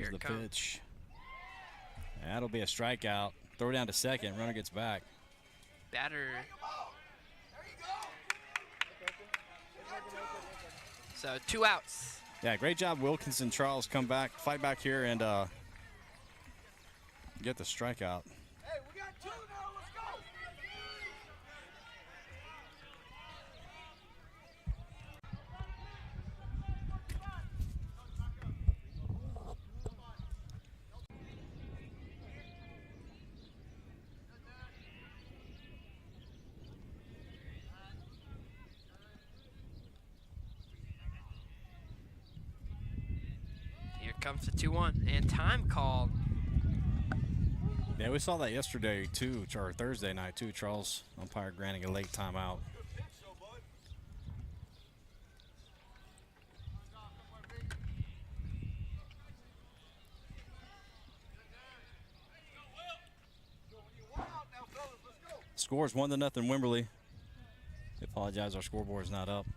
Here's the pitch. That'll be a strikeout. Throw down to second. Runner gets back. Batter. So 2 outs. Yeah, great job, Wilkinson. Charles, come back, fight back here, and get the strikeout. Hey, we got 2 now. Let's go. Here comes the 2-1 and time called. Yeah, we saw that yesterday too, or Thursday night too. Charles umpire granting a late timeout. Scores 1-0 Wimberley. I apologize, our scoreboard is not up.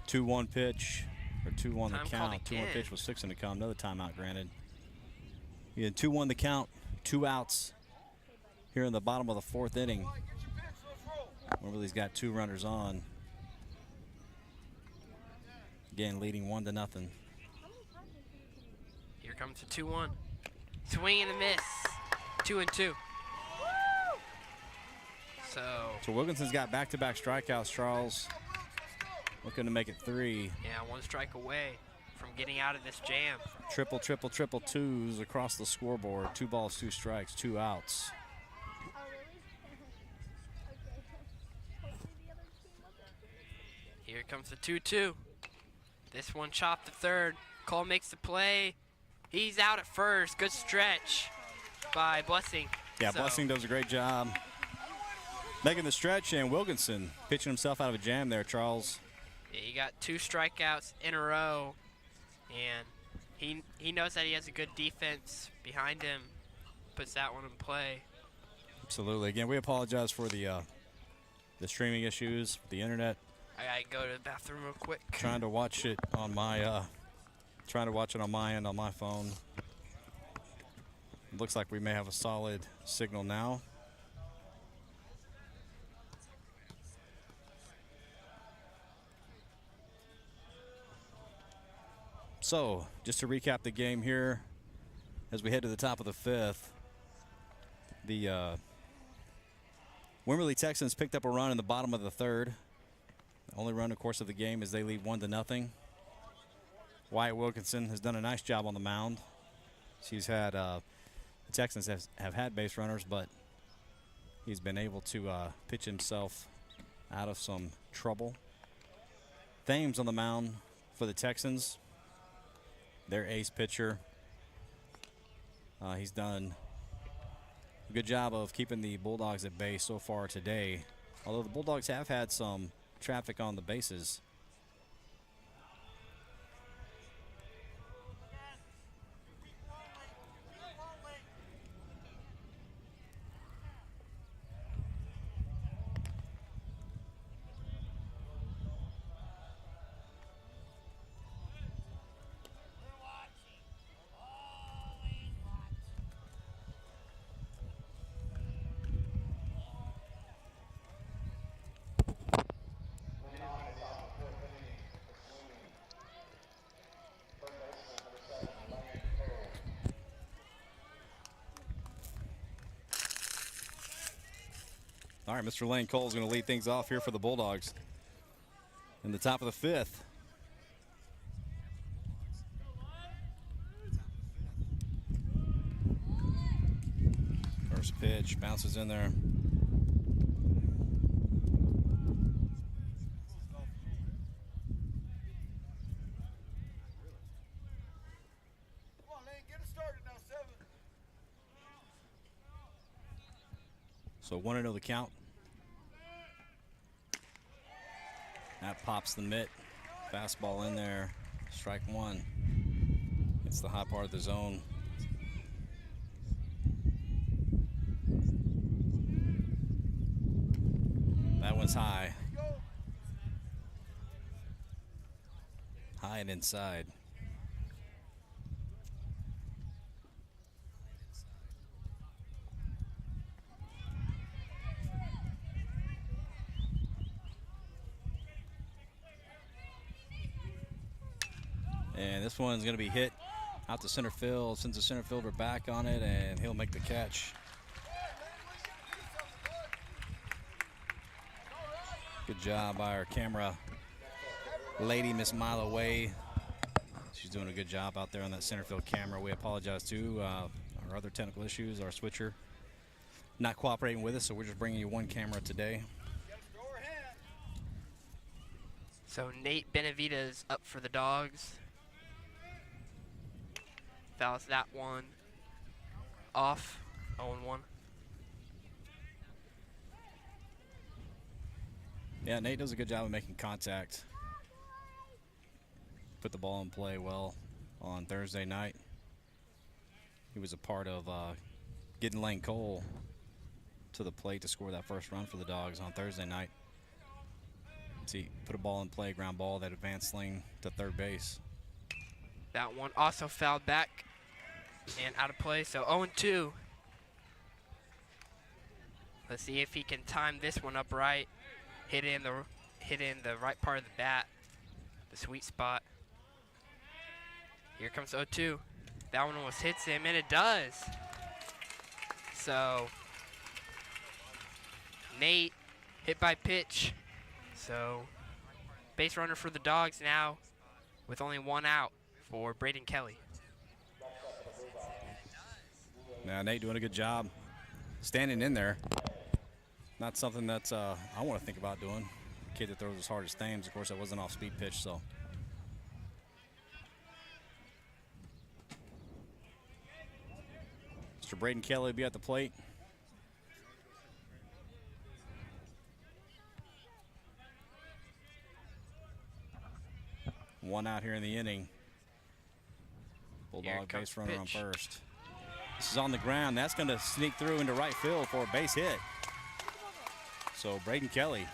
2-1 pitch, or 2-1 the count. 2-1 pitch with 6 in the count. Another timeout granted. Yeah, 2-1 the count, 2 outs here in the bottom of the 4th inning. Wimberley's got 2 runners on. Again, leading 1-0. Here comes the 2-1. Swing and a miss. 2-2. So Wilkinson's got back-to-back strikeouts, Charles. Looking to make it 3. Yeah, 1 strike away from getting out of this jam. Triple, triple, triple twos across the scoreboard. 2 balls, 2 strikes, 2 outs. Here comes the 2-2. This one chopped to third. Cole makes the play. He's out at first. Good stretch by Blessing. Yeah, Blessing does a great job making the stretch, and Wilkinson pitching himself out of a jam there, Charles. Yeah, he got 2 strikeouts in a row, and he knows that he has a good defense behind him. Puts that one in play. Absolutely. Again, we apologize for the streaming issues, the internet. I gotta go to the bathroom real quick. Trying to watch it on my end on my phone. It looks like we may have a solid signal now. So, just to recap the game here, as we head to the top of the 5th, the Wimberley Texans picked up a run in the bottom of the 3rd. The only run in the course of the game as they lead 1-0. Wyatt Wilkinson has done a nice job on the mound. He's had the Texans have had base runners, but he's been able to pitch himself out of some trouble. Thames on the mound for the Texans, their ace pitcher. He's done a good job of keeping the Bulldogs at bay so far today, although the Bulldogs have had some traffic on the bases. All right, Mr. Lane Cole's going to lead things off here for the Bulldogs in the top of the 5th. First pitch bounces in there. So 1-0 the count. That pops the mitt. Fastball in there. Strike 1. It's the high part of the zone. That one's high. High and inside. And this one's going to be hit out to center field. Sends the center fielder back on it, and he'll make the catch. Good job by our camera lady, Miss Mila Way. She's doing a good job out there on that center field camera. We apologize too. Our other technical issues, our switcher not cooperating with us, so we're just bringing you one camera today. So Nate Benavides up for the Dogs. Fouls that one off. 0-1. Yeah, Nate does a good job of making contact. Put the ball in play well on Thursday night. He was a part of getting Lane Cole to the plate to score that first run for the Dogs on Thursday night. See, put a ball in play, ground ball, that advanced lane to third base. That one also fouled back and out of play, so 0-2. Let's see if he can time this one up right. Hit in the right part of the bat, the sweet spot. Here comes 0-2. That one almost hits him, and it does. So Nate hit by pitch. So base runner for the Dogs now with only one out for Braden Kelly. Now Nate doing a good job standing in there. Not something that's I want to think about doing. A kid that throws as hard as Thames. Of course, that wasn't off-speed pitch, so. Mr. Braden Kelly will be at the plate. One out here in the inning. Bulldog base runner on first. This is on the ground. That's going to sneak through into right field for a base hit. So Braden Kelly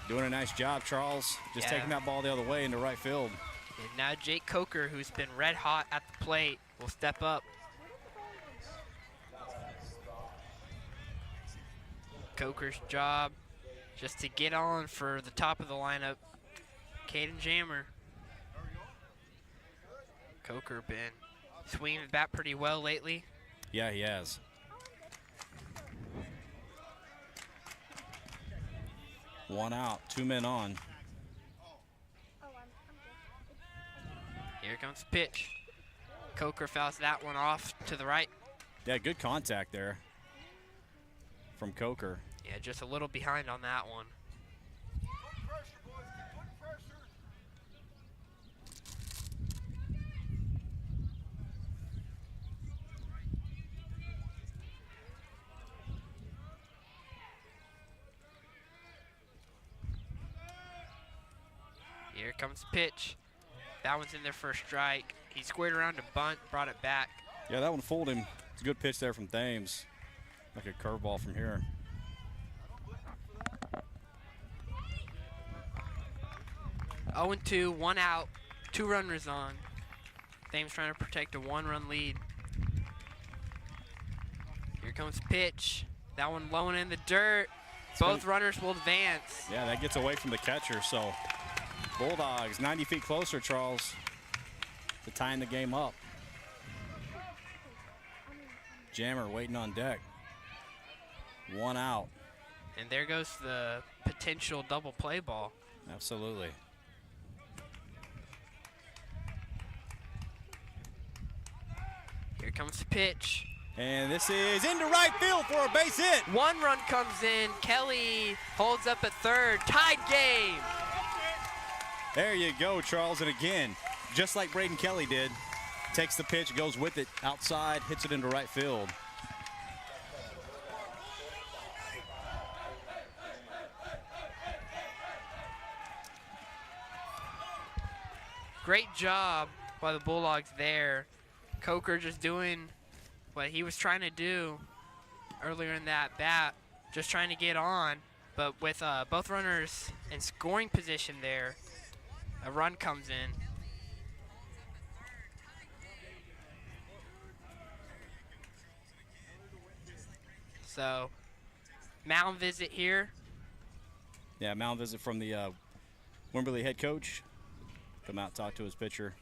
doing a nice job, Charles. Just taking that ball the other way into right field. And now Jake Coker, who's been red hot at the plate, will step up. Coker's job just to get on for the top of the lineup. Caden Jammer. Coker been swinging the bat pretty well lately. Yeah, he has. One out, 2 men on. Here comes the pitch. Coker fouls that one off to the right. Yeah, good contact there from Coker. Yeah, just a little behind on that one. Here comes the pitch. That one's in there for a strike. He squared around to bunt, brought it back. Yeah, that one fooled him. It's a good pitch there from Thames. Like a curveball from here. Oh, 0-2, 1 out, 2 runners on. Thames trying to protect a 1-run lead. Here comes the pitch. That one low and in the dirt. Both runners will advance. Yeah, that gets away from the catcher, so Bulldogs 90 feet closer, Charles, to tying the game up. Jammer waiting on deck. 1 out. And there goes the potential double play ball. Absolutely. Here comes the pitch. And this is into right field for a base hit. 1 run comes in. Kelly holds up at third. Tied game. There you go, Charles. And again, just like Braden Kelly did, takes the pitch, goes with it outside, hits it into right field. Great job by the Bulldogs there. Coker just doing what he was trying to do earlier in that bat, just trying to get on. But with both runners in scoring position there, a run comes in. So, mound visit here. Yeah, mound visit from the Wimberley head coach. Come out, talk to his pitcher.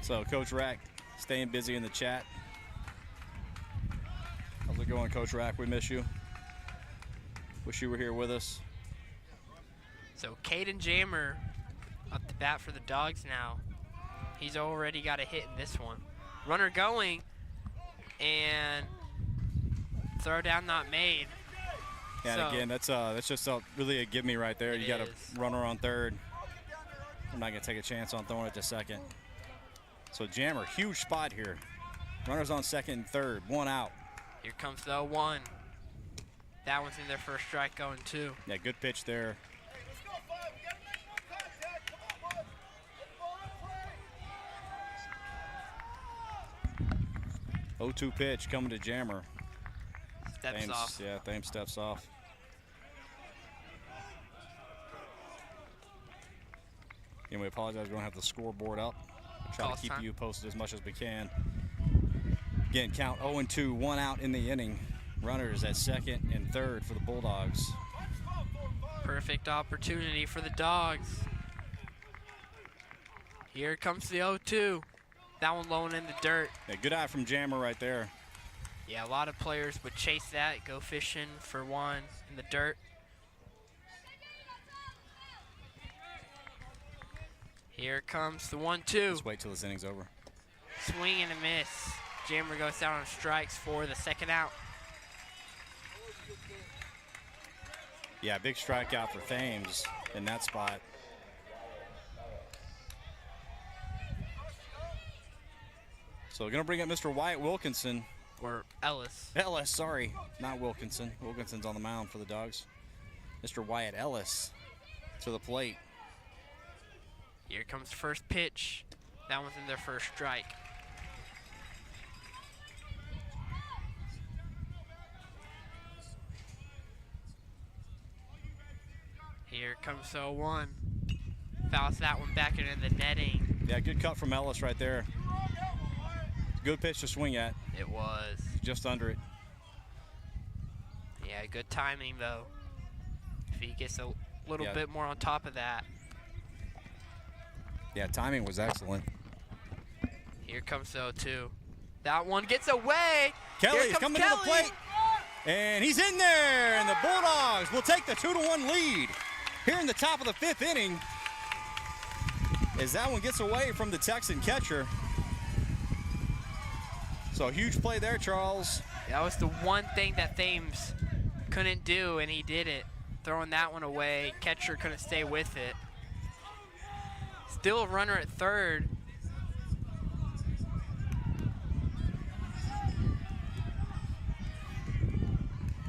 So Coach Rack staying busy in the chat. How's it going, Coach Rack? We miss you. Wish you were here with us. So Caden Jammer up to bat for the Dogs now. He's already got a hit in this one. Runner going, and throw down not made. And so, again, that's just really a give me right there. You got a runner on third. I'm not gonna take a chance on throwing it to second. So Jammer, huge spot here. Runners on second and third, 1 out. Here comes the 0-1. That one's in their first strike going too. Yeah, good pitch there. 0-2 pitch coming to Jammer. Steps off. Yeah, Thames steps off. Again, we apologize. We don't have the scoreboard up. We'll try to keep you posted as much as we can. Again, count 0-2, 1 out in the inning. Runners at second and third for the Bulldogs. Perfect opportunity for the Dogs. Here comes the 0-2. That one low and in the dirt. Yeah, good eye from Jammer right there. Yeah, a lot of players would chase that, go fishing for one in the dirt. Here comes the 1-2. Let's wait till this inning's over. Swing and a miss. Jammer goes down on strikes for the second out. Yeah, big strikeout for Thames in that spot. So going to bring up Mr. Wyatt Wilkinson. Or Ellis. Ellis, sorry, not Wilkinson. Wilkinson's on the mound for the Dogs. Mr. Wyatt Ellis to the plate. Here comes the first pitch. That one's in their first strike. Here comes 0-1. Fouls that one back into the netting. Yeah, good cut from Ellis right there. Good pitch to swing at. It was. Just under it. Yeah, good timing though. If he gets a little bit more on top of that. Yeah, timing was excellent. Here comes 0-2. That one gets away. Kelly's coming to the plate. And he's in there, and the Bulldogs will take the 2-1 lead here in the top of the 5th inning. As that one gets away from the Texan catcher. So a huge play there, Charles. That was the one thing that Thames couldn't do, and he did it. Throwing that one away, catcher couldn't stay with it. Still a runner at third.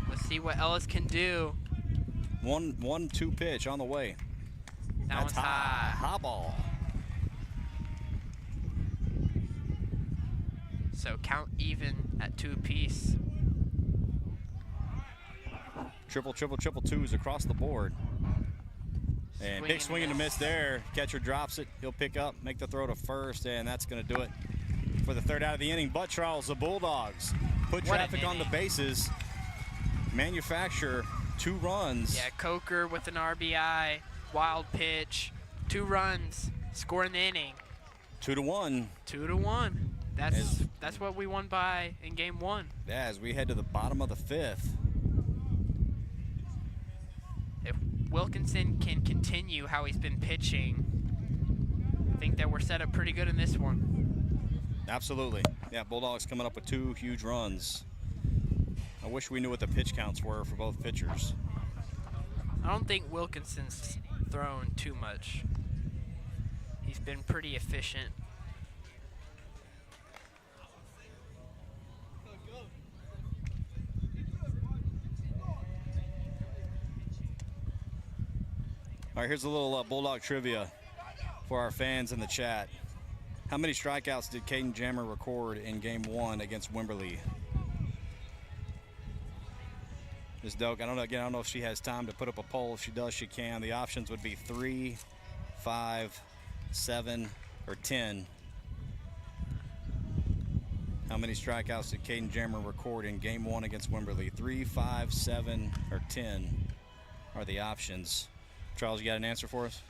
Let's see what Ellis can do. 1-2 pitch on the way. That That's one's high. High ball. So count even at 2 apiece. Triple twos across the board. And big swing and a miss there. Catcher drops it. He'll pick up, make the throw to first, and that's going to do it for the 3rd out of the inning. But Charles, the Bulldogs put traffic on the bases, manufacture 2 runs. Yeah, Coker with an RBI, wild pitch, 2 runs, score in the inning. 2-1. 2-1. That's what we won by in game 1. Yeah, as we head to the bottom of the 5th. If Wilkinson can continue how he's been pitching, I think that we're set up pretty good in this one. Absolutely. Yeah, Bulldogs coming up with 2 huge runs. I wish we knew what the pitch counts were for both pitchers. I don't think Wilkinson's thrown too much. He's been pretty efficient. All right, here's a little Bulldog trivia for our fans in the chat. How many strikeouts did Caden Jammer record in game 1 against Wimberley? Ms. Doak, I don't know if she has time to put up a poll. If she does, she can. The options would be 3, 5, 7, or 10. How many strikeouts did Caden Jammer record in game 1 against Wimberley? 3, 5, 7, or 10 are the options. Charles, you got an answer for us?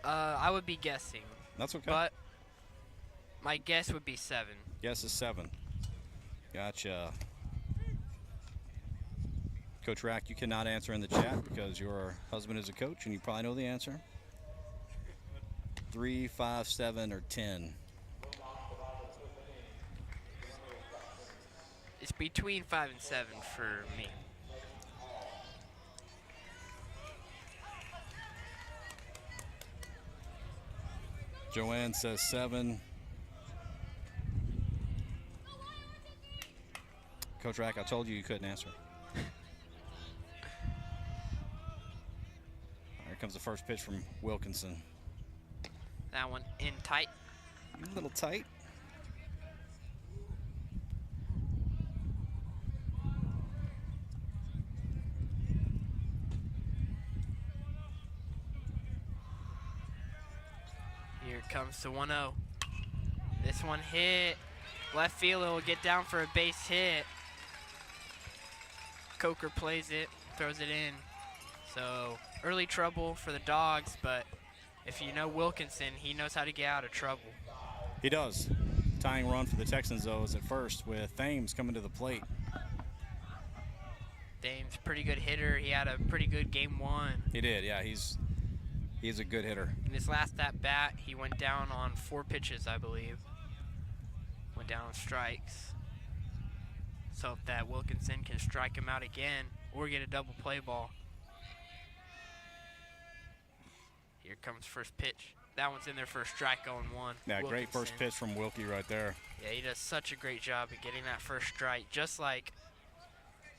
I would be guessing. That's okay. But My guess would be 7. Guess is 7. Gotcha. Coach Rack, you cannot answer in the chat because your husband is a coach and you probably know the answer. 3, 5, 7, or 10. It's between 5 and 7 for me. Joanne says 7. Coach Rack, I told you couldn't answer. Here comes the first pitch from Wilkinson. That one in tight. A little tight. Here comes the 1-0. This one hit. Left field, it will get down for a base hit. Coker plays it, throws it in. So early trouble for the Dogs, but if you know Wilkinson, he knows how to get out of trouble. He does. Tying run for the Texans, though, is at first with Thames coming to the plate. Thames, pretty good hitter. He had a pretty good game 1. He did, yeah. He's a good hitter. In his last at bat, he went down on 4 pitches, I believe. Went down on strikes. So if that Wilkinson can strike him out again or get a double play ball. Here comes first pitch. That one's in there for a strike on 1. Yeah, Wilkinson. great first pitch from Wilkie right there. Yeah, he does such a great job at getting that first strike, just like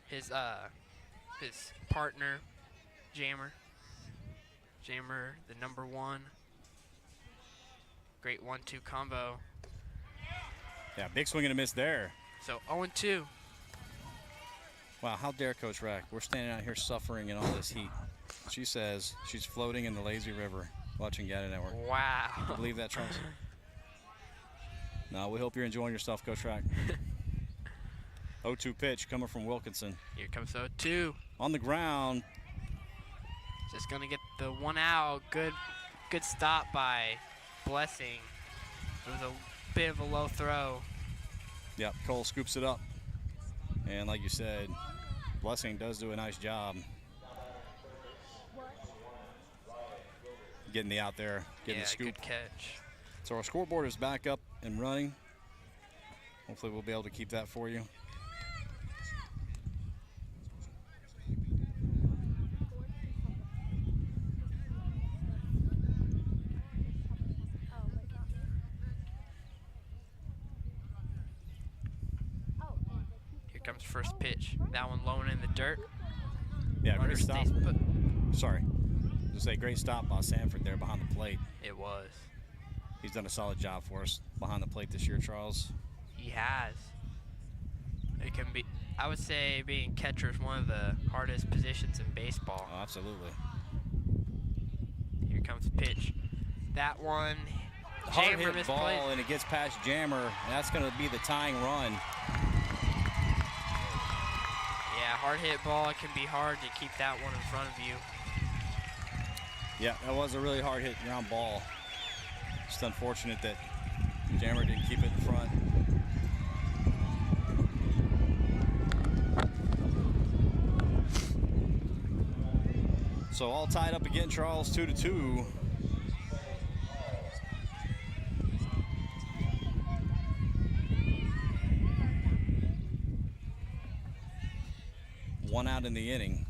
his partner, Jammer. Jammer, the number 1. Great 1-2 combo. Yeah, big swing and a miss there. So 0-2. Wow, how dare Coach Rack? We're standing out here suffering in all this heat. She says she's floating in the lazy river watching Gata Network. Wow. You believe that, Charles? No, we hope you're enjoying yourself, Coach Rack. 0-2 pitch coming from Wilkinson. Here comes 0-2. On the ground. Just gonna get the 1 out. Good stop by Blessing. It was a bit of a low throw. Yep, Cole scoops it up. And like you said, Blessing does do a nice job getting the out there, getting the scoop. Good catch. So our scoreboard is back up and running. Hopefully we'll be able to keep that for you. Here comes first pitch. That one low and in the dirt. Yeah, Runner great stop. stays put. Sorry. Just say great stop by Sanford there behind the plate. It was. He's done a solid job for us behind the plate this year, Charles. He has. It can be, I would say being catcher is one of the hardest positions in baseball. Oh, absolutely. Here comes pitch. That one, Hard Jammer hit misplays. ball, and it gets past Jammer, and that's going to be the tying run. Yeah, hard hit ball, it can be hard to keep that one in front of you. Yeah, that was a really hard hit ground ball. Just unfortunate that Jammer didn't keep it in front. So all tied up again, Charles, 2-2. One out in the inning.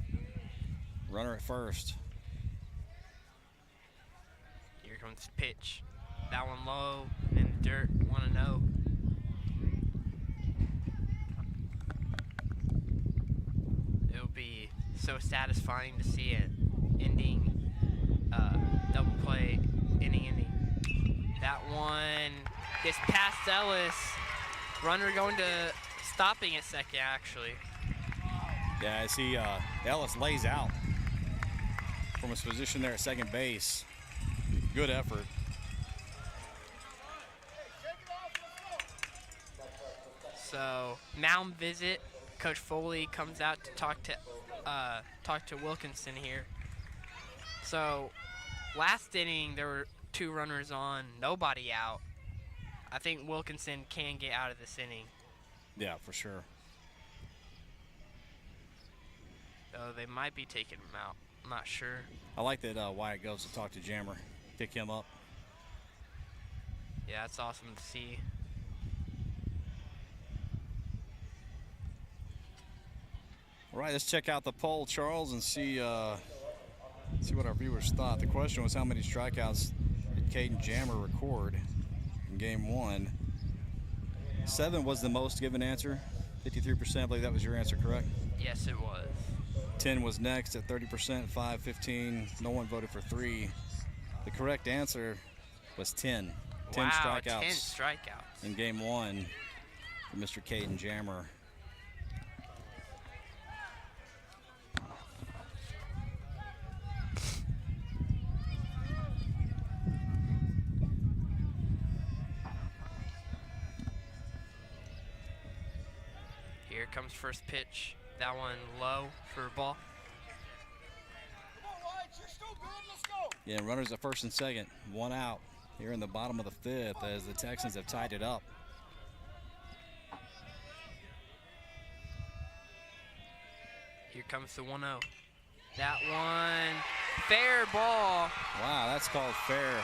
Runner at first. Here comes pitch. That one low, and in the dirt, 1-0. It'll be so satisfying to see it ending, double play, inning. That one gets past Ellis. Runner going to stopping at second, actually. Yeah, I see Ellis lays out from his position there at second base. Good effort. So mound visit. Coach Foley comes out to talk to Wilkinson here. So last inning there were 2 runners on, nobody out. I think Wilkinson can get out of this inning. Yeah, for sure. Though they might be taking him out. I'm not sure. I like that Wyatt goes to talk to Jammer, pick him up. Yeah, that's awesome to see. All right, let's check out the poll, Charles, and see what our viewers thought. The question was, how many strikeouts did Caden Jammer record in game 1? 7 was the most given answer, 53%. I believe that was your answer, correct? Yes, it was. 10 was next at 30%, 5, 15. No one voted for 3. The correct answer was 10. 10 Wow, strikeouts 10 strikeouts. in game 1 for Mr. Caden Jammer. Here comes first pitch. That one low for a ball. Come on, Wyatt, you're still good. Let's go. Yeah, runners at first and second. 1 out here in the bottom of the 5th as the Texans have tied it up. Here comes the 1-0. That one, fair ball. Wow, that's called fair.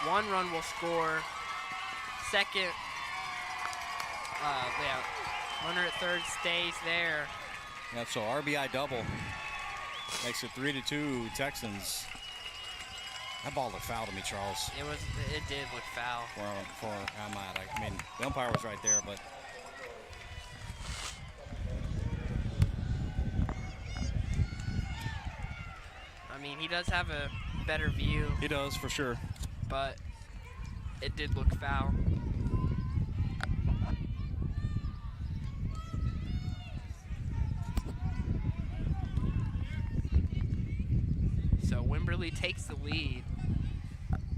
1 run will score. Second, runner at third stays there. Yeah, so RBI double makes it 3-2 Texans. That ball looked foul to me, Charles. It did look foul. For I'm at. I mean, the umpire was right there, but I mean, he does have a better view, he does for sure. but it did look foul. So Wimberley takes the lead.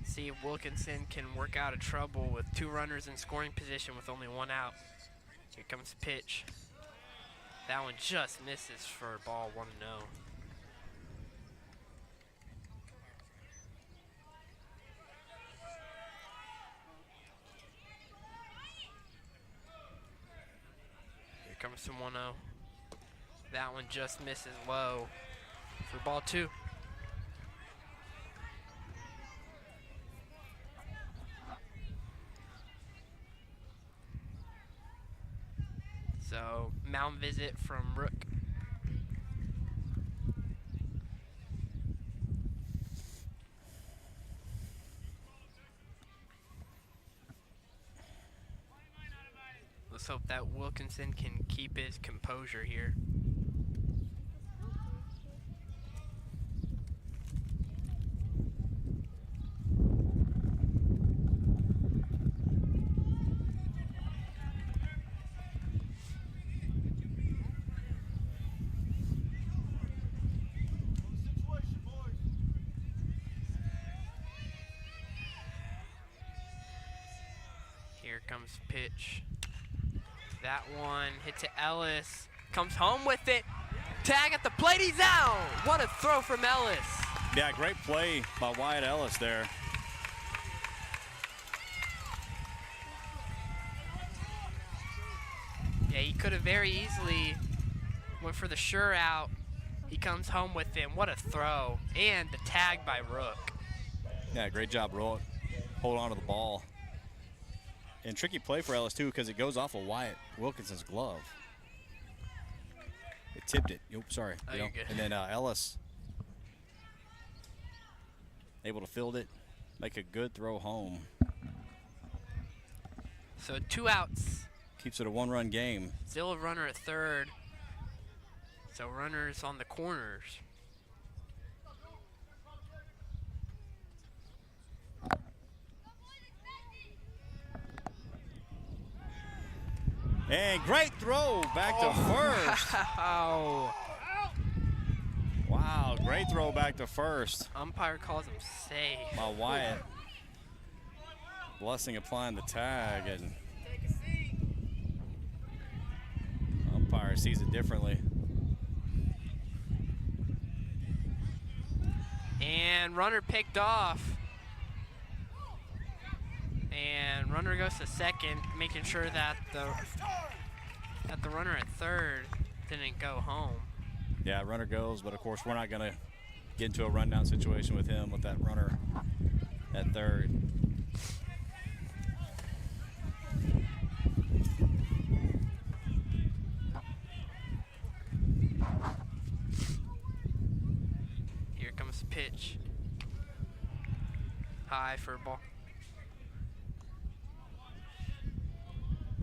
See if Wilkinson can work out of trouble with 2 runners in scoring position with only 1 out. Here comes the pitch. That one just misses for ball 1-0. Here comes some 1-0. That one just misses low for ball 2. So, mound visit from Rook. Let's hope that Wilkinson can keep his composure here. Here comes pitch. That one hit to Ellis. Comes home with it. Tag at the plate. He's out. What a throw from Ellis. Yeah, great play by Wyatt Ellis there. Yeah, he could have very easily went for the sure out. He comes home with him. What a throw. And the tag by Rook. Yeah, great job, Rook. Hold on to the ball. And tricky play for Ellis, too, because it goes off of Wyatt Wilkinson's glove. It tipped it. Oops, sorry. Oh, you're good. And then Ellis able to field it, make a good throw home. So 2 outs. Keeps it a 1-run game. Still a runner at third. So runners on the corners. And great throw back to first. Wow. Wow, great throw back to first Umpire calls him safe. by Wyatt. Blessing applying the tag, and umpire sees it differently. And runner picked off. And runner goes to second, making sure that the runner at third didn't go home. Yeah, runner goes, but of course we're not going to get into a rundown situation with him with that runner at third. Here comes the pitch. High for a ball.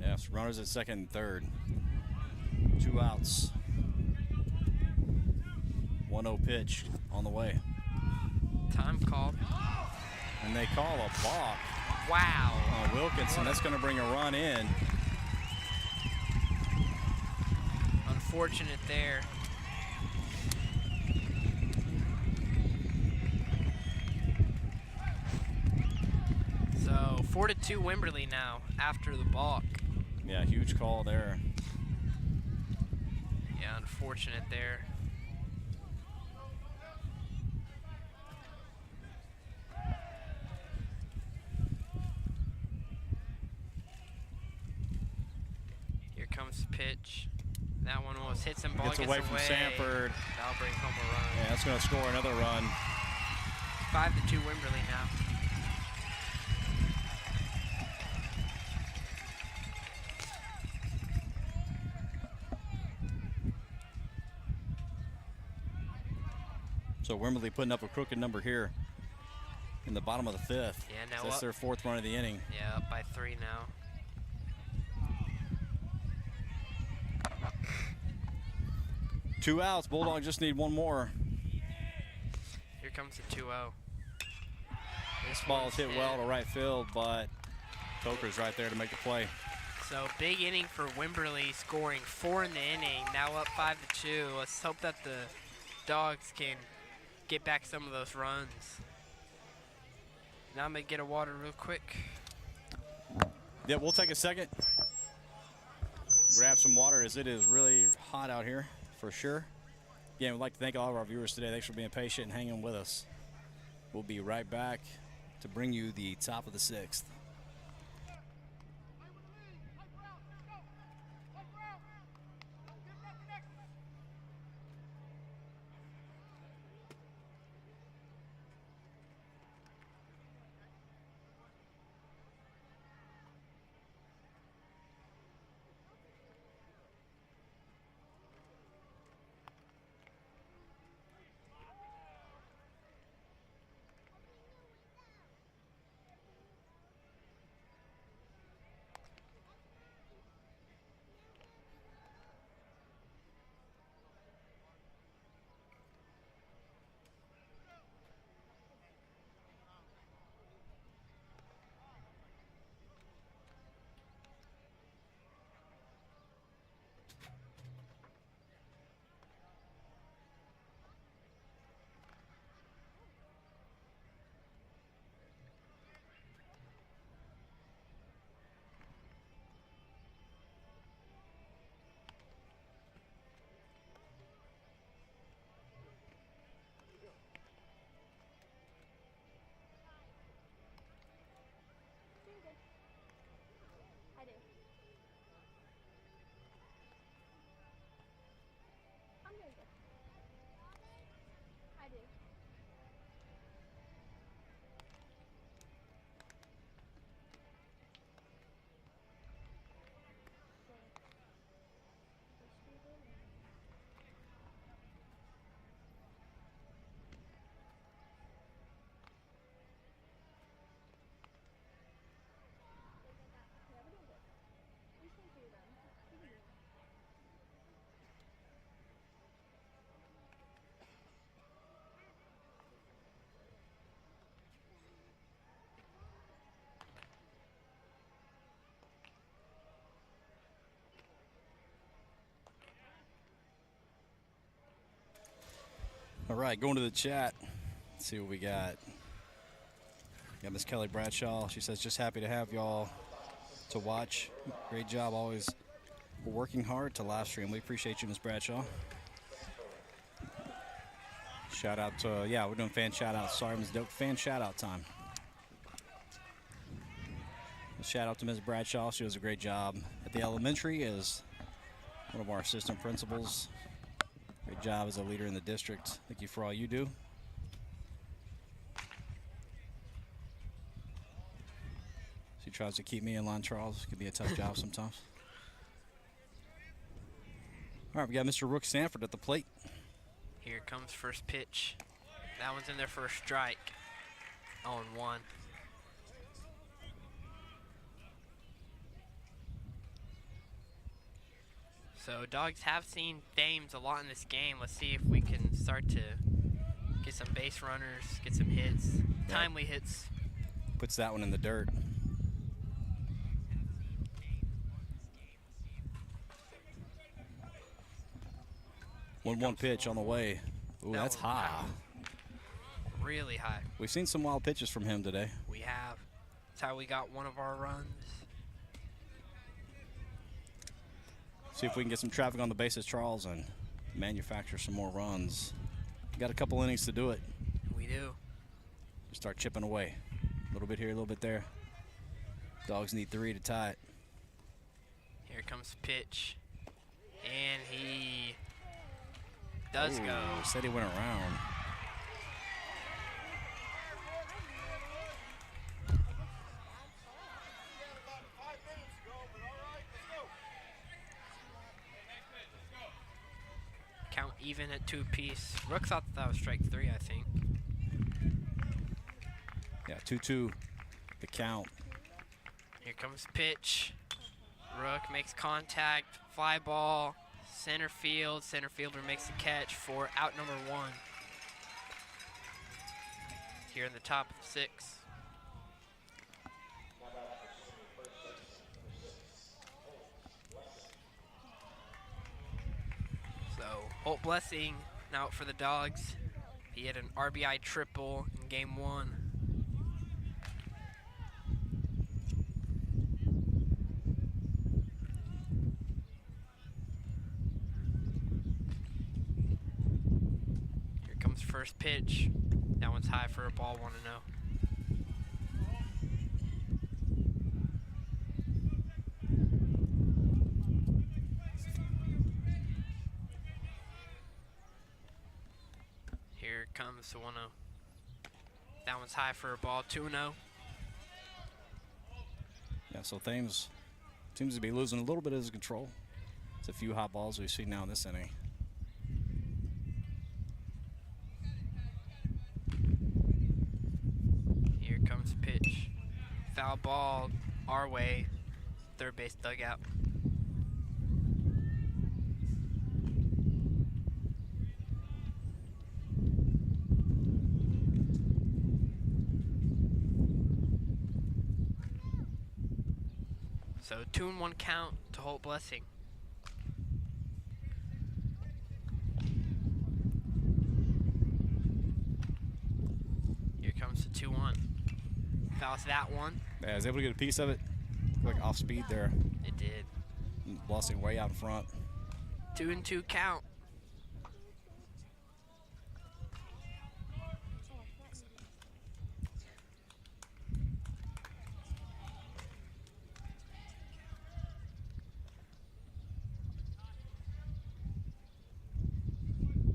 Yeah, so runners at second and third. 2 outs. 1-0 pitch on the way. Time called. And they call a balk Wow. on Wilkinson. That's going to bring a run in. Unfortunate there. So 4-2 Wimberley now after the balk. Yeah, huge call there. Yeah, unfortunate there. Here comes the pitch. That one was hit some ball. Gets away from Sanford. That'll bring home a run. Yeah, that's going to score another run. 5-2 Wimberley now. So Wimberley putting up a crooked number here in the bottom of the 5th. Yeah, now So that's up. their 4th run of the inning. Yeah, up by 3 now. Two outs. Bulldogs just need one more. Here comes the 2-0. This ball's hit well to right field, but Coker's right there to make the play. So big inning for Wimberley, scoring 4 in the inning. Now up 5-2. Let's hope that the Dogs can get back some of those runs. Now I'm gonna get a water real quick. Yeah, we'll take a second. Grab some water as it is really hot out here for sure. Again, we'd like to thank all of our viewers today. Thanks for being patient and hanging with us. We'll be right back to bring you the top of the 6th. All right, going to the chat. Let's see what we got. Got Miss Kelly Bradshaw. She says, just happy to have y'all to watch. Great job always working hard to live stream. We appreciate you, Miss Bradshaw. Shout out to, yeah, we're doing fan shout outs. Sorry, Ms. Dope. Fan shout out time. Shout out to Ms. Bradshaw. She does a great job at the elementary as one of our assistant principals. Great job as a leader in the district. Thank you for all you do. She tries to keep me in line, Charles. It can be a tough job sometimes. All right, we got Mr. Rook Sanford at the plate. Here comes first pitch. That one's in there for a strike. 0-1. So Dogs have seen Thames a lot in this game. Let's see if we can start to get some base runners, get some hits, timely hits. Puts that one in the dirt. 1-1 pitch on the way. Ooh, that's high. Really high. We've seen some wild pitches from him today. We have. That's how we got one of our runs. See if we can get some traffic on the bases, Charles, and manufacture some more runs. Got a couple innings to do it. We do. Start chipping away. A little bit here, a little bit there. Dogs need 3 to tie it. Here comes pitch. And he does go. Said he went around. Count even at 2 apiece. Rook thought that was strike 3, I think. Yeah, 2-2 the count. Here comes pitch. Rook makes contact. Fly ball. Center field. Center fielder makes the catch for out number 1. Here in the top of the 6th. So Holt Blessing now out for the Dogs. He had an RBI triple in game 1. Here comes first pitch. That one's high for a ball, 1-0. Here comes the 1-0. That one's high for a ball, 2-0. Yeah, so Thames seems to be losing a little bit of his control. It's a few hot balls we see now in this inning. Here comes pitch. Foul ball our way. Third base dugout. So 2-1 count to Holt Blessing. Here comes the 2-1. Fouls that one. Yeah, I was able to get a piece of it. Like off speed there. It did. Blessing way out in front. 2-2 count.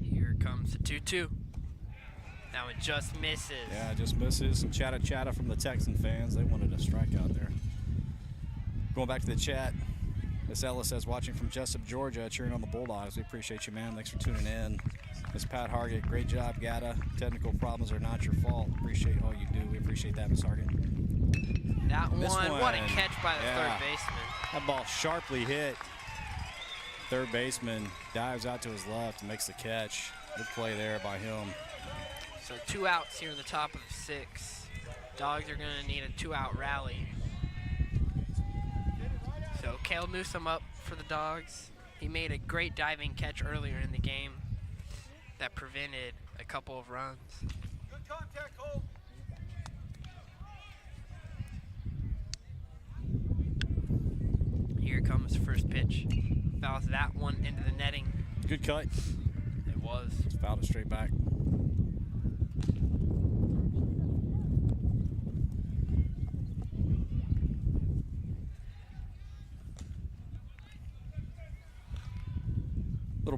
Here comes the 2-2. That one just misses. Yeah, just misses. Some chatter from the Texan fans. They wanted a strikeout there. Going back to the chat. Miss Ellis says, watching from Jessup, Georgia, cheering on the Bulldogs. We appreciate you, man. Thanks for tuning in. Miss Pat Hargett, great job, Gata. Technical problems are not your fault. Appreciate all you do. We appreciate that, Miss Hargett. That one, what a catch by the third baseman. That ball sharply hit. Third baseman dives out to his left and makes the catch. Good play there by him. So 2 outs here in the top of the 6th. Dogs are going to need a 2-out rally. So Cale Newsom up for the Dogs. He made a great diving catch earlier in the game that prevented a couple of runs. Good contact, Cole. Here comes first pitch. Fouls that one into the netting. Good cut. It was. Just fouled it straight back.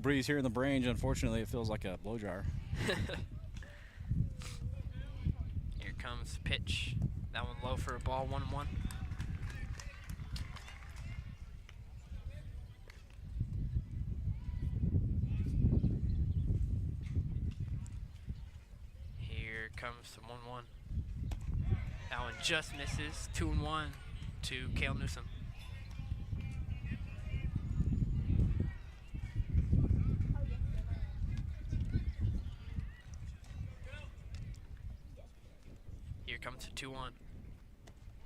breeze here in the range. Unfortunately, it feels like a blow dryer. Here comes the pitch. That one low for a ball, 1-1. Here comes the 1-1. That one just misses. 2-1 to Cale Newsom. Here comes the 2-1.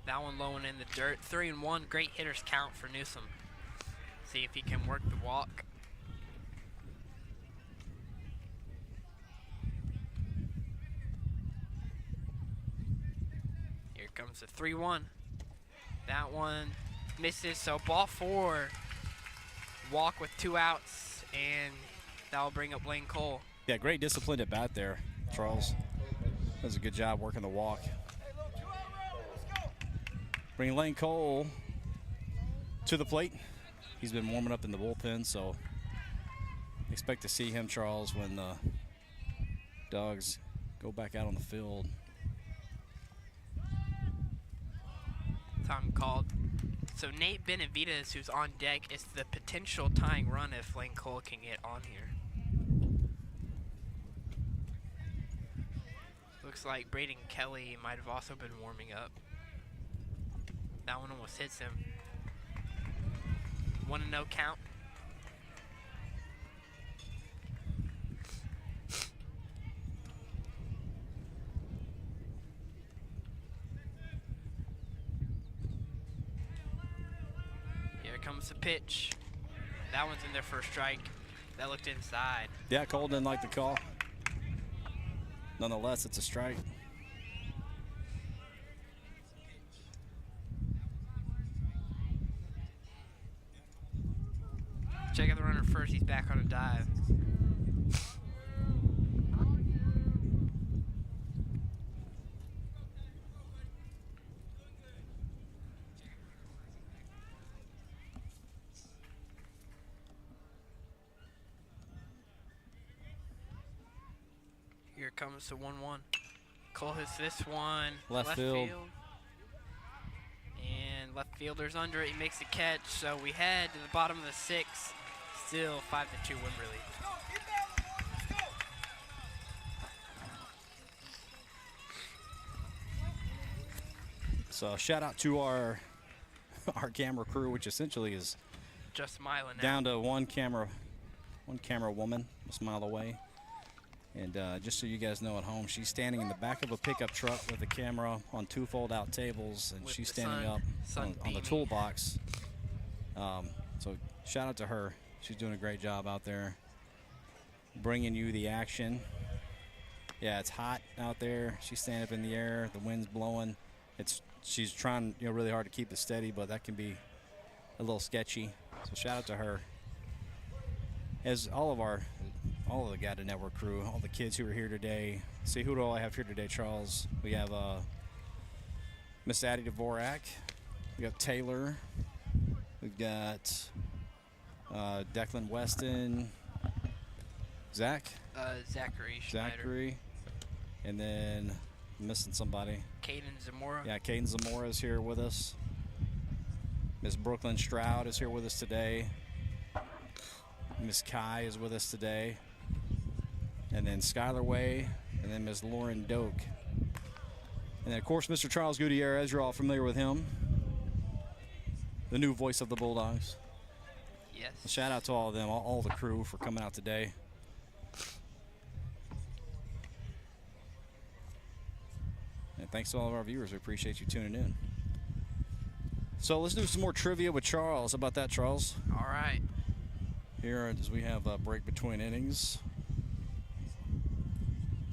That one low and in the dirt. 3-1. Great hitters count for Newsom. See if he can work the walk. Here comes the 3-1. That one misses, so ball 4. Walk with 2 outs, and that'll bring up Lane Cole. Yeah, great discipline at bat there, Charles. Does a good job working the walk. Bring Lane Cole to the plate. He's been warming up in the bullpen, so expect to see him, Charles, when the Dogs go back out on the field. Time called. So Nate Benavides, who's on deck, is the potential tying run if Lane Cole can get on here. Looks like Braden Kelly might have also been warming up. That one almost hits him. 1-0 count. Here comes the pitch. That one's in there for a strike. That looked inside. Yeah, Cole didn't like the call. Nonetheless, it's a strike. Check out the runner first. He's back on a dive. Here comes the 1-1. Cole hits this one. Left field. And left fielder's under it. He makes the catch. So we head to the bottom of the 6th. Still 5-2 Wimberley. So shout out to our camera crew, which essentially is Just smiling now. down to one camera woman, a smile away. And just so you guys know at home, she's standing in the back of a pickup truck with a camera on 2 fold-out tables, and With she's the standing sun- up sun on the beaming. toolbox. So shout out to her. She's doing a great job out there, bringing you the action. Yeah, it's hot out there. She's standing up in the air. The wind's blowing. She's trying really hard to keep it steady, but that can be a little sketchy. So shout out to her. As all of the Guided Network crew, all the kids who are here today. See, who do I have here today, Charles? We have Miss Addie Dvorak. We got Taylor. We've got Declan Weston. Zachary. Schneider. And then I'm missing somebody. Caden Zamora. Yeah, Caden Zamora is here with us. Miss Brooklyn Stroud is here with us today. Miss Kai is with us today. And then Skylar Way, and then Miss Lauren Doak. And then, of course, Mr. Charles Gutierrez. You're all familiar with him. The new voice of the Bulldogs. Yes. A shout out to all of them, all the crew for coming out today. And thanks to all of our viewers. We appreciate you tuning in. So let's do some more trivia with Charles. How about that, Charles? All right. Here, as we have a break between innings.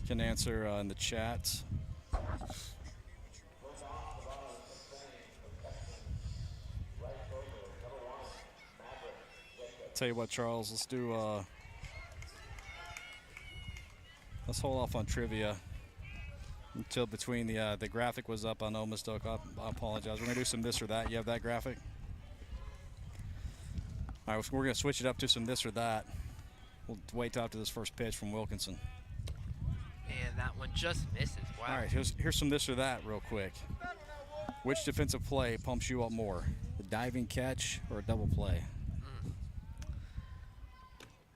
You can answer in the chat. Tell you what, Charles, let's let's hold off on trivia until between the graphic was up. I know, Ms. Doak, I apologize. We're gonna do some this or that. You have that graphic? All right, we're gonna switch it up to some this or that. We'll wait till after this first pitch from Wilkinson. And that one just misses. Wow. All right, here's some this or that real quick. Which defensive play pumps you up more? The diving catch or a double play?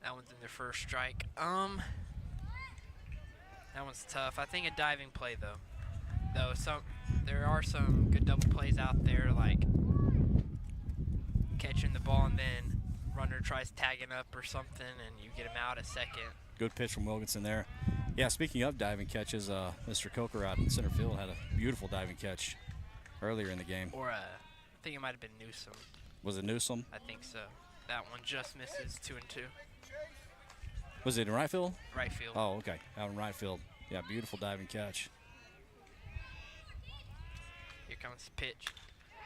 That one's in their first strike. That one's tough. I think a diving play though. There are some good double plays out there, like catching the ball and then runner tries tagging up or something and you get him out a second. Good pitch from Wilkinson there. Yeah, speaking of diving catches, Mr. Coker out in center field had a beautiful diving catch earlier in the game. Or I think it might have been Newsom. Was it Newsom? I think so. That one just misses 2-2. Was it in right field? Right field. Oh, okay. Out in right field. Yeah, beautiful diving catch. Here comes the pitch.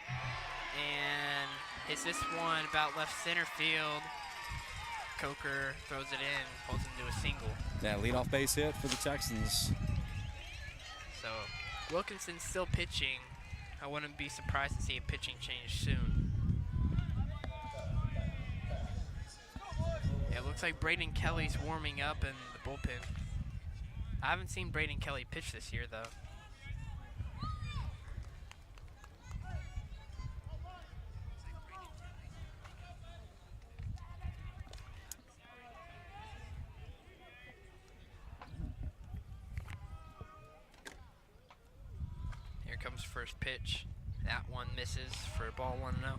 And hits this one about left center field. Coker throws it in, holds him to a single. Yeah, leadoff base hit for the Texans. So Wilkinson's still pitching. I wouldn't be surprised to see a pitching change soon. Yeah, it looks like Braden Kelly's warming up in the bullpen. I haven't seen Braden Kelly pitch this year, though. Here comes first pitch. That one misses for ball 1-0.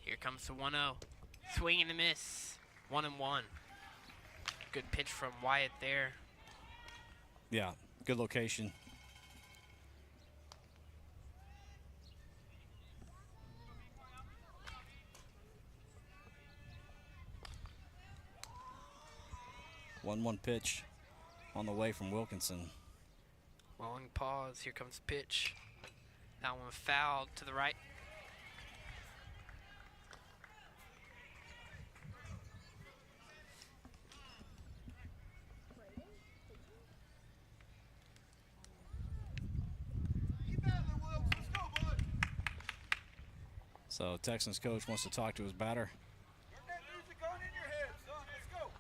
Here comes the 1-0. Swing and a miss. 1-1. Good pitch from Wyatt there. Yeah, good location. One pitch on the way from Wilkinson. Long pause. Here comes the pitch. That one fouled to the right. So Texans coach wants to talk to his batter. Get that music on in your head, son. Let's go.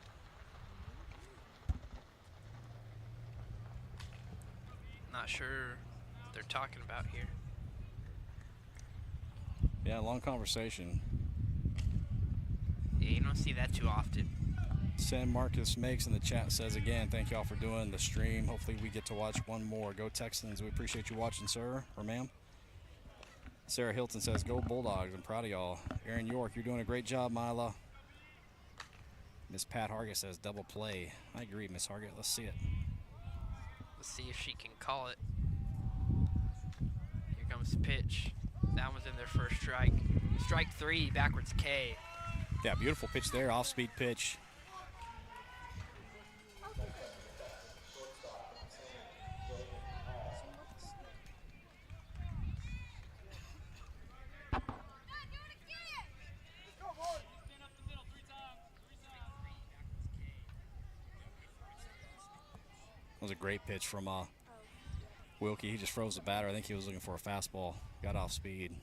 Not sure what they're talking about here. Yeah, long conversation. Yeah, you don't see that too often. San Marcus makes in the chat says again, thank y'all for doing the stream. Hopefully we get to watch one more. Go Texans. We appreciate you watching, sir or ma'am. Sarah Hilton says, go Bulldogs. I'm proud of y'all. Aaron York, you're doing a great job, Mila. Miss Pat Hargett says, double play. I agree, Miss Hargett. Let's see it. Let's see if she can call it. Here comes the pitch. That one's in their first strike. Strike 3, backwards K. Yeah, beautiful pitch there. Off-speed pitch. That was a great pitch from Wilkie. He just froze the batter. I think he was looking for a fastball. Got off speed.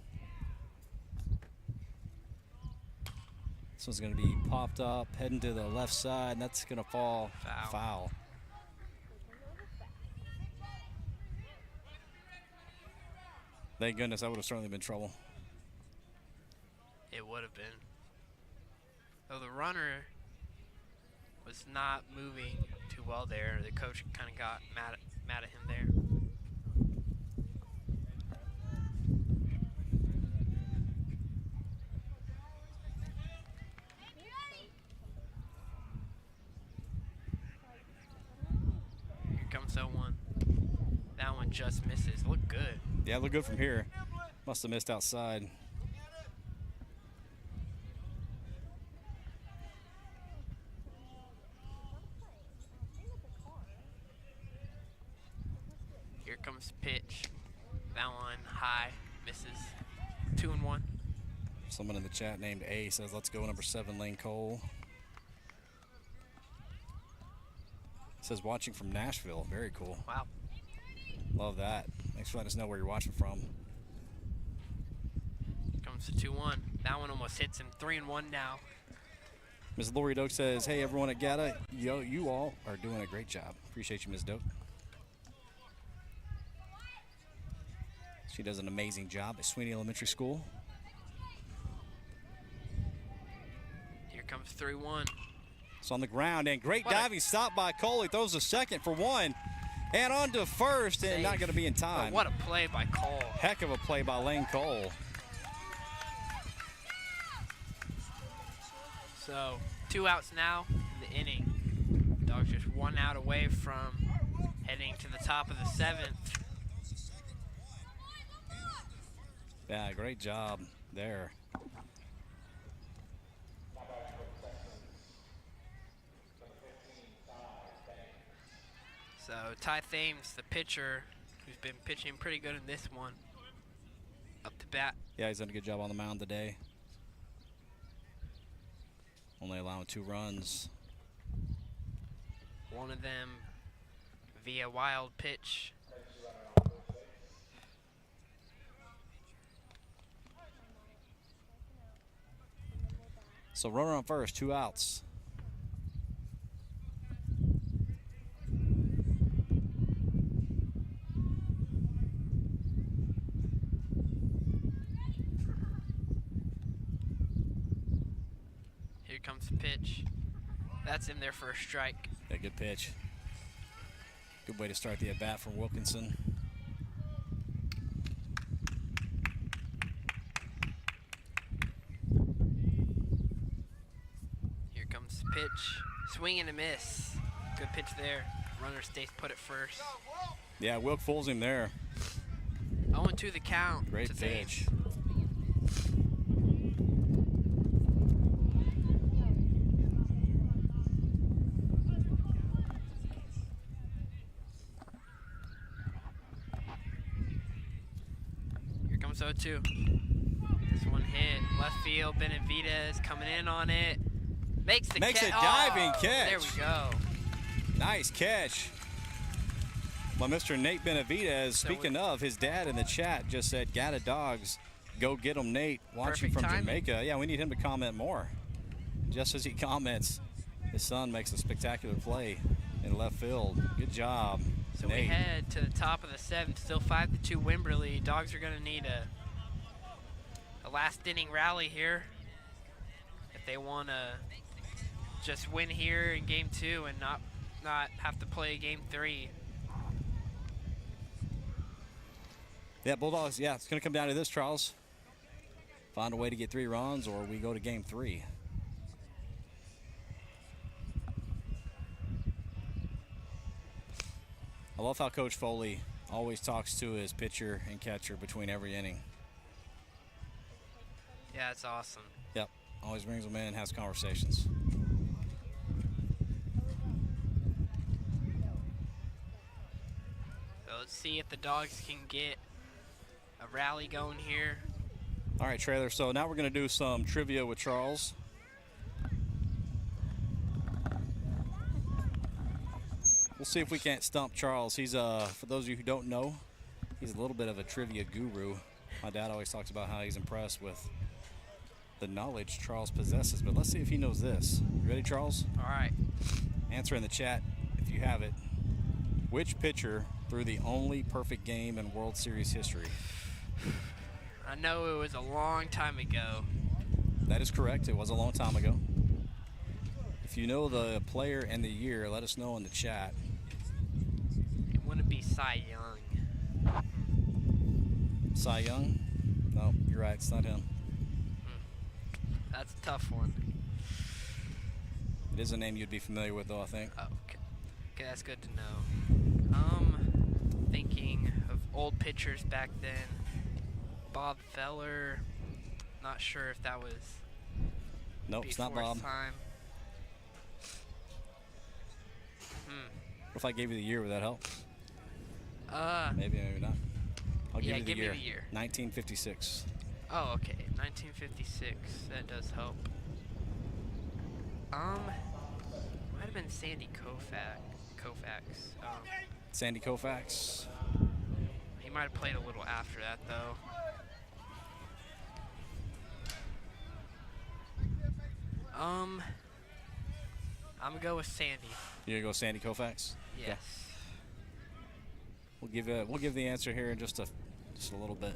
This one's going to be popped up, heading to the left side, and that's going to fall foul. Thank goodness, that would have certainly been trouble. It would have been. Though the runner was not moving too well there. The coach kind of got mad at him there. Here comes that one. That one just misses. Look good. Yeah, look good from here. Must have missed outside. Here comes pitch. That one high, misses. 2-1. Someone in the chat named A says, let's go number 7, Lane Cole. Says watching from Nashville. Very cool. Wow. Love that. Thanks for letting us know where you're watching from. Comes to 2-1. That one almost hits him. 3-1 now. Ms. Lori Doak says, hey, everyone at GATA, you all are doing a great job. Appreciate you, Ms. Doak. She does an amazing job at Sweeny Elementary School. Here comes 3-1. It's on the ground, and great What a- diving stop by Cole. He throws a second for one, and on to first, and Safe. not going to be in time. But what a play by Cole. Heck of a play by Lane Cole. So 2 outs now in the inning. Dogs just 1 out away from heading to the top of the 7th. Yeah, great job there. So Ty Thames, the pitcher, who's been pitching pretty good in this one, up to bat. Yeah, he's done a good job on the mound today. Only allowing 2 runs. One of them via wild pitch. So runner on first, 2 outs. Here comes the pitch. That's in there for a strike. Yeah, good pitch. Good way to start the at-bat from Wilkinson. Here comes the pitch. Swing and a miss. Good pitch there. Runner stays put at first. Yeah, Wilk fools him there. 0-2 the count. Great to Thames. pitch. Here comes 0-2. This one hit. Left field. Benavidez coming in on it. Makes the Makes catch. a diving catch. There we go. Nice catch by Mr. Nate Benavidez. So Speaking of, his dad in the chat just said, GATA Dogs, go get him, Nate. Watching Perfect from timing. Jamaica. Yeah, we need him to comment more. Just as he comments, his son makes a spectacular play in left field. Good job, So Nate. we head to the top of the 7th. Still 5-2 Wimberley. Dogs are going to need a last inning rally here if they want to just win here in game 2 and not have to play game 3. Yeah, Bulldogs, yeah, it's going to come down to this, Charles. Find a way to get 3 runs, or we go to game 3. I love how Coach Foley always talks to his pitcher and catcher between every inning. Yeah, it's awesome. Yep, always brings them in and has conversations. So let's see if the Dogs can get a rally going here. All right, Trailer, so now we're going to do some trivia with Charles. We'll see if we can't stump Charles. He's, for those of you who don't know, he's a little bit of a trivia guru. My dad always talks about how he's impressed with the knowledge Charles possesses, but let's see if he knows this. You ready, Charles? All right. Answer in the chat if you have it. Which pitcher threw the only perfect game in World Series history? I know it was a long time ago. That is correct. It was a long time ago. If you know the player and the year, let us know in the chat. It wouldn't be Cy Young. Cy Young? No, you're right. It's not him. That's a tough one. It is a name you'd be familiar with, though, I think. Oh, okay. Okay, that's good to know. Thinking of old pitchers back then. Bob Feller. Not sure if that was Nope, it's before not Bob. his time. If I gave you the year, would that help? Maybe. Maybe not. I'll Yeah, give you give me the the year. 1956. Oh, okay. 1956. That does help. Might have been Sandy Koufax. Sandy Koufax. He might have played a little after that, though. I'm gonna go with Sandy. You're gonna go Sandy Koufax? Yes. Okay. We'll give the answer here in just a little bit.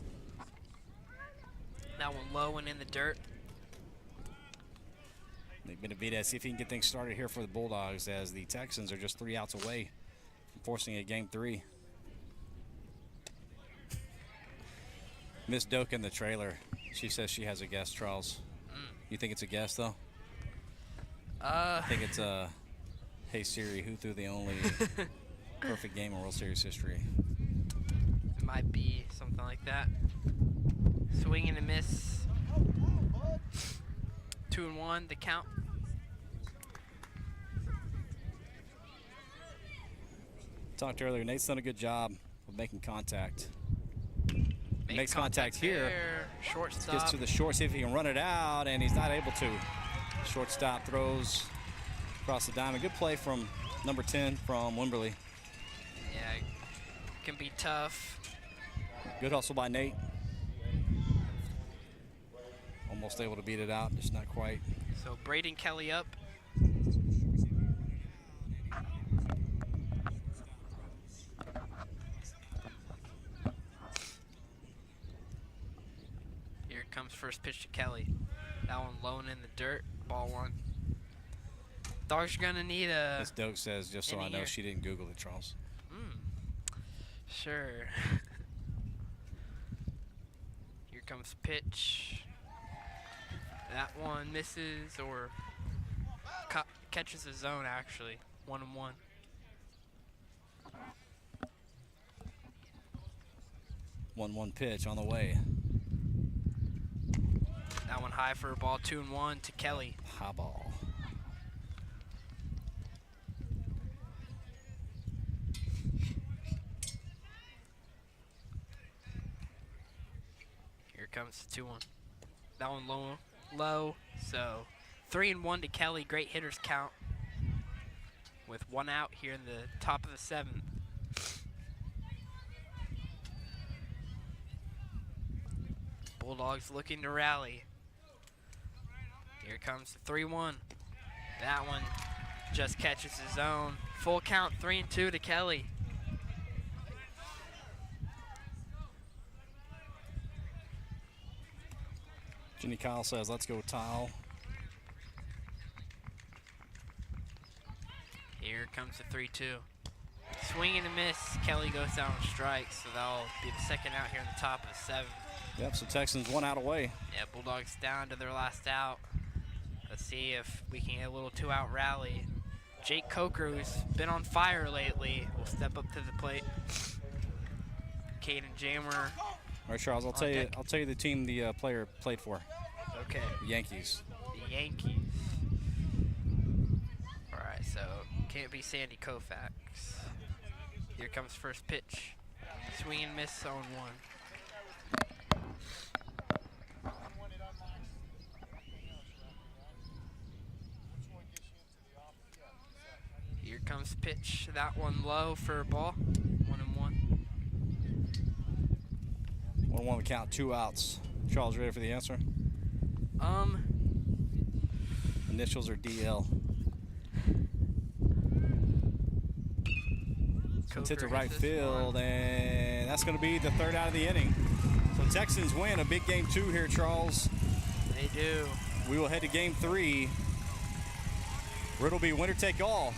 That one low and in the dirt. Nick Benavidez, see if he can get things started here for the Bulldogs, as the Texans are just 3 outs away from forcing a game 3. Miss Doak in the trailer. She says she has a guess, Charles. You think it's a guess, though? I think it's hey Siri, who threw the only perfect game in World Series history? It might be something like that. Swing and a miss. 2-1, the count. Talked earlier, Nate's done a good job of making contact. Makes contact here. there. Shortstop. Gets to the short, see if he can run it out, and he's not able to. Shortstop throws across the diamond. Good play from number 10 from Wimberley. Yeah, can be tough. Good hustle by Nate. Almost able to beat it out, just not quite. So Braden Kelly up. Here comes first pitch to Kelly. That one low and in the dirt. Ball 1. Dogs are gonna need a. As Doak says, just so I know, here. she didn't Google it, Charles. Sure. Here comes pitch. That one misses or catches the zone, actually. 1-1. One pitch on the way. That one high for a ball. 2-1 to Kelly. High ball. Here comes the 2-1. That one low. So 3-1 to Kelly. Great hitters count. With 1 out here in the top of the 7th. Bulldogs looking to rally. Here comes the 3-1. That one just catches his zone. Full count, 3-2 to Kelly. Jenny Kyle says, let's go Tile. Here comes the 3-2. Swing and a miss. Kelly goes down on strikes, so that'll be the second out here in the top of the 7th. Yep, so Texans 1 out away. Yeah, Bulldogs down to their last out. Let's see if we can get a little 2-out rally. Jake Coker, who's been on fire lately, will step up to the plate. Caden Jammer. All right, Charles, I'll tell you the team the player played for. Okay. The Yankees. The Yankees. All right, so can't be Sandy Koufax. Here comes first pitch. Swing and miss on 1. Here comes pitch. That one low for a ball. 1-1. 1-1 the count, 2 outs. Charles, ready for the answer? Initials are DL. It's hit to right field, and that's going to be the 3rd out of the inning. So Texans win a big game 2 here, Charles. They do. We will head to game 3, where it'll be winner take all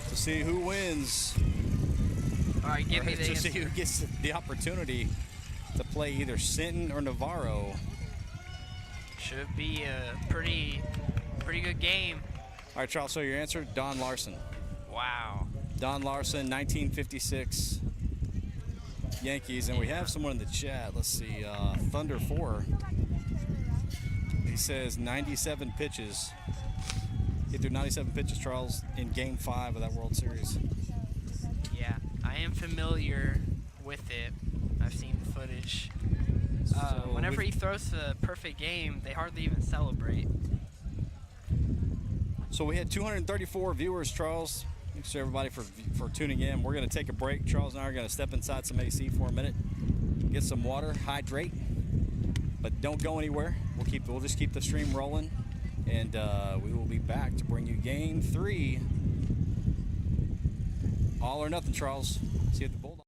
to see who wins. All right, give me the to see answer. who gets the opportunity to play either Sinton or Navarro. Should be a pretty good game. All right, Charles, so your answer, Don Larson. Wow. Don Larson, 1956 Yankees. And we have someone in the chat. Let's see, Thunder 4. He says 97 pitches. He threw 97 pitches, Charles, in Game 5 of that World Series. Yeah, I am familiar with it. I've seen the footage. Whenever he throws the perfect game, they hardly even celebrate. So we had 234 viewers, Charles. Thanks to everybody for tuning in. We're going to take a break. Charles and I are going to step inside some AC for a minute, get some water, hydrate, but don't go anywhere. We'll just keep the stream rolling, and we will be back to bring you Game 3. All or nothing, Charles. See you at the Bulldogs.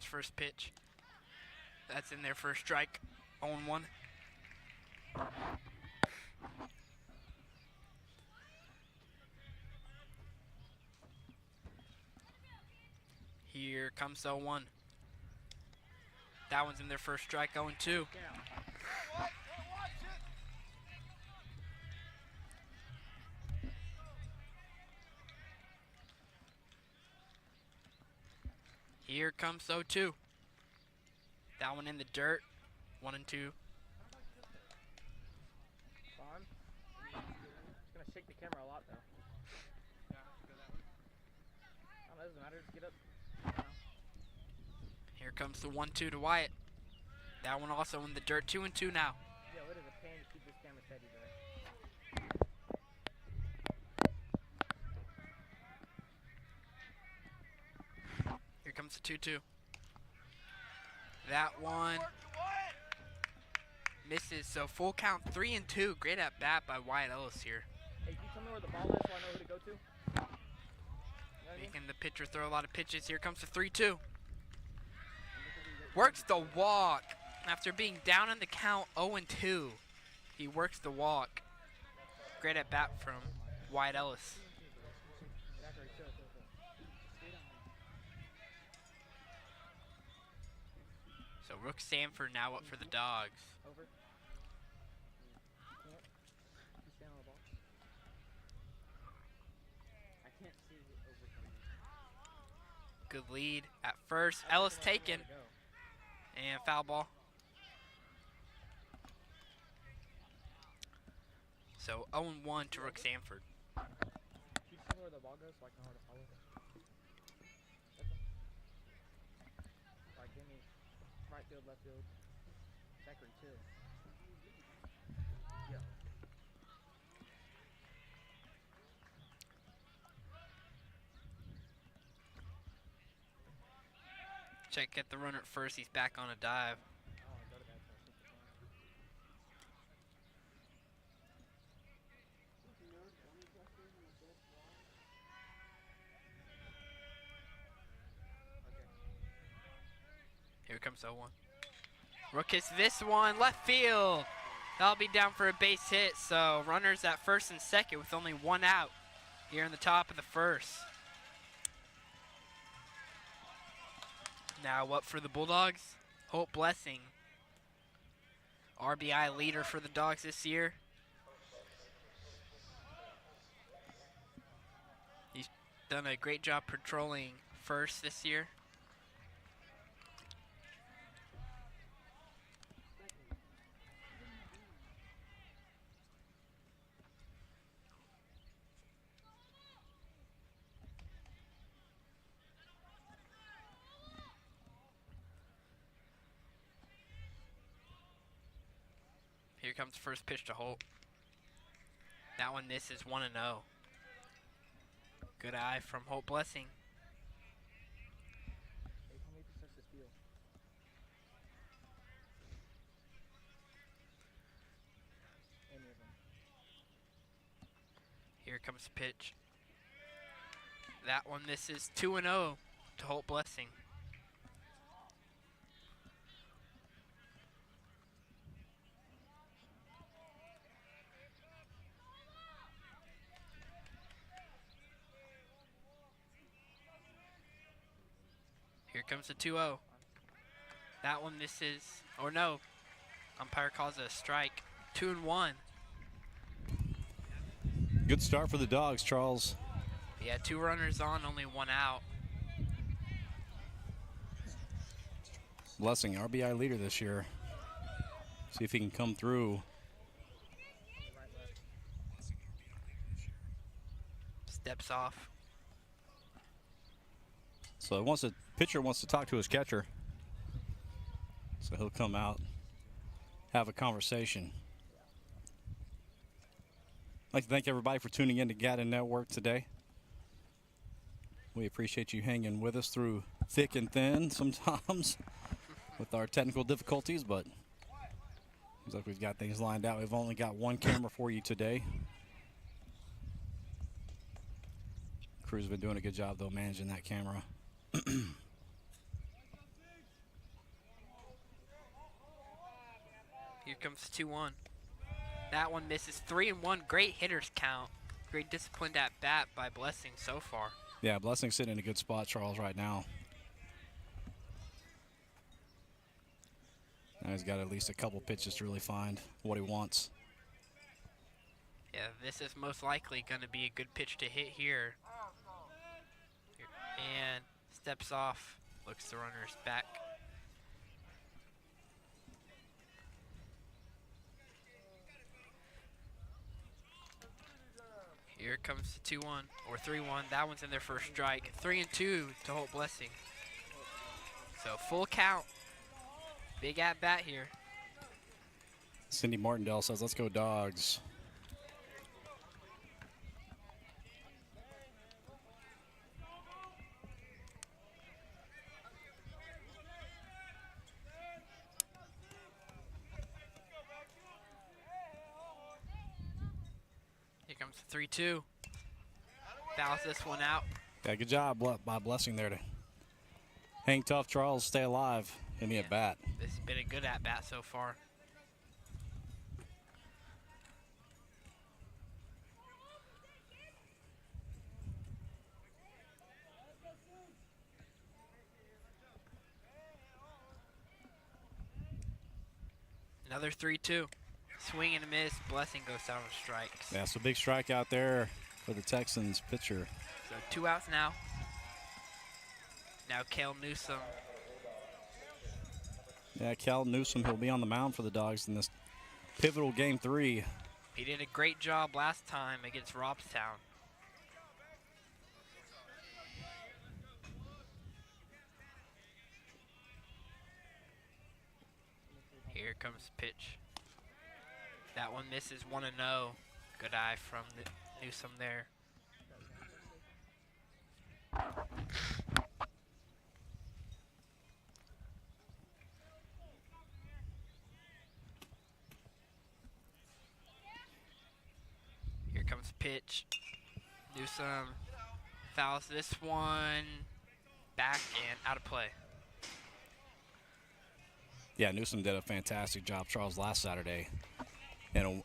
comes first pitch. That's in there for a strike. 0-1. Here comes 0-1. That one's in there for a strike. 0-2. Here comes 0-2. That one in the dirt. 1-2. Fun. It's gonna shake the camera a lot though. Yeah, go that way. Oh, that doesn't matter. Just get up. Here comes the 1-2 to Wyatt. That one also in the dirt. 2-2 now. Yeah, what is a pain to keep this camera steady there. Here comes the 2-2. That one misses. So full count 3-2. Great at bat by Wyatt Ellis here. Hey, can you tell me where the ball is so I know who to go to? You know what I mean? Making the pitcher throw a lot of pitches. Here comes the 3-2. Works the walk. After being down in the count 0-2, he works the walk. Great at bat from Wyatt Ellis. Zachary, chill. So Rook Sanford now up for the Dogs. Over. You can't. You stand on the ball. I can't see it over from you. Good lead at first. Ellis taken. Go. And foul ball. So 0-1 to Rook Sanford. Can you tell me where the ball goes so I can know where to follow it? That's all. Alright, give me right field, left field. Zachary, chill. Yeah. Check at the runner at first. He's back on a dive. I don't want to go to that. So I think it's fine. Here comes 0-1. Rook hits this one, left field. That'll be down for a base hit. So runners at first and second with only one out here in the top of the first. Now up for the Bulldogs, Hope Blessing. RBI leader for the Dogs this year. He's done a great job patrolling first this year. Here comes the first pitch to Holt. That one misses 1-0. Good eye from Holt Blessing. Hey, tell me if you touch this field. Any of them. Here comes the pitch. That one misses 2-0 to Holt Blessing. Here comes the 2-0. That one misses, or no, umpire calls it a strike. 2-1. Good start for the Dogs, Charles. Yeah, 2 runners on, only 1 out. Blessing, RBI leader this year. See if he can come through. Right, left. Steps off. So pitcher wants to talk to his catcher. So he'll come out, have a conversation. I'd like to thank everybody for tuning in to Gaddon Network today. We appreciate you hanging with us through thick and thin sometimes with our technical difficulties, but looks like we've got things lined out. We've only got one camera for you today. Crew's been doing a good job, though, managing that camera. Here comes 2-1. That one misses. 3-1. Great hitters count. Great disciplined at bat by Blessing so far. Yeah, Blessing's sitting in a good spot, Charles, right now. Now he's got at least a couple pitches to really find what he wants. Yeah, this is most likely going to be a good pitch to hit here. And steps off, looks the runner's back. Here comes the 2-1 or 3-1. That one's in their first strike. 3-2 to Holt Blessing. So full count. Big at bat here. Cindy Martindale says, let's go Dogs. Here comes the 3-2. Fouls this one out. Yeah, good job by Blessing there to hang tough, Charles, stay alive in the at-bat. This has been a good at-bat so far. Another 3-2. Swing and a miss. Blessing goes down with strikes. Yeah, so big strike out there for the Texans pitcher. So 2 outs now. Now Cale Newsom. Yeah, Cal Newsom, he'll be on the mound for the Dogs in this pivotal Game 3. He did a great job last time against Robstown. Here comes the pitch. That one misses 1-0. Good eye from the Newsom there. Here comes the pitch. Newsom fouls this one back and out of play. Yeah, Newsom did a fantastic job, Charles, last Saturday in a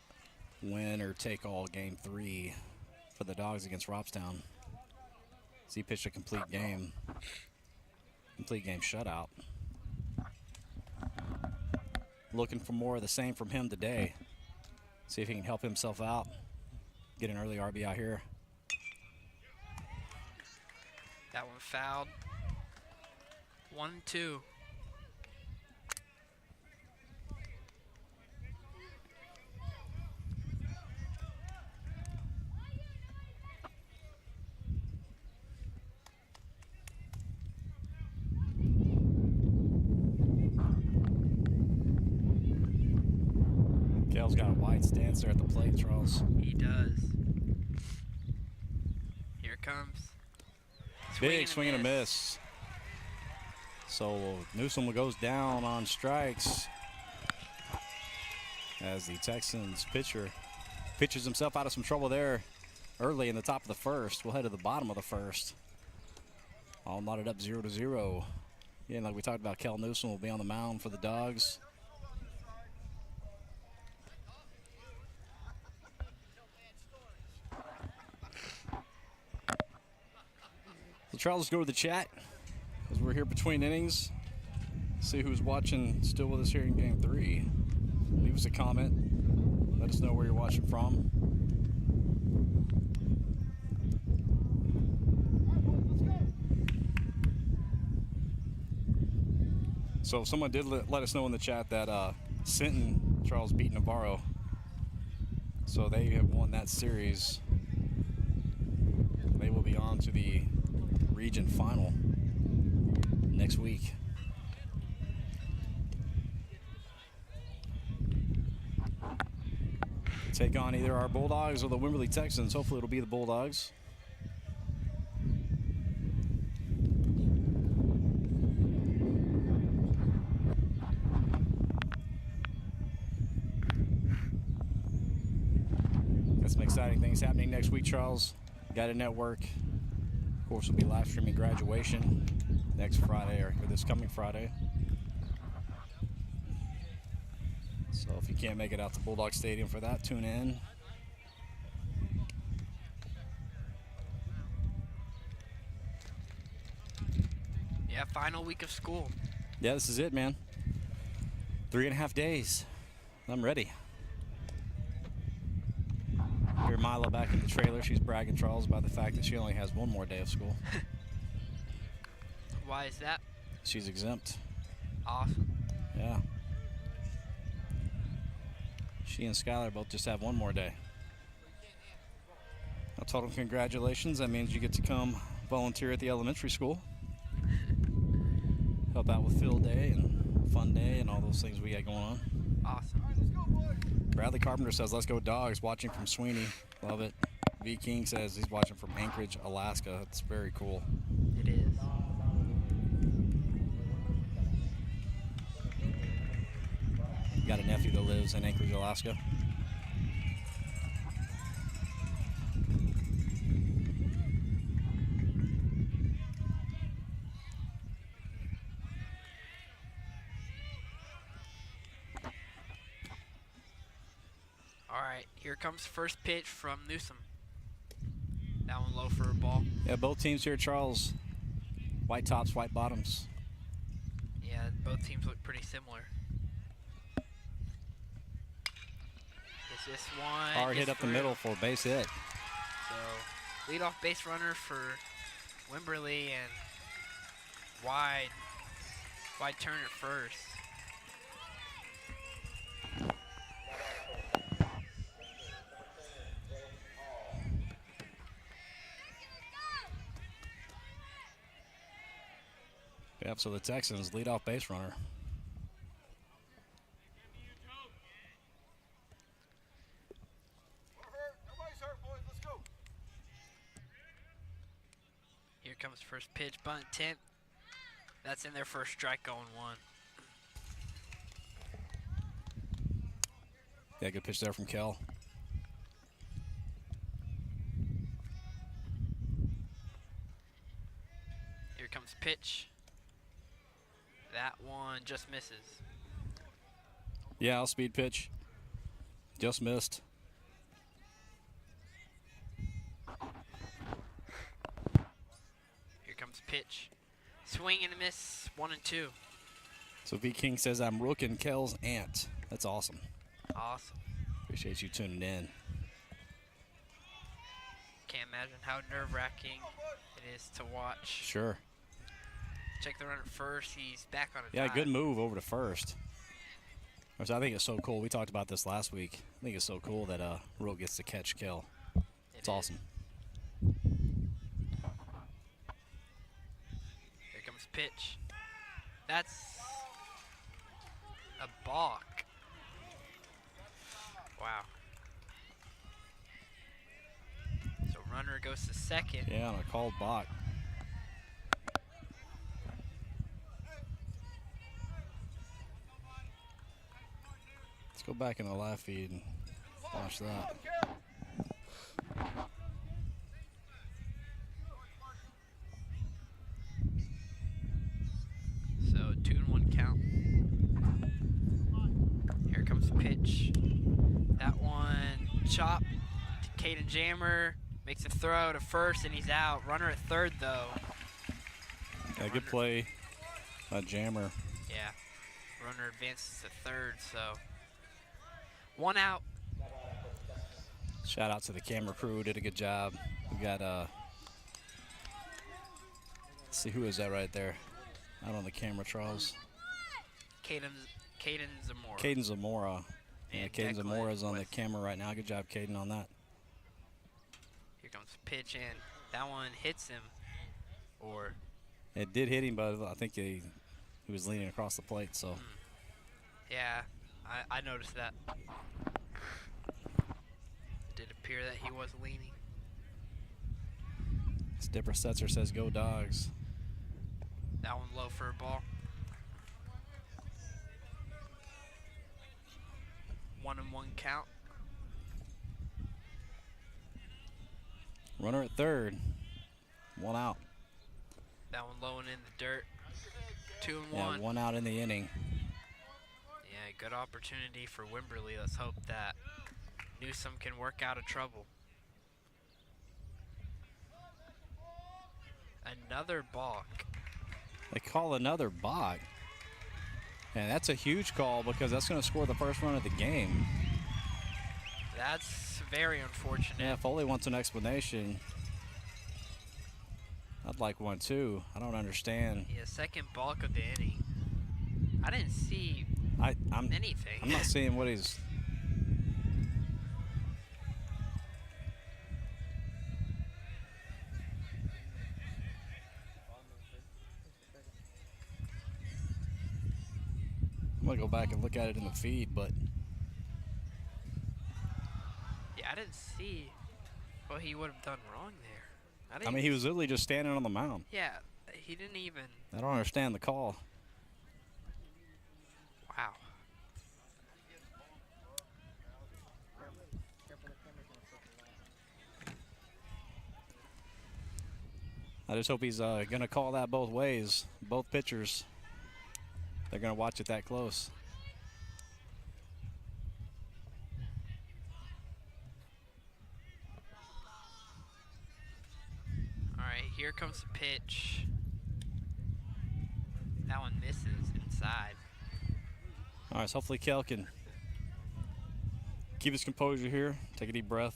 winner-take-all Game 3 for the Dogs against Robstown. So he pitched a complete game shutout. Looking for more of the same from him today. See if he can help himself out. Get an early RBI here. That one fouled. 1-2. Cale's got a wide stance there at the plate, Charles. He does. Here it comes. Big swing and a miss. So Newsom goes down on strikes as the Texans pitcher pitches himself out of some trouble there early in the top of the first. We'll head to the bottom of the first. All knotted up 0-0. Yeah, like we talked about, Cal Newsom will be on the mound for the Dogs. So Charles, let's go to the chat as we're here between innings. See who's watching still with us here in Game 3. Leave us a comment. Let us know where you're watching from. So someone did let us know in the chat that Sinton, Charles, beat Navarro. So they have won that series. They will be on to the region final next week. Take on either our Bulldogs or the Wimberley Texans. Hopefully it'll be the Bulldogs. Got some exciting things happening next week, Charles. Guided Network. Of course, we'll be live streaming graduation next Friday or this coming Friday. So So if you can't make it out to Bulldog Stadium for that, tune in. Yeah, final week of school. Yeah, this is it, man. 3.5 days. I'm ready. Hear Mila back in the trailer. She's bragging Charles about the fact that she only has one more day of school. Why is that? She's exempt. Awesome. Yeah. She and Skylar both just have one more day. I told them congratulations. That means you get to come volunteer at the elementary school. Help out with field day and fun day and all those things we got going on. Awesome. Bradley Carpenter says, let's go Dogs, watching from Sweeny. Love it. V. King says he's watching from Anchorage, Alaska. That's very cool. It is. Got a nephew that lives in Anchorage, Alaska. All right, here comes first pitch from Newsom. That one low for a ball. Yeah, both teams here, Charles. White tops, white bottoms. Yeah, both teams look pretty similar. Is this one? Hard hit gets up the through. middle for a base hit. So, leadoff base runner for Wimberley and wide turn at first. Yep, so the Texans lead off base runner. Nobody's hurt, boys. Let's go. Here comes first pitch, bunt 10th. That's in there for a strike going one. Yeah, good pitch there from Kel. Here comes pitch. That one just misses. Yeah, I'll speed pitch. Just missed. Here comes pitch. Swing and a miss, 1 and 2. So V. King says I'm rooking Kel's aunt. That's awesome. Awesome. Appreciate you tuning in. Can't imagine how nerve-wracking it is to watch. Sure. Check the runner first. He's back on a Yeah, dive. good move over to first. Which I think it's so cool. We talked about this last week. I think it's so cool that Rook gets to catch Kel. It's awesome. Here comes pitch. That's a balk. Wow. So runner goes to second. Yeah, on a called balk. Let's go back in the live feed and watch that. So 2-1 count. Here comes pitch. That one chop to Caden Jammer. Makes a throw to first and he's out. Runner at third though. Yeah, good play by Jammer. Yeah. Runner advances to third, so 1 out. Shout out to the camera crew, did a good job. We got let's see, who is that right there? Out on the camera, Charles. Caden Zamora. Caden Zamora. Yeah, And Caden Declan Zamora's on the with- camera right now. Good job, Caden, on that. Here comes pitch in. That one hits him. Or It did hit him, but I think he was leaning across the plate, so. yeah, I noticed that. It did appear that he was leaning. Dipper Stetzer says go Dogs. That one low for a ball. 1-1 count. Runner at third. 1 out. That one low and in the dirt. 2-1. Yeah, 1 out in the inning. Yeah, right, good opportunity for Wimberley. Let's hope that Newsom can work out of trouble. Another balk. They call another balk. And that's a huge call because that's going to score the first run of the game. That's very unfortunate. Yeah, Foley wants an explanation. I'd like one too. I don't understand. Yeah, second balk of the inning. I didn't see anything. I'm not seeing what he's. I'm gonna go back and look at it in the feed, but Yeah, I didn't see what he would have done wrong there. I mean, he was literally just standing on the mound. Yeah, he didn't even. I don't understand the call. Wow. I just hope he's going to call that both ways. Both pitchers, they're going to watch it that close. All right, here comes the pitch. That one misses inside. All right, so hopefully Kel can keep his composure here. Take a deep breath.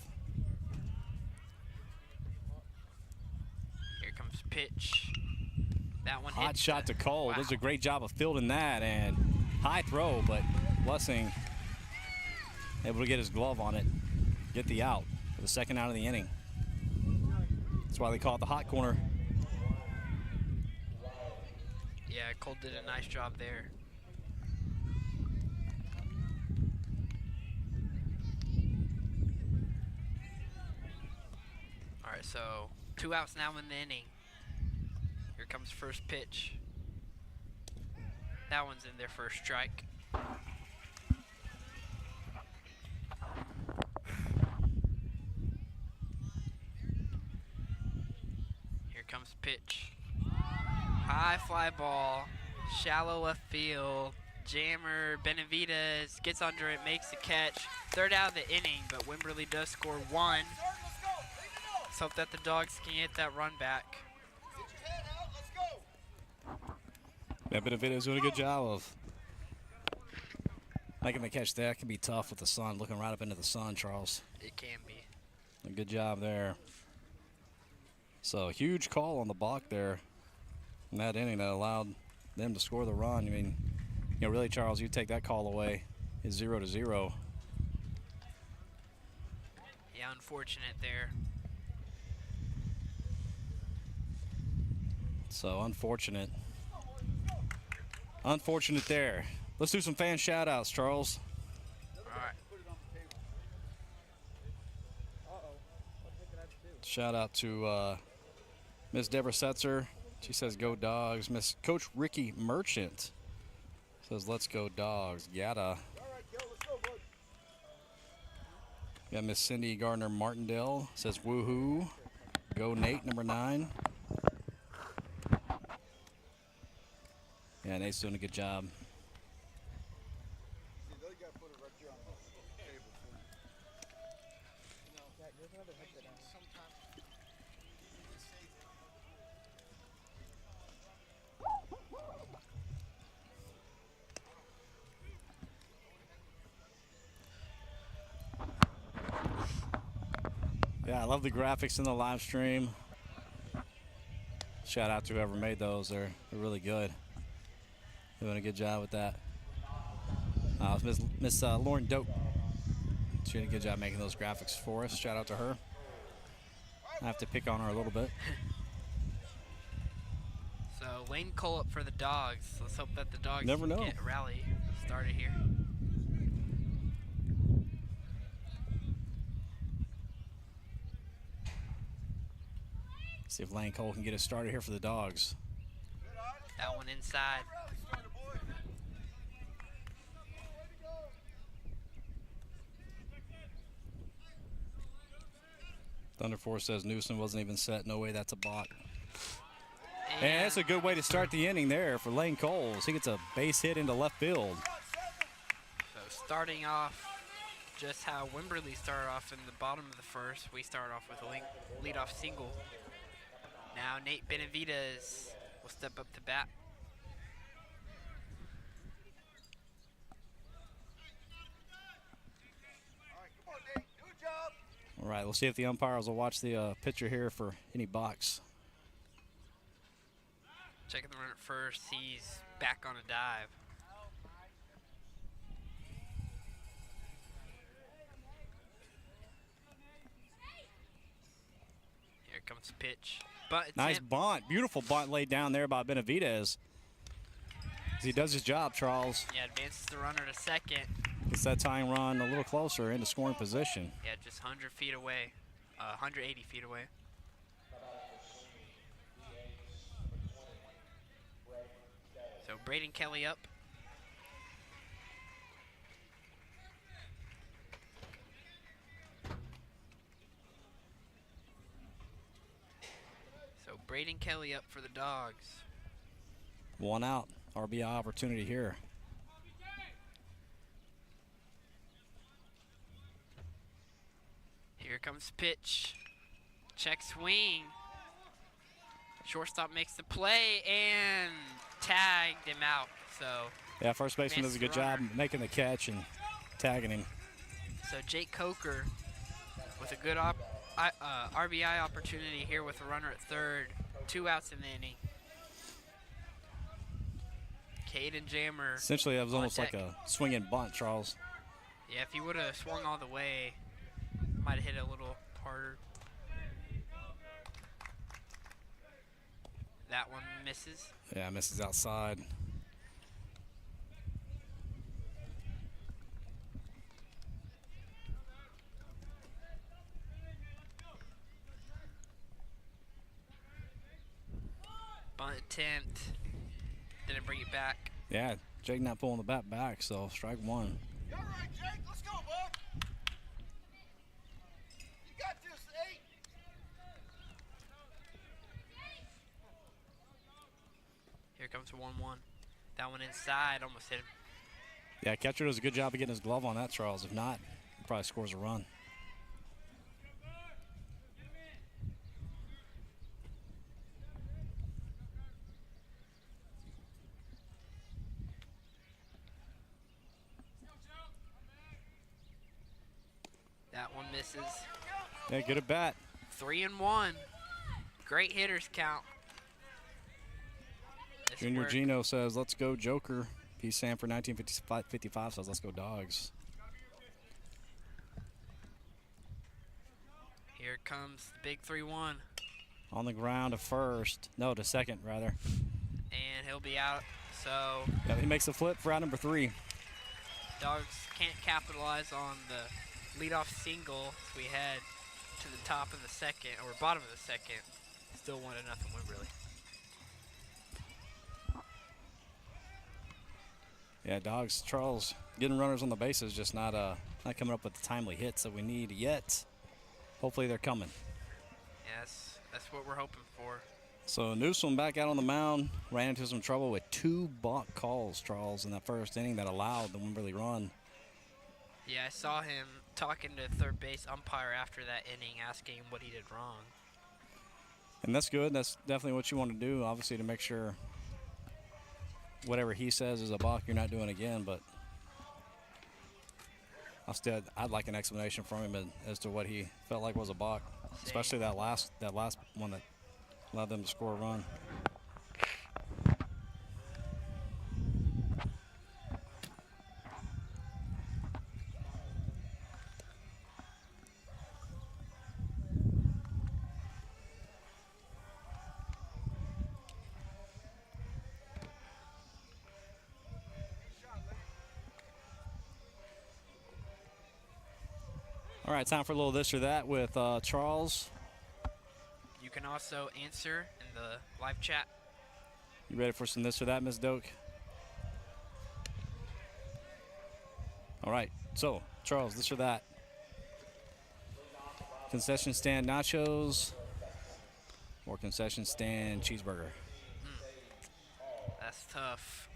Here comes the pitch. That one Hot hits shot to Cole. Wow. Does a great job of fielding that, and high throw, but Blessing able to get his glove on it, get the out for the second out of the inning. That's why they call it the hot corner. Yeah, Cole did a nice job there. All right, so 2 outs now in the inning. Here comes first pitch. That one's in there for a strike. Here comes pitch. High fly ball, shallow left field. Jammer Benavides gets under it, makes the catch. Third out of the inning, but Wimberley does score one. Let's hope that the Dogs can get that run back. Yeah, Benavides doing a good job of making the catch there. That can be tough with the sun, looking right up into the sun, Charles. It can be. A good job there. So, huge call on the balk there in that inning that allowed them to score the run. I mean, you know, really, Charles, you take that call away, it's 0-0. Yeah, unfortunate there. So, unfortunate. Unfortunate there. Let's do some fan shout-outs, Charles. All right. Shout out to Miss Deborah Setzer. She says, go Dogs. Miss Coach Ricky Merchant says, let's go Dogs. Yada. Got Miss Cindy Gardner Martindale says, woohoo. Go Nate, number 9. Yeah, Nate's doing a good job. Yeah, I love the graphics in the live stream. Shout out to whoever made those. They're really good. Doing a good job with that. Miss Lauren Dope. She did a good job making those graphics for us. Shout out to her. I have to pick on her a little bit. So Lane Cole up for the Dogs. Let's hope that the Dogs Never know. get a rally started here. See if Lane Cole can get it started here for the Dogs. That one inside. Thunder Force says Newsom wasn't even set. No way that's a balk. And that's a good way to start the inning there for Lane Coles. He gets a base hit into left field. starting off just how Wimberley started off in the bottom of the first. We started off with a leadoff single. Now Nate Benavides will step up to bat. All right, come on, Nate. Do a job. All right, we'll see if the umpires will watch the pitcher here for any balks. Checking the run at first. He's back on a dive. Here comes the pitch. But Nice bunt. Beautiful bunt laid down there by Benavides. As he does his job, Charles. Yeah, advances the runner to second. Gets that tying run a little closer into scoring position. Yeah, just 100 feet away. 180 feet away. So Braden Kelly up. So Braden Kelly up for the Dogs. One out. RBI opportunity here. Here comes pitch. Check swing. Shortstop makes the play and tagged him out. So Yeah, first baseman does a good job making the catch and tagging him. So Jake Coker with a good RBI opportunity here with a runner at third. 2 outs in the inning. Caden Jammer. Essentially, that was on almost like deck. a swinging bunt, Charles. Yeah, if he would have swung all the way, might have hit it a little harder. That one misses. Yeah, misses outside. Bunt attempt. Didn't bring it back. Yeah, Jake not pulling the bat back, so strike one. You all right, Jake? Let's go, bud. You got this, 8. Here comes a 1-1. That one inside, almost hit him. Yeah, catcher does a good job of getting his glove on that, Charles. If not, he probably scores a run. That one misses. Yeah, good at bat. 3-1. Great hitters count. This Junior work. Gino says, let's go Joker. P. Sanford 1955 says, let's go Dogs. Here comes the big 3-1. On the ground to first. No, to second, rather. And he'll be out. So Yeah, he makes a flip for out number 3. Dogs can't capitalize on the leadoff single. So we head to the top of the second, or bottom of the second. Still 1-0 Wimberley. Yeah, Dogs, Charles, getting runners on the bases, just not coming up with the timely hits that we need yet. Hopefully they're coming. Yes, that's what we're hoping for. So Newsom back out on the mound, ran into some trouble with 2 balk calls, Charles, in that first inning that allowed the Wimberley run. Yeah, I saw him talking to third base umpire after that inning, asking him what he did wrong. And that's good. That's definitely what you want to do, obviously, to make sure whatever he says is a balk, you're not doing again. But I'd like an explanation from him as to what he felt like was a balk, especially that last one that allowed them to score a run. All right, time for a little this or that with Charles. You can also answer in the live chat. You ready for some this or that, Ms. Doak? All right, so Charles, this or that. Concession stand nachos or concession stand cheeseburger? That's tough.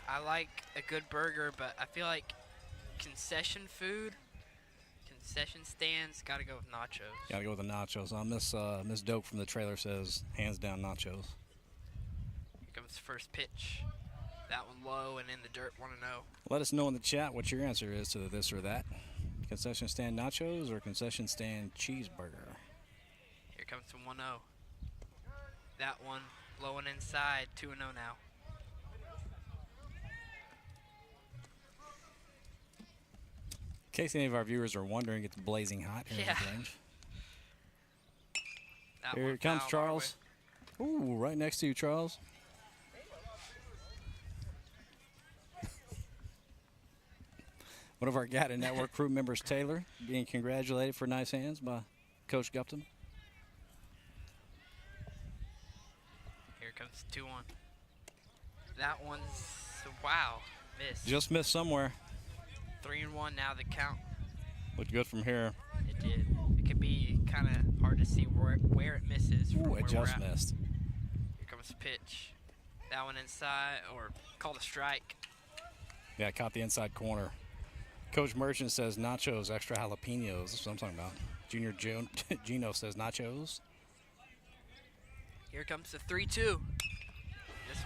I like a good burger, but I feel like concession food, concession stands, got to go with nachos. Got to go with the nachos. Miss Doak from the trailer says hands down nachos. Here comes the first pitch. That one low and in the dirt, 1-0. Let us know in the chat what your answer is to this or that. Concession stand nachos or concession stand cheeseburger? Here comes the 1-0. That one low and inside, 2-0 now. In case any of our viewers are wondering, it's blazing hot here in the range. That Here one it comes, fouled our Charles. Ooh, right next to you, Charles. One of our Gata Network crew members, Taylor, being congratulated for nice hands by Coach Gupton. Here comes 2-1. That one's, wow, missed. Just missed somewhere. 3-1 now the count. Looked good from here. It did. It could be kind of hard to see where it misses from Ooh, where it just we're at. missed. Here comes the pitch. That one inside, or called a strike. Yeah, caught the inside corner. Coach Merchant says nachos, extra jalapenos. That's what I'm talking about. Junior Gino says nachos. Here comes the 3-2. This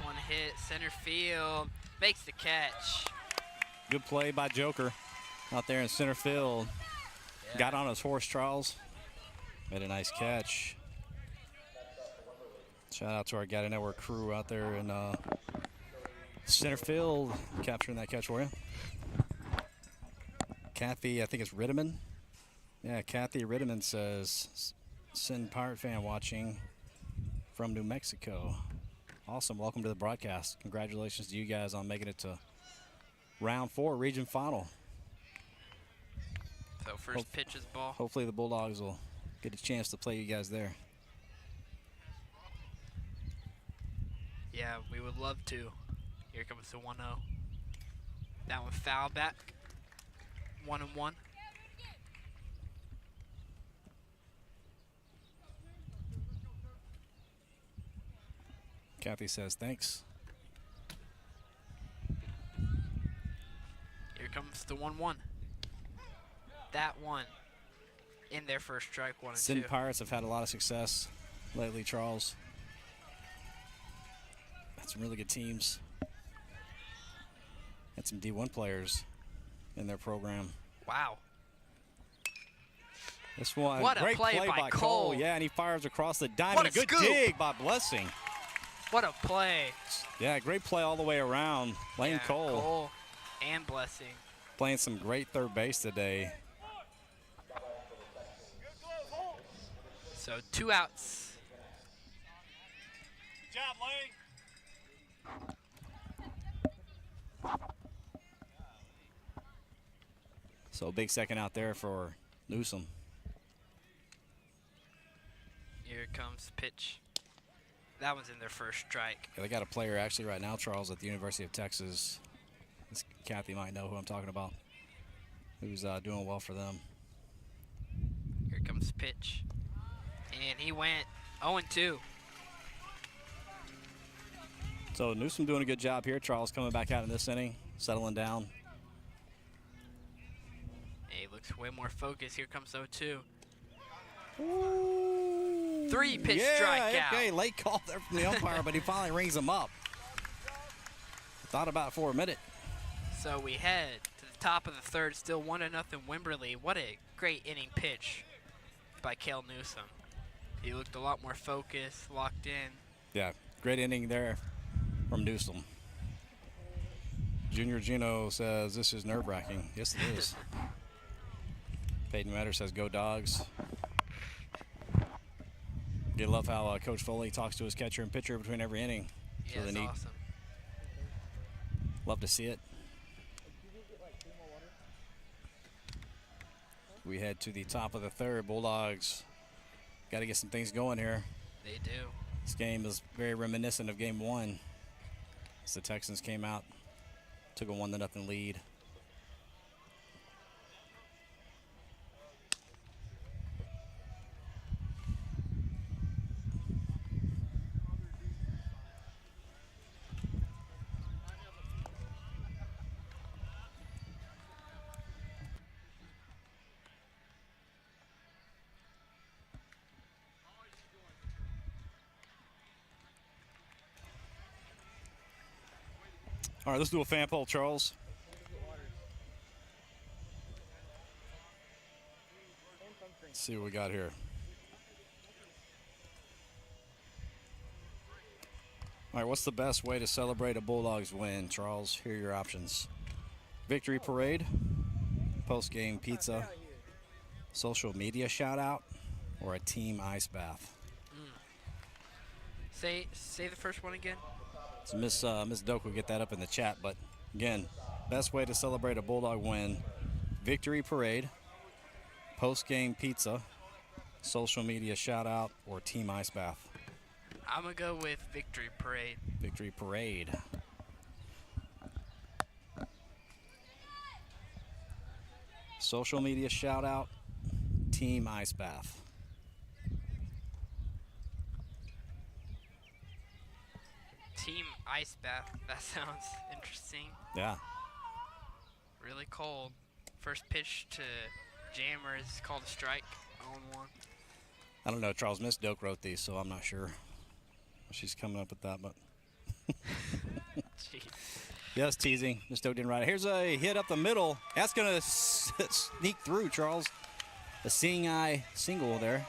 one hit center field. Makes the catch. Good play by Joker out there in center field. Yeah. Got on his horse, Charles. Made a nice catch. Shout out to our Gata Network crew out there in center field, capturing that catch for you. Kathy, I think it's Rittiman. Yeah, Kathy Rittiman says, send Pirate fan watching from New Mexico. Awesome. Welcome to the broadcast. Congratulations to you guys on making it to round 4, region final. So first pitch is ball. Hopefully the Bulldogs will get a chance to play you guys there. Yeah, we would love to. Here comes the 1-0. That one foul back. 1-1. Kathy says thanks. Here comes the 1-1. That one in their first strike, 1-2. Sin Pirates have had a lot of success lately, Charles. Had some really good teams. Had some D1 players in their program. Wow. This one, What a great play by Cole. Yeah, and he fires across the diamond. What a good scoop. dig by Blessing. What a play. Yeah, great play all the way around. Lane Yeah, Cole and Blessing. playing some great third base today. So 2 outs. Good job, Lane. So big second out there for Newsom. Here comes pitch. That one's in their first strike. Yeah, they got a player actually right now, Charles, at the University of Texas. This Kathy might know who I'm talking about, who's doing well for them. Here comes pitch. And he went 0-2. So Newsom doing a good job here. Charles coming back out in this inning, settling down. He looks way more focused. Here comes 0-2. Ooh, 3-pitch yeah, strikeout. Okay, late call there from the umpire, but he finally rings him up. Thought about it for a minute. So we head to the top of the third, still 1-0 Wimberley. What a great inning pitch by Cale Newsom. He looked a lot more focused, locked in. Yeah, great inning there from Newsom. Junior Gino says this is nerve-wracking. Yes, it is. Peyton Metter says go Dogs. You love how Coach Foley talks to his catcher and pitcher between every inning. It's Yeah, really it's neat. awesome. Love to see it. We head to the top of the third. Bulldogs got to get some things going here. They do. This game is very reminiscent of game 1. As the Texans came out, took a 1-0 lead. All right, let's do a fan poll, Charles. Let's see what we got here. All right, what's the best way to celebrate a Bulldogs win, Charles? Here are your options. Victory parade, post-game pizza, social media shout-out, or a team ice bath. Say the first one again. So Miss Doak will get that up in the chat. But again, best way to celebrate a Bulldog win: victory parade, post-game pizza, social media shout-out, or team ice bath. I'm gonna go with victory parade. Victory parade. Social media shout-out, team ice bath. Team ice bath. That sounds interesting. Yeah. Really cold. First pitch to Jammer is called a strike. 0-1. I don't know, Charles. Miss Doak wrote these, so I'm not sure she's coming up with that, but Jeez. yes, teasing. Miss Doak didn't write it. Here's a hit up the middle. That's going to sneak through, Charles. A seeing eye single there.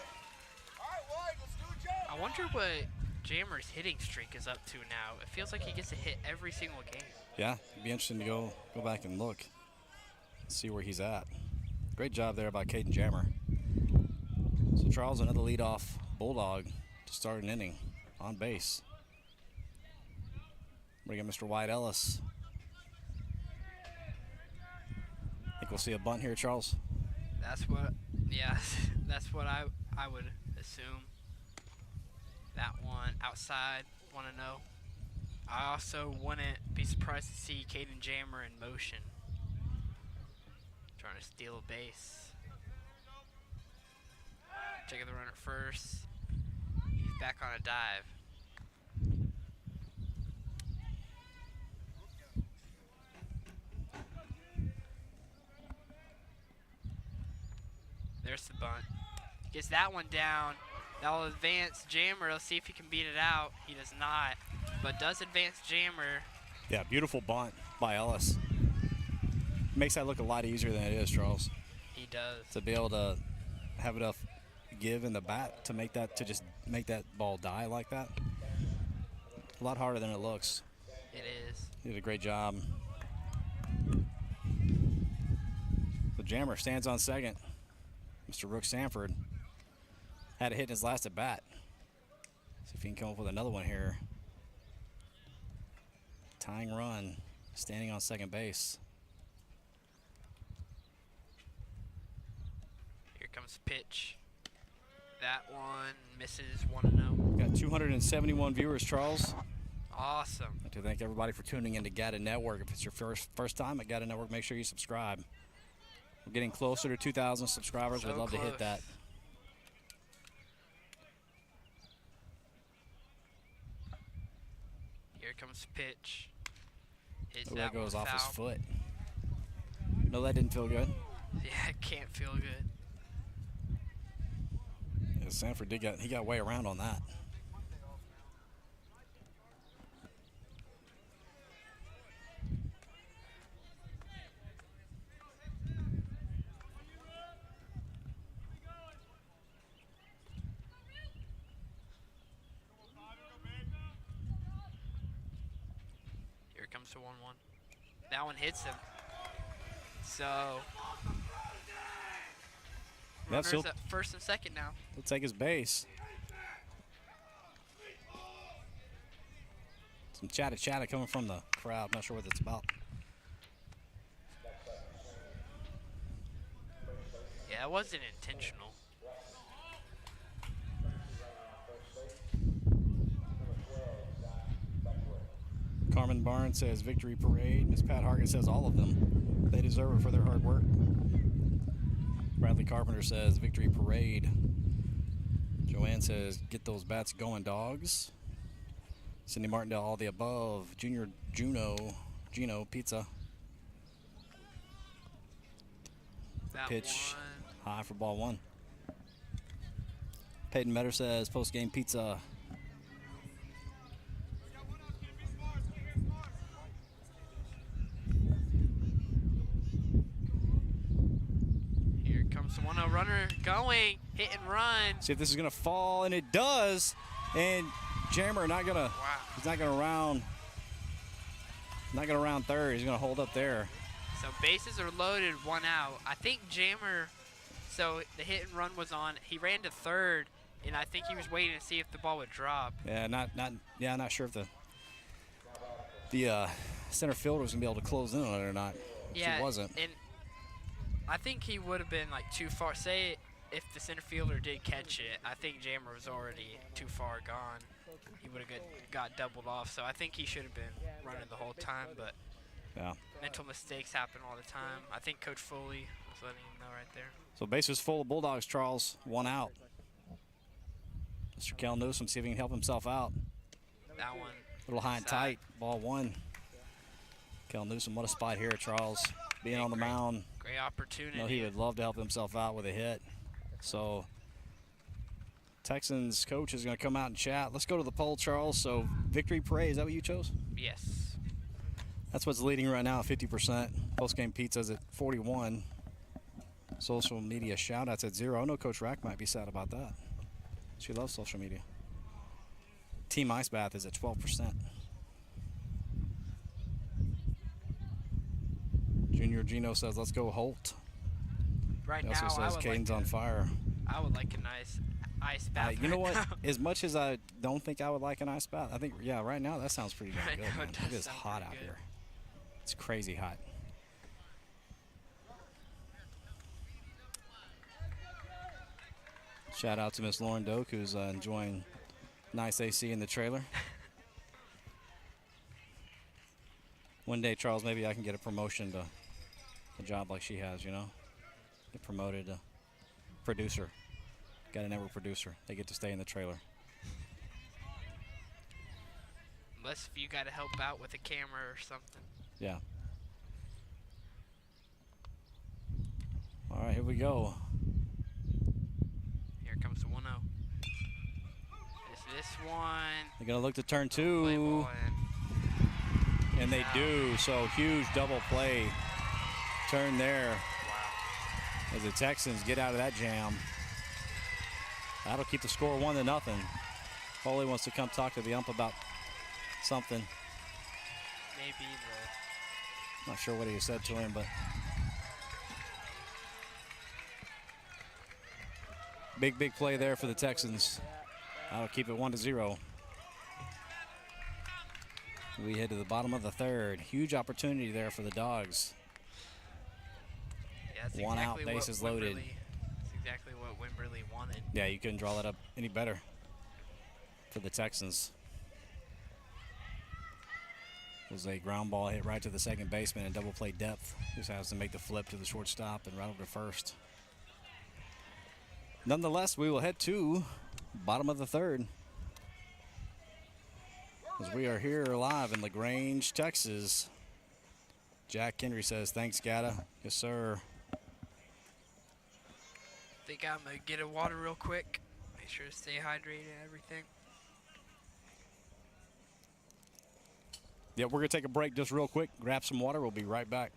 All right, White, let's do a job. I wonder what Jammer's hitting streak is up to now. It feels like he gets a hit every single game. Yeah, it'd be interesting to go back and look, see where he's at. Great job there by Caden Jammer. So Charles, another leadoff Bulldog to start an inning on base. Bring in Mr. Wyatt Ellis. Think we'll see a bunt here, Charles? That's what, yeah, that's what I would assume. That one outside, 1-0. I also wouldn't be surprised to see Caden Jammer in motion. Trying to steal a base. Taking the runner first. He's back on a dive. There's the bunt. Gets that one down. That'll advance Jammer. Let's see if he can beat it out. He does not, but does advance Jammer. Yeah, beautiful bunt by Ellis. Makes that look a lot easier than it is, Charles. He does. To be able to have enough give in the bat to make that ball die like that. A lot harder than it looks. It is. He did a great job. The Jammer stands on second. Mr. Rook Sanford had a hit in his last at bat. See if he can come up with another one here. Tying run, standing on second base. Here comes the pitch. That one misses 1-0. Got 271 viewers, Charles. Awesome. I'd like to thank everybody for tuning in to GATA Network. If it's your first time at GATA Network, make sure you subscribe. We're getting closer to 2,000 subscribers. We'd love to hit that. Here comes the pitch. Hits Oh, that that goes one off his foul. foot. No, that didn't feel good. Yeah, it can't feel good. Yeah, Sanford he got way around on that. Here comes the 1-1. That one hits him. So Yep, runners at first and second now. He'll take his base. Some chatter coming from the crowd. Not sure what it's about. Yeah, it wasn't intentional. Carmen Barnes says victory parade. Miss Pat Hargett says all of them. They deserve it for their hard work. Bradley Carpenter says victory parade. Joanne says get those bats going, dogs. Cindy Martindale, all the above. Junior Gino pizza. That Pitch one. high for ball one. Peyton Metter says post-game pizza. comes the 1-0 runner going, hit and run. See if this is gonna fall, and it does. And Jammer he's not gonna round third. He's gonna hold up there. So bases are loaded, 1 out. I think Jammer, so the hit and run was on. He ran to third, and I think he was waiting to see if the ball would drop. Yeah, not sure if the center fielder was gonna be able to close in on it or not. Yeah, he wasn't. And I think he would have been like too far. Say if the center fielder did catch it, I think Jammer was already too far gone. He would have got doubled off. So I think he should have been running the whole time, but yeah, mental mistakes happen all the time. I think Coach Foley was letting him know right there. So bases full of Bulldogs, Charles, 1 out. Mr. Kel Newsom, see if he can help himself out. That one. A little high and tight, ball 1. Kel Newsom, what a spot here, Charles. Being on the mound. Great opportunity. You know, he would love to help himself out with a hit. So Texans coach is going to come out and chat. Let's go to the poll, Charles. So victory parade, is that what you chose? Yes. That's what's leading right now, 50%. Post-game pizza's at 41. Social media shout-outs at 0. I know Coach Rack might be sad about that. She loves social media. Team Ice Bath is at 12%. Junior Gino says, let's go Holt. Right He now, also says Caden's on fire. I would like a nice ice bath. You know right what? now. As much as I don't think I would like an ice bath, I think, yeah, right now that sounds pretty damn Right good. now Man. it does It is sound hot pretty out good. here. It's crazy hot. Shout out to Miss Lauren Doak, who's enjoying nice AC in the trailer. One day, Charles, maybe I can get a promotion to a job like she has, you know? Get promoted to producer. Got a network producer. They get to stay in the trailer. Unless if you got to help out with a camera or something. Yeah. All right, here we go. Here comes the 1-0. This one. They're going to look to turn Play 2. ball And they Wow. do. So huge double play turn there Wow. as the Texans get out of that jam. That'll keep the score 1-0. Foley wants to come talk to the ump about something. Maybe Not sure what he said to him, but big play there for the Texans. That'll keep it 1-0. We head to the bottom of the third. Huge opportunity there for the Dogs. yeah, that's One out, exactly bases what loaded. That's exactly what Wimberley wanted. Yeah, you couldn't draw that up any better for the Texans. It was a ground ball hit right to the second baseman and double play depth. Just has to make the flip to the shortstop and right over to first. Nonetheless, we will head to bottom of the third as we are here live in LaGrange, Texas. Jack Henry says, thanks, Gata. Yes, sir. Think I'm going to get a water real quick. Make sure to stay hydrated and everything. Yeah, we're going to take a break just real quick, grab some water. We'll be right back.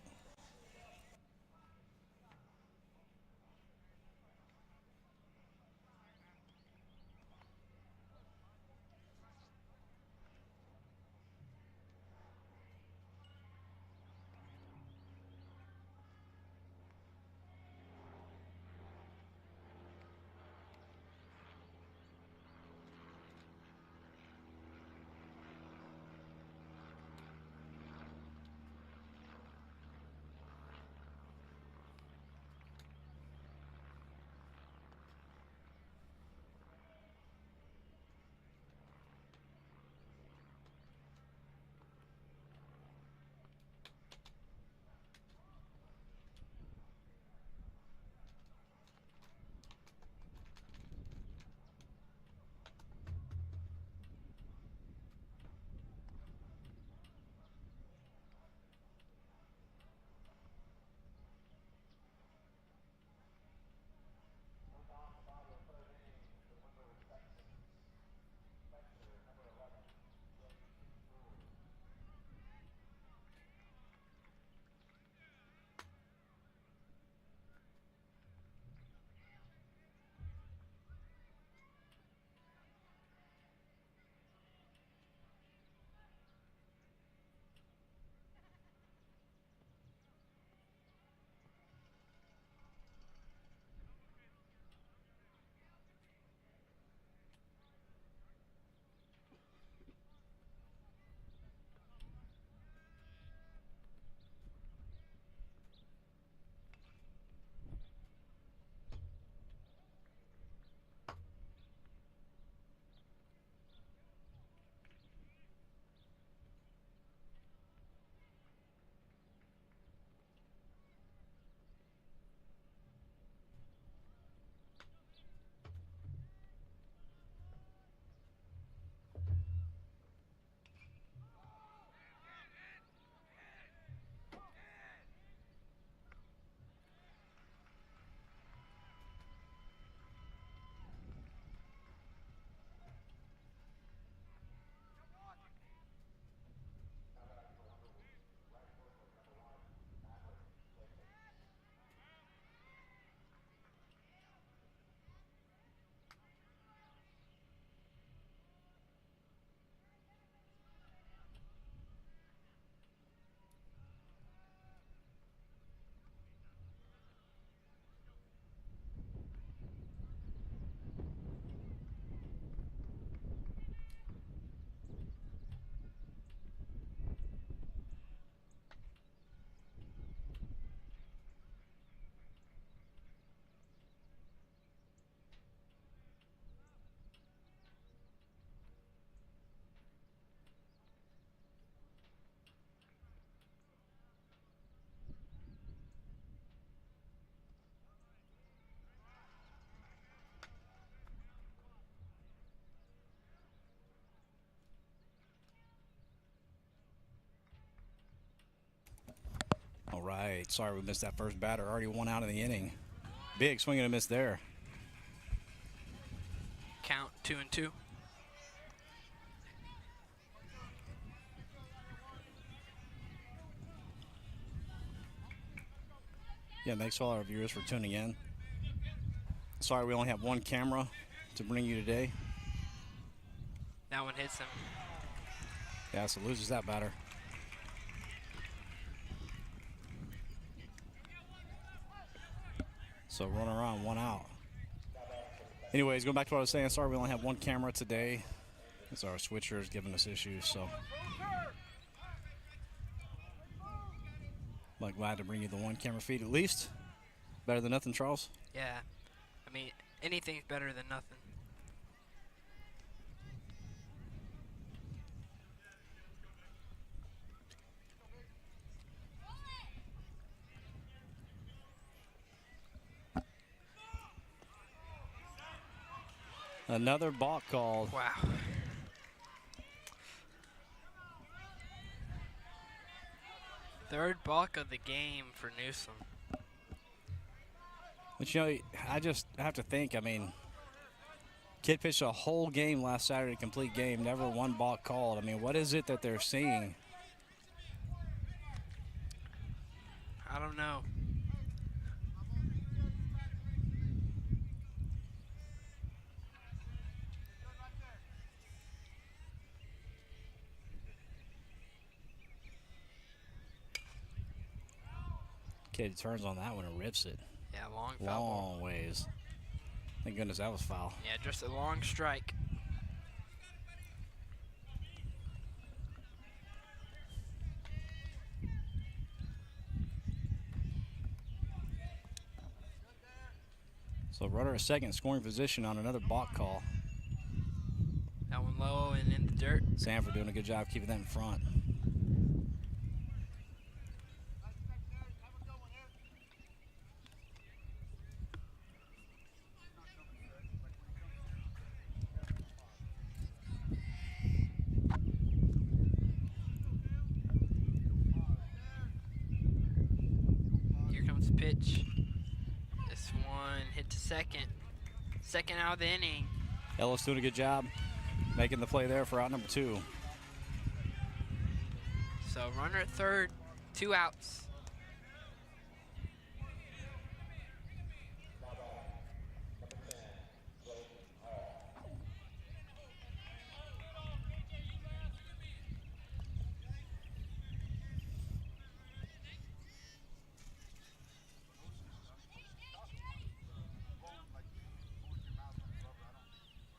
right. Sorry we missed that first batter. Already 1 out in the inning. Big swing and a miss there. Count 2-2. Yeah, thanks to all our viewers for tuning in. Sorry we only have one camera to bring you today. That one hits him. Yeah, so loses that batter. So runner on, 1 out. Anyways, going back to what I was saying, sorry we only have one camera today. It's our switcher is giving us issues, so. But glad to bring you the one camera feed at least. Better than nothing, Charles. Yeah. I mean, anything's better than nothing. Another balk called. Wow. Third balk of the game for Newsom. But you know, I just have to think, I mean, kid pitched a whole game last Saturday, complete game, never one balk called. I mean, what is it that they're seeing? I don't know. Kid turns on that one and rips it. Yeah, long foul ball. Long ways. Thank goodness that was foul. Yeah, just a long strike. So runner at second, scoring position on another balk call. That one low and in the dirt. Sanford doing a good job keeping that in front. Here comes the pitch. This one hit to second. Second out of the inning. Ellis doing a good job making the play there for out number 2. So runner at third, 2 outs.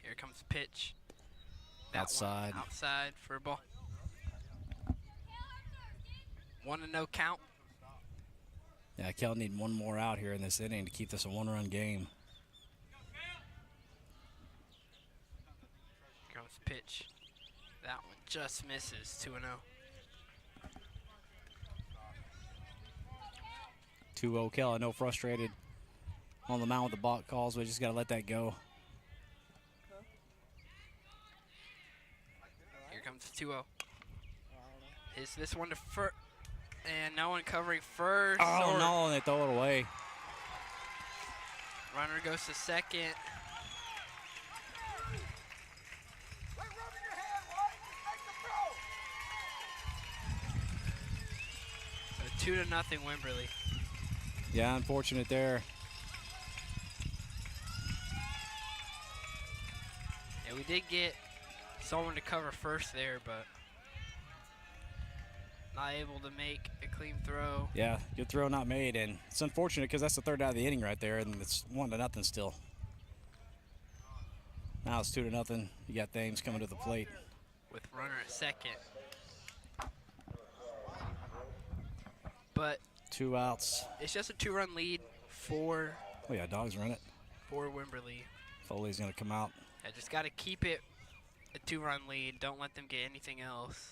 Here comes the pitch. That one Outside. outside for a ball. 1-0 count. Yeah, Kel need one more out here in this inning to keep this a 1-run game. Here comes the pitch. That one just misses. 2-0. 2-0 Kel, I know frustrated on the mound with the balk calls, but just got to let that go. Here comes 2-0. Is this one to first? And no one covering first. Oh, or no, and they throw it away. Runner goes to second. Quit rubbing your hand, White. Just make the throw. So 2-0 Wimberley. Yeah, unfortunate there. Yeah, we did get someone to cover first there, but not able to make a clean throw. Yeah, good throw not made, and it's unfortunate because that's the third out of the inning right there, and it's 1-0 still. Now it's 2-0. You got Thames coming to the plate. With runner at second. But 2 outs. it's just a 2-run lead for Oh yeah, Dogs run it. Wimberley. Foley's gonna come out. I just got to keep it a 2-run lead. Don't let them get anything else.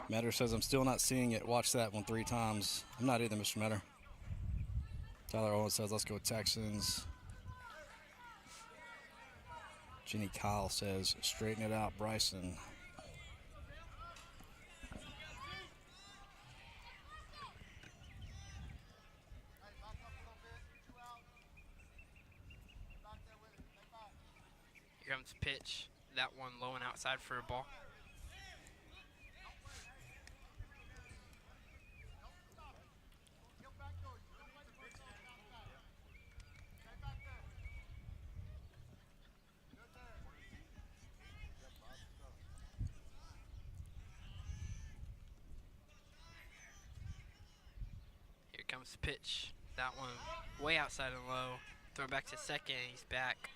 Metter says, I'm still not seeing it. Watch that one 3 times. I'm not either, Mr. Metter. Tyler Owen says, let's go Texans. Jenny Kyle says, straighten it out, Bryson. Here comes pitch. That one low and outside for a ball. Here comes the pitch. That one way outside and low. Throw back to second. He's back.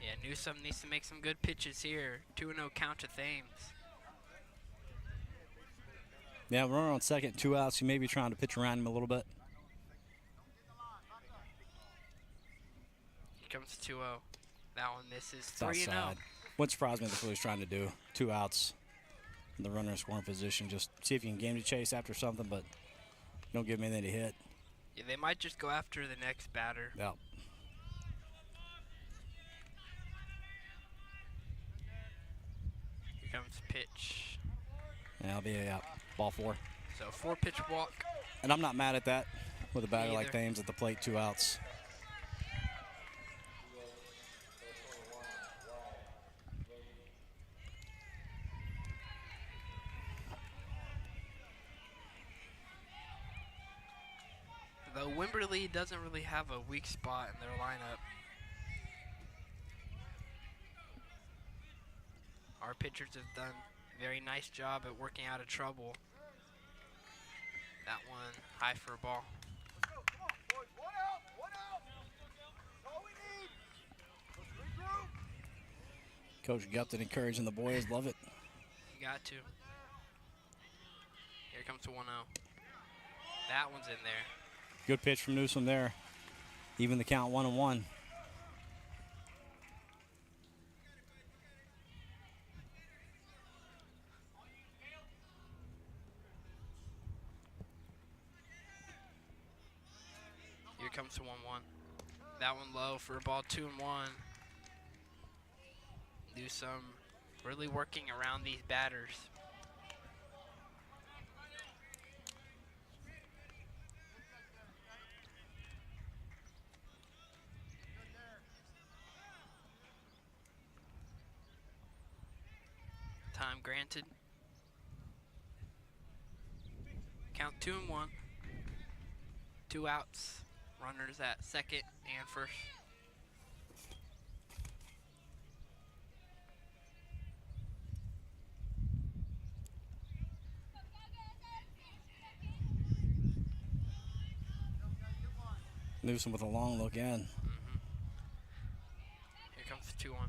Yeah, Newsome needs to make some good pitches here. 2-0 count to Thames. Yeah, runner on second, 2 outs. You may be trying to pitch around him a little bit. Here comes 2-0. That one misses. It's 3-0. outside. Wouldn't surprise me if that's what he's trying to do. 2 outs. The runner in scoring position. Just see if you can game to chase after something, but don't give him anything to hit. Yeah, they might just go after the next batter. Yep. Here comes pitch. And that'll be a ball 4. So 4-pitch walk. And I'm not mad at that with a batter like Either. Thames at the plate, 2 outs. Though Wimberley doesn't really have a weak spot in their lineup. Our pitchers have done a very nice job at working out of trouble. That one high for a ball. Come on, boys. 1 out. 1 out. That's all we need. Let's regroup. Coach Gupton encouraging the boys. Love it. You got to. Here comes the 1-0. That one's in there. Good pitch from Newsome there. Even the count 1-1. Here comes the 1-1. That one low for a ball, 2-1. Do some really working around these batters. Time granted. Count 2-1. 2 outs. Runners at second and first. Newsome with a long look in. Here comes the 2-1.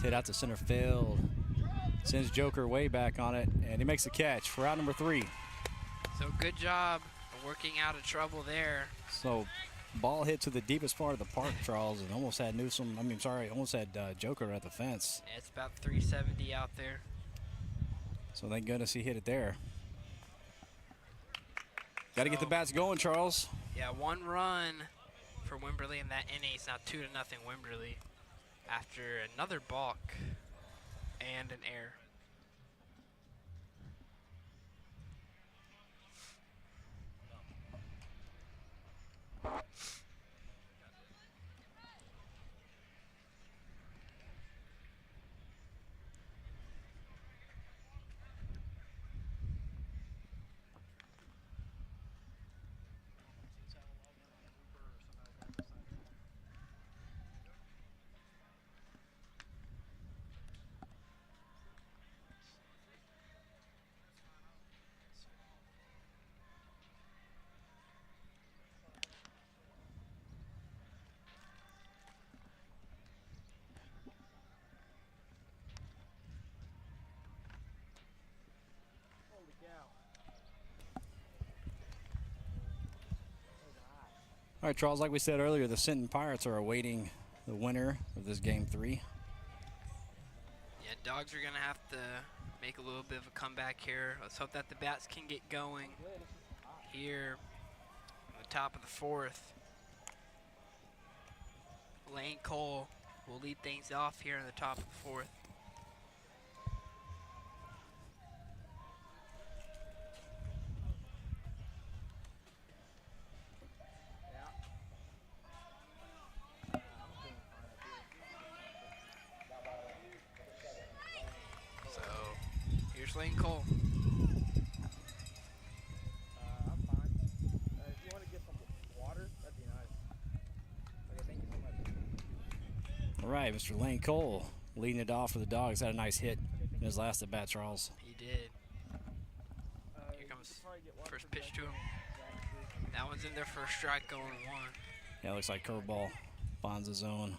Hit out to center field. Sends Joker way back on it, and he makes the catch for out number 3. So good job of working out of trouble there. So ball hit to the deepest part of the park, Charles, and almost had almost had Joker at the fence. Yeah, it's about 370 out there. So thank goodness he hit it there. Got to get the bats going, Charles. Yeah, 1 run for Wimberley in that inning. It's now 2-0 Wimberley after another balk and an error. Holy cow. All right, Charles, like we said earlier, the Sinton Pirates are awaiting the winner of this game 3. Yeah, Dogs are going to have to make a little bit of a comeback here. Let's hope that the bats can get going here on the top of the 4th. Lane Cole will lead things off here in the top of the 4th. So here's Lane Cole. I'm fine. If you want to get some water, that'd be nice. Okay, thank you so much. All right, Mr. Lane Cole leading it off for the Dogs. Had a nice hit in his last at bat, Charles. He did. Here comes first pitch to him. That one's in there for a strike, going 1. Yeah, looks like curveball finds the zone.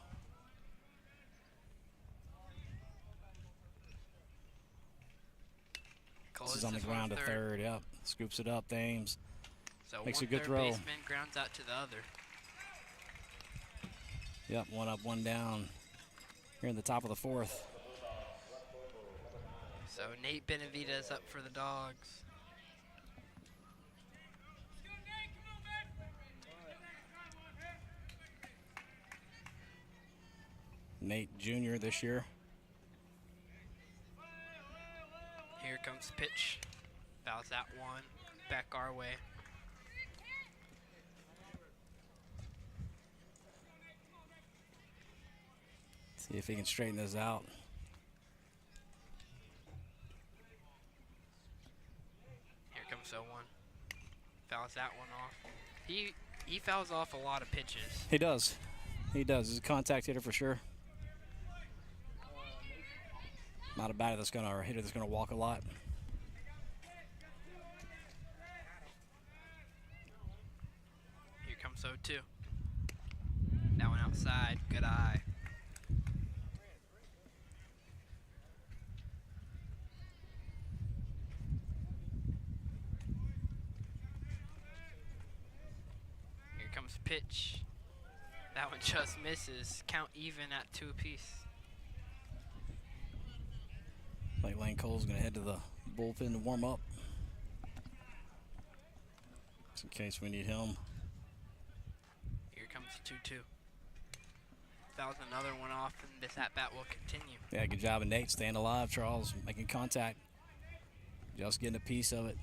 This is on the ground to third. Yep, scoops it up, Thames. So makes a one good third throw. baseman grounds out to the other. Yep, 1 up, 1 down. Here in the top of the 4th. So Nate Benavidez up for the Dogs. Nate Jr. this year. Here comes the pitch. Fouls that one. Back our way. See if he can straighten this out. Here comes 0-1. Fouls that one off. He fouls off a lot of pitches. He does. He does. He's a contact hitter for sure. Not a batter that's gonna, or a hitter that's gonna walk a lot. Here comes 0-2. That one outside. Good eye. Here comes the pitch. That one just misses. Count even at 2 apiece. Like Lane Cole's gonna head to the bullpen to warm up. Just in case we need him. Here comes the 2-2. Fouls another one off, and this at-bat will continue. Yeah, good job of Nate staying alive, Charles, making contact. Just getting a piece of it.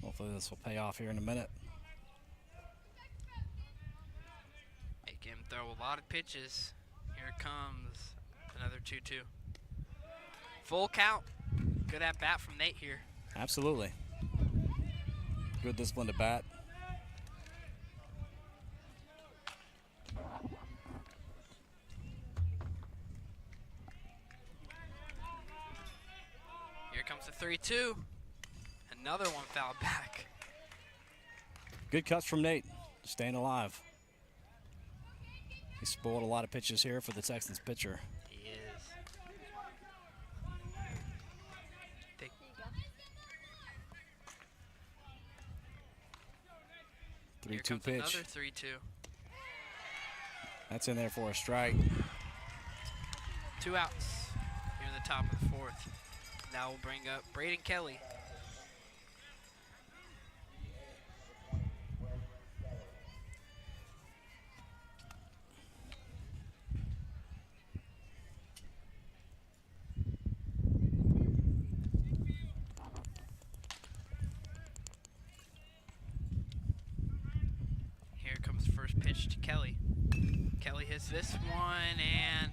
Hopefully this will pay off here in a minute. Make him throw a lot of pitches. Here comes another 2-2. Full count. Good at bat from Nate here. Absolutely. Good discipline to bat. Here comes the 3-2. Another one fouled back. Good cuts from Nate, staying alive. He spoiled a lot of pitches here for the Texans pitcher. He is. Take 3-2 pitch. Another 3-2. That's in there for a strike. 2 outs here in the top of the 4th. Now we'll bring up Braden Kelly. Here comes the first pitch to Kelly. Kelly hits this one and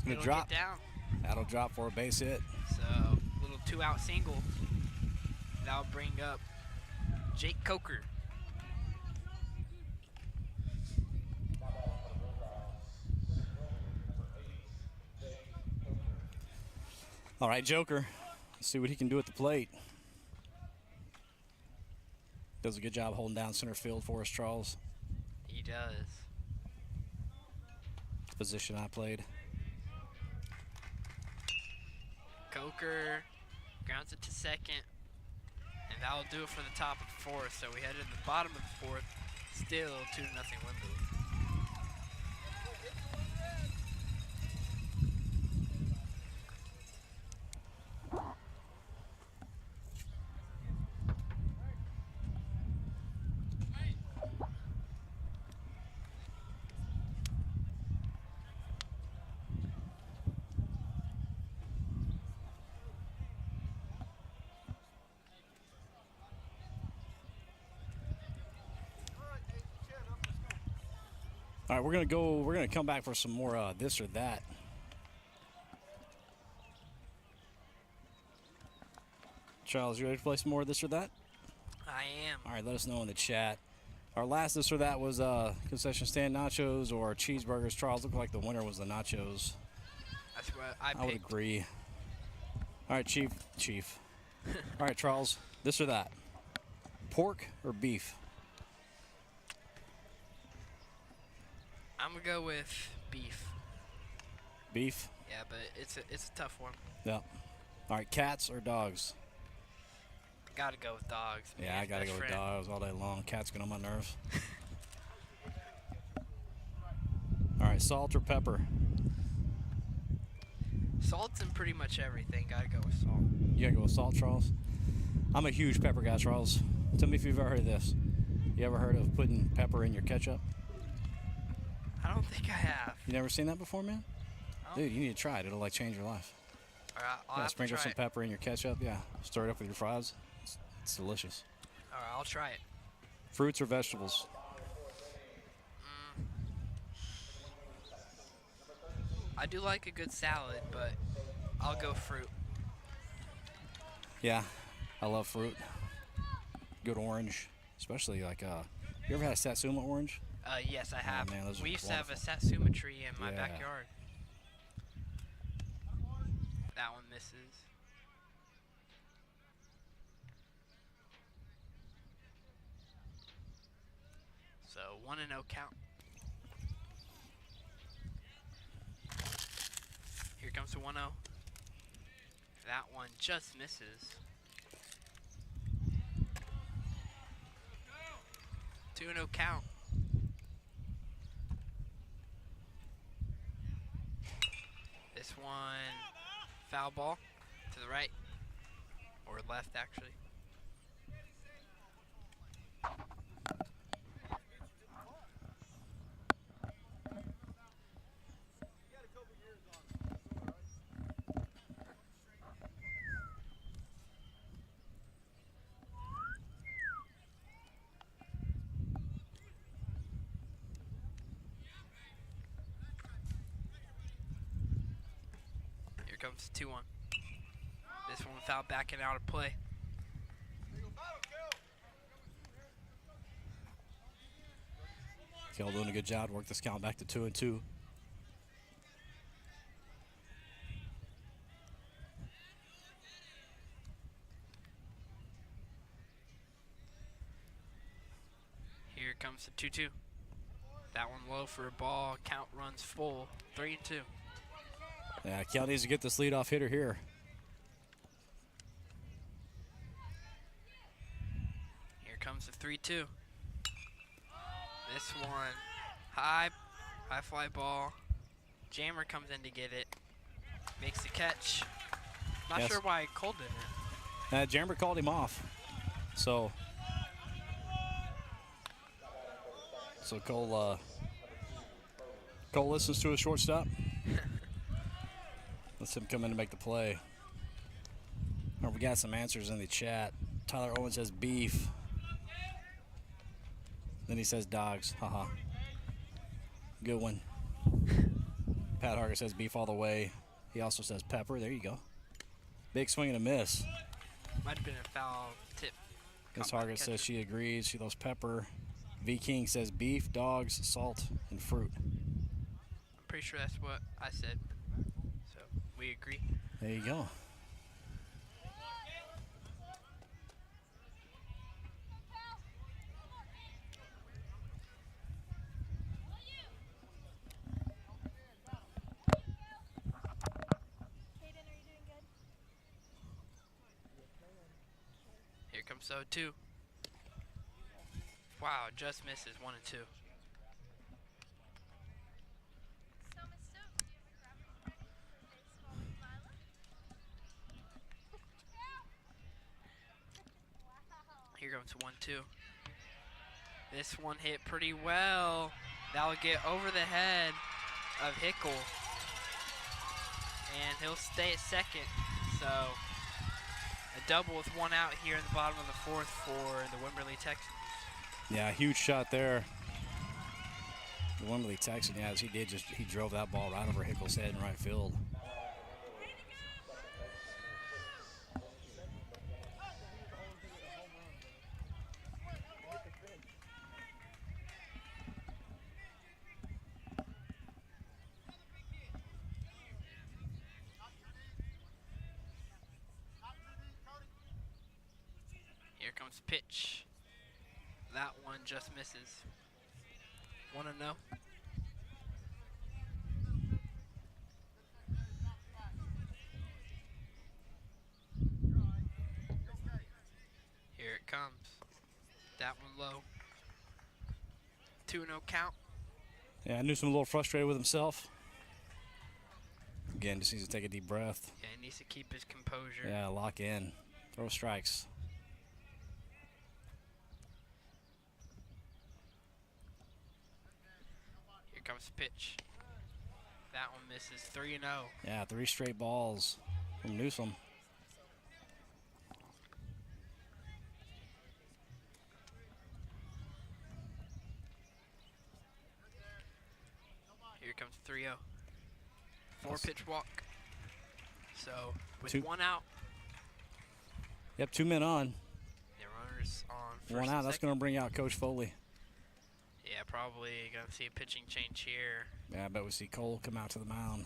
Gonna it'll drop. get down. That'll drop for a base hit. So, little 2-out single. That'll bring up Jake Coker. All right, Joker. Let's see what he can do at the plate. Does a good job holding down center field for us, Charles. He does. The position I played. Coker grounds it to second. And that'll do it for the top of the 4th. So we head to the bottom of the 4th. Still 2-0 Wimberley. All right, we're gonna come back for some more this or that. Charles, you ready to play some more this or that? I am. All right, let us know in the chat. Our last this or that was concession stand nachos or cheeseburgers. Charles, looked like the winner was the nachos. That's what I picked. I would agree. All right, Chief. All right, Charles, this or that. Pork or beef? I'm gonna go with beef. Beef? Yeah, but it's a tough one. Yep. All right, cats or dogs? Gotta go with dogs. Yeah, I man's gotta best go with friend. dogs all day long. Cats get on my nerves. All right, salt or pepper? Salt's in pretty much everything. Gotta go with salt. You gotta go with salt, Charles? I'm a huge pepper guy, Charles. Tell me if you've ever heard of this. You ever heard of putting pepper in your ketchup? I don't think I have. You never seen that before, man? I don't- Dude, you need to try it. It'll like change your life. All right, I'll Yeah, have to sprinkle try some it. pepper in your ketchup. Yeah, stir it up with your fries. It's delicious. All right, I'll try it. Fruits or vegetables? I do like a good salad, but I'll go fruit. Yeah, I love fruit. Good orange, especially like you ever had a Satsuma orange? Yes, I have. man, those are We used to have a wonderful. satsuma tree in my Yeah. backyard. That one misses. So 1-0 count. Here comes the 1-0. That one just misses. 2-0 count. This one, foul ball to the right, or left actually. Here comes 2-1. This one foul backing out of play. Kel doing a good job. Work this count back to 2-2. Here comes the 2-2. That one low for a ball. Count runs full. 3-2. Yeah, Kel needs to get this leadoff hitter here. Here comes the 3-2. This one, high fly ball. Jammer comes in to get it. Makes the catch. Not Yes. sure why Cole didn't. Jammer called him off. So Cole listens to a shortstop. Let's him come in to make the play. All right, we got some answers in the chat. Tyler Owen says beef. Then he says dogs. Haha. Good one. Pat Harger says beef all the way. He also says pepper. There you go. Big swing and a miss. Might have been a foul tip. Miss caught by the Harger says catcher. she agrees. She loves pepper. V King says beef, dogs, salt, and fruit. I'm pretty sure that's what I said. So we agree. There you go. Here comes 0-2. Wow, just misses 1-2. Here comes 1-2. This one hit pretty well. That will get over the head of Hickle. And he'll stay at second. So a double with one out here in the bottom of the fourth for the Wimberley Texans. Yeah, huge shot there. The Wimberley Texans, yeah, as he drove that ball right over Hickle's head in right field. Here comes pitch. That one just misses. 1-0. Here it comes. That one low. 2-0 count. Yeah, Newsom a little frustrated with himself. Again, just needs to take a deep breath. Yeah, he needs to keep his composure. Yeah, lock in. Throw strikes. Here comes pitch. That one misses. 3-0. Yeah, 3 straight balls from Newsom. Here comes 3-0. 4-pitch walk. So, with 2 1 out, Yep, 2 men on. the runner's on first 1 out. and That's second. going to bring out Coach Foley. Yeah, probably going to see a pitching change here. Yeah, I bet we see Cole come out to the mound.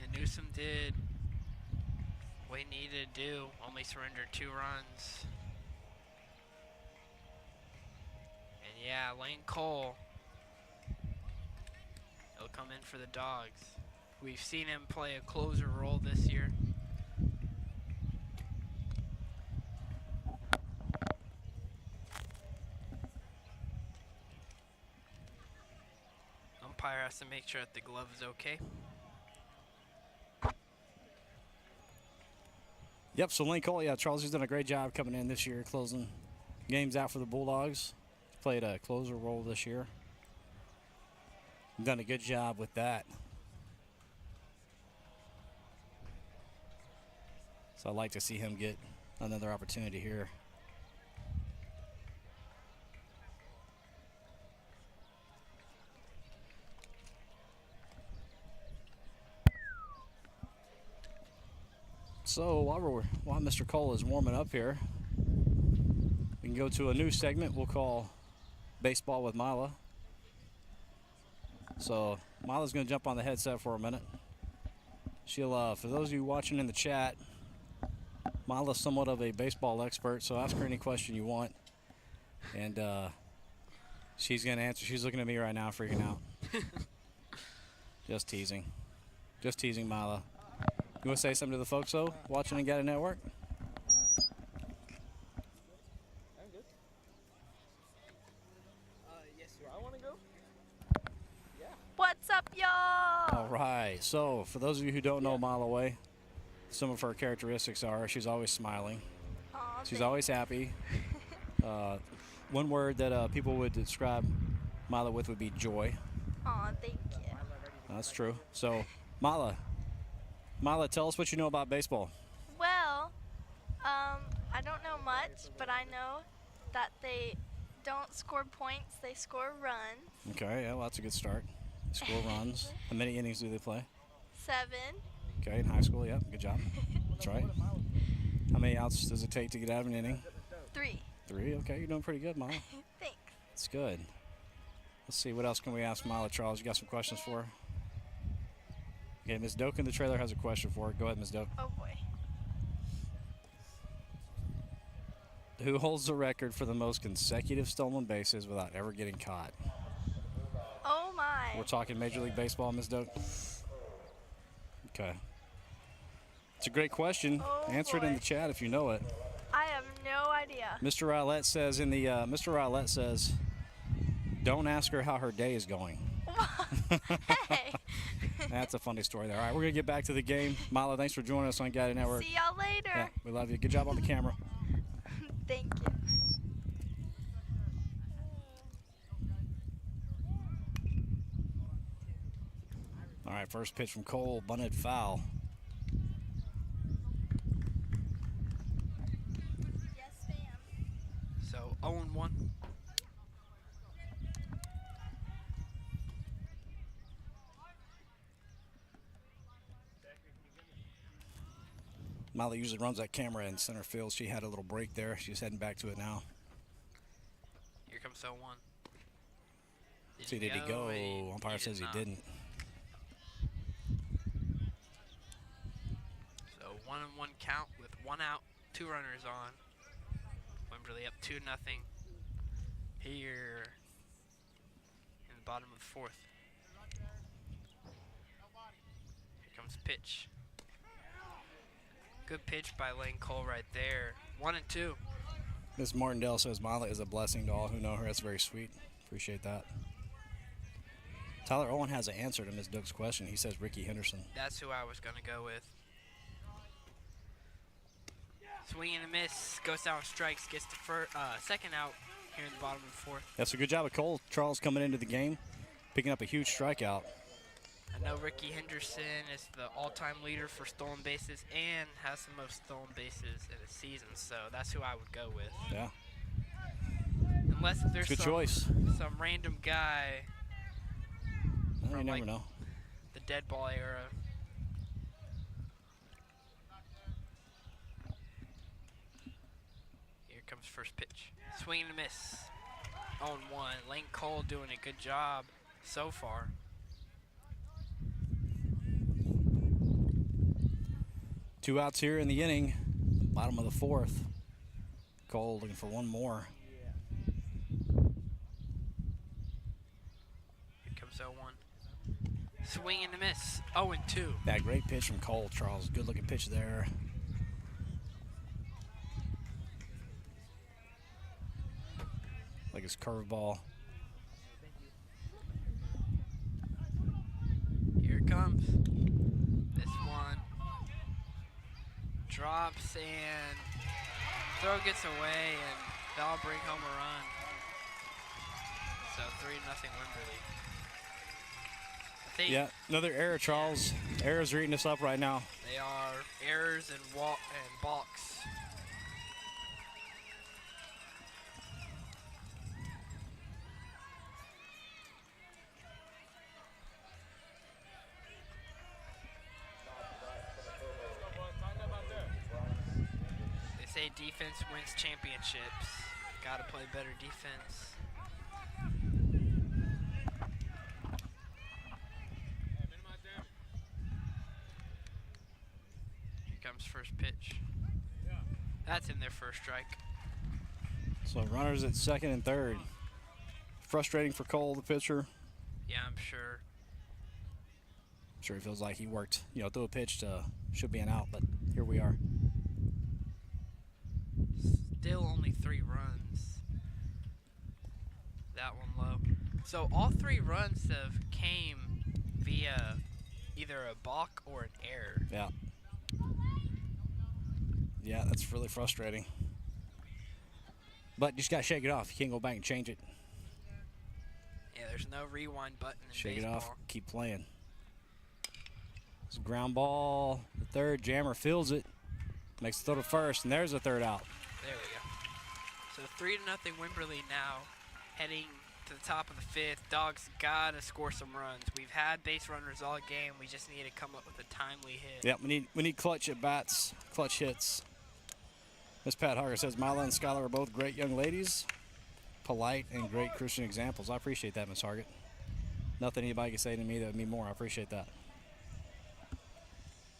And Newsom did what he needed to do. Only surrendered 2 runs. And yeah, Lane Cole, he'll come in for the Dogs. We've seen him play a closer role this year. Umpire has to make sure that the glove is okay. Yep, so Lane Cole, yeah, Charles has done a great job coming in this year, closing games out for the Bulldogs. Played a closer role this year. Done a good job with that. So I'd like to see him get another opportunity here. So while Mr. Cole is warming up here, we can go to a new segment we'll call Baseball with Mila. So Mila's going to jump on the headset for a minute. She'll, for those of you watching in the chat, Mila's somewhat of a baseball expert, so ask her any question you want. And she's going to answer. She's looking at me right now, freaking out. Just teasing. Just teasing, Mila. You want to say something to the folks, though, watching and Gata Network? I'm good. Yes, sir. I want to go. Yeah. What's up, y'all? All right. So, for those of you who don't know Mila Way, some of her characteristics are she's always smiling. Aw, She's thank- always happy. One word that people would describe Mila with would be joy. Aw, thank you. That's true. So, Mila, tell us what you know about baseball. Well, I don't know much, but I know that they don't score points, they score runs. Okay, yeah, well, that's a good start. Score runs. How many innings do they play? 7. Okay, in high school, yep, good job. That's right. How many outs does it take to get out of an inning? 3. 3, okay, you're doing pretty good, Mila. Thanks. That's good. Let's see, what else can we ask Mila? Charles, you got some questions for her? Okay, Ms. Doak in the trailer has a question for her. Go ahead, Ms. Doak. Oh boy. Who holds the record for the most consecutive stolen bases without ever getting caught? Oh my. We're talking Major League Baseball, Ms. Doak? Okay. It's a great question. Oh, Answer it in boy. the chat if you know it. I have no idea. Mr. Rowlett says Mr. Rowlett says, don't ask her how her day is going. Hey. That's a funny story there. All right, we're going to get back to the game. Mila, thanks for joining us on Gata Network. See y'all later. Yeah, we love you. Good job on the camera. Thank you. All right, first pitch from Cole, bunted foul. So 0-1. Molly usually runs that camera in center field. She had a little break there. She's heading back to it now. Here comes 0-1. See, did he go? Umpire did says he not. didn't. So 1-1 count with 1 out, 2 runners on. Wimberley up 2-0 here in the bottom of the 4th. Here comes pitch. Good pitch by Lane Cole right there. 1-2. Miss Martindale says Molly is a blessing to all who know her. That's very sweet. Appreciate that. Tyler Owen has an answer to Miss Doug's question. He says Ricky Henderson. That's who I was going to go with. Swing and a miss. Goes down with strikes. Gets the second out here in the bottom of the 4th. That's a good job of Cole Charles coming into the game, picking up a huge strikeout. I know Ricky Henderson is the all-time leader for stolen bases and has the most stolen bases in a season, so that's who I would go with. Yeah. Unless there's Good choice. some random guy Well, you from never like know. the dead ball era. Here comes first pitch. Swing and a miss. 0-1. Lane Cole doing a good job so far. Two outs here in the inning, bottom of the 4th. Cole looking for one more. Here comes 0-1. Swing and a miss. 0-2. That great pitch from Cole Charles. Good looking pitch there. Like his curveball. Here it comes. This one drops and throw gets away, and they'll bring home a run. So 3-0 Wimberley. I think Yeah, another error, Charles. Errors are eating us up right now. they are errors and balks. They say defense wins championships. Gotta play better defense. Here comes first pitch. That's in there for a strike. So runners at second and third. Frustrating for Cole, the pitcher. Yeah, I'm sure. I'm sure he feels like he worked, threw a pitch to should be an out, but here we are. Still only 3 runs. That one low. So all 3 runs have came via either a balk or an error. Yeah. Yeah, that's really frustrating. But you just got to shake it off. You can't go back and change it. Yeah, there's no rewind button in Shake baseball. it off. Keep playing. It's a ground ball. The third, Jammer fields it. Makes the throw to first, and there's a third out. There we go. So 3-0 Wimberley now, heading to the top of the 5th. Dogs gotta score some runs. We've had base runners all game. We just need to come up with a timely hit. Yep, we need clutch at bats, clutch hits. Miss Pat Harger says Mila and Skylar are both great young ladies, polite and great Christian examples. I appreciate that, Miss Hargett. Nothing anybody can say to me that would mean more. I appreciate that.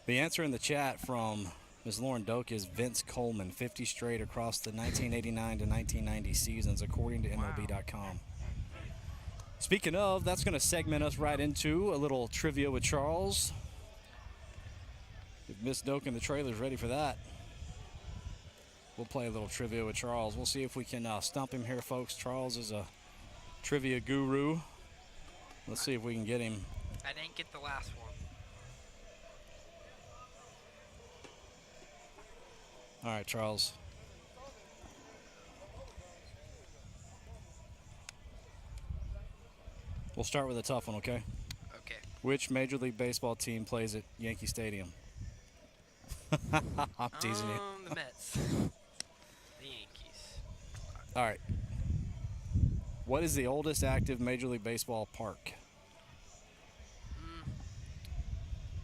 The answer in the chat from Ms. Lauren Doak is Vince Coleman, 50 straight across the 1989 to 1990 seasons, according to MLB.com. Speaking of, that's going to segment us right into a little trivia with Charles. If Miss Doak and the trailer's ready for that, we'll play a little trivia with Charles. We'll see if we can stump him here, folks. Charles is a trivia guru. Let's see if we can get him. I didn't get the last one. All right, Charles. We'll start with a tough one, okay? Okay. Which Major League Baseball team plays at Yankee Stadium? I'm teasing you. The Mets. The Yankees. All right. What is the oldest active Major League Baseball park?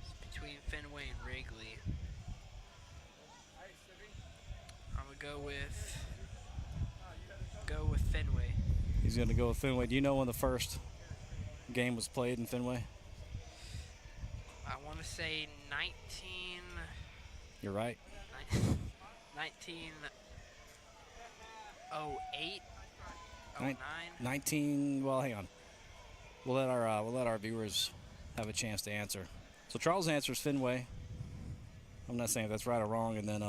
It's between Fenway and Wrigley. I'm gonna go with Fenway. He's going to go with Fenway. Do you know when the first game was played in Fenway? I want to say 19. You're right. 1908, 09. 19. Well, hang on. We'll let our viewers have a chance to answer. So Charles answers Fenway. I'm not saying if that's right or wrong, and then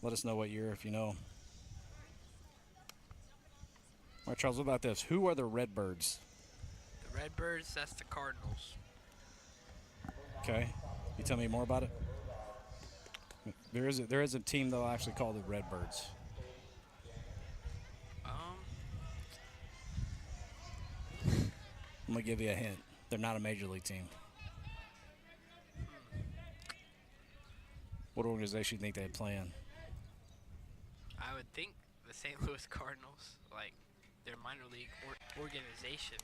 let us know what year if you know. All right, Charles. What about this? Who are the Redbirds? The Redbirds, that's the Cardinals. Okay. You tell me more about it. There is a team though actually called the Redbirds. I'm gonna give you a hint. They're not a major league team. What organization do you think they'd play in? I would think the St. Louis Cardinals, like their minor league organization,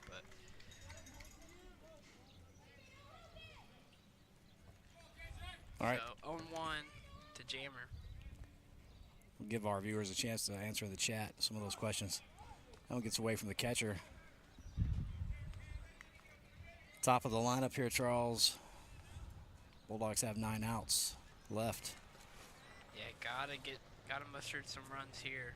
but All right. So 0-1 to Jammer. We'll give our viewers a chance to answer in the chat some of those questions. That one gets away from the catcher. Top of the lineup here, Charles. Bulldogs have 9 outs left. Yeah, gotta muster some runs here.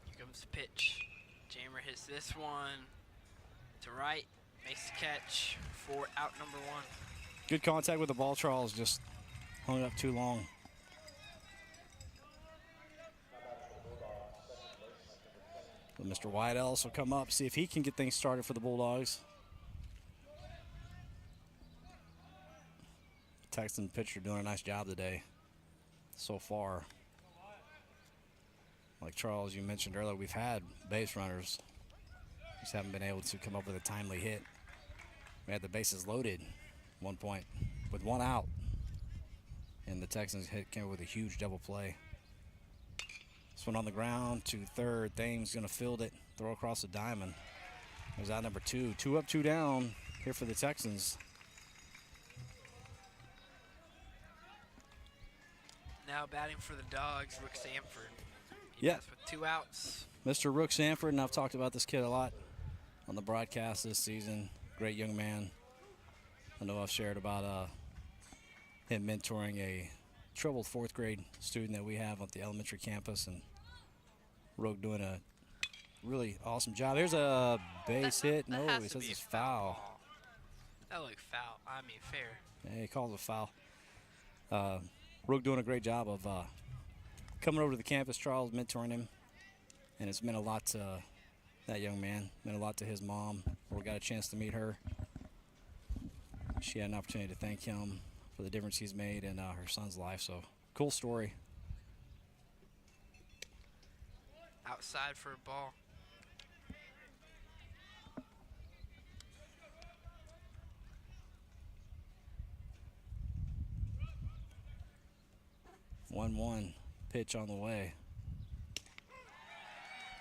Here comes the pitch. Jammer hits this one to right, makes the catch for out number 1. Good contact with the ball, Charles. Just hung up too long. But Mr. White Ellis will come up, see if he can get things started for the Bulldogs. Texan pitcher doing a nice job today so far. Like Charles, you mentioned earlier, we've had base runners. Just haven't been able to come up with a timely hit. We had the bases loaded one point with 1 out. And the Texans came up with a huge double play. This one on the ground to third. Thames going to field it, throw across the diamond. There's out number 2. 2 up, 2 down here for the Texans. Now batting for the Dogs, Rook Sanford. Yeah. With 2 outs. Mr. Rook Sanford, and I've talked about this kid a lot on the broadcast this season. Great young man. I know I've shared about him mentoring a troubled 4th grade student that we have on the elementary campus, and Rook doing a really awesome job. Here's a base hit. No, he says it's foul. That looked foul. I mean, fair. Yeah, he calls it foul. Rook doing a great job of coming over to the campus, Charles, mentoring him, and it's meant a lot to that young man, meant a lot to his mom. We got a chance to meet her. She had an opportunity to thank him for the difference he's made in her son's life. So, cool story. Outside for a ball. One pitch on the way.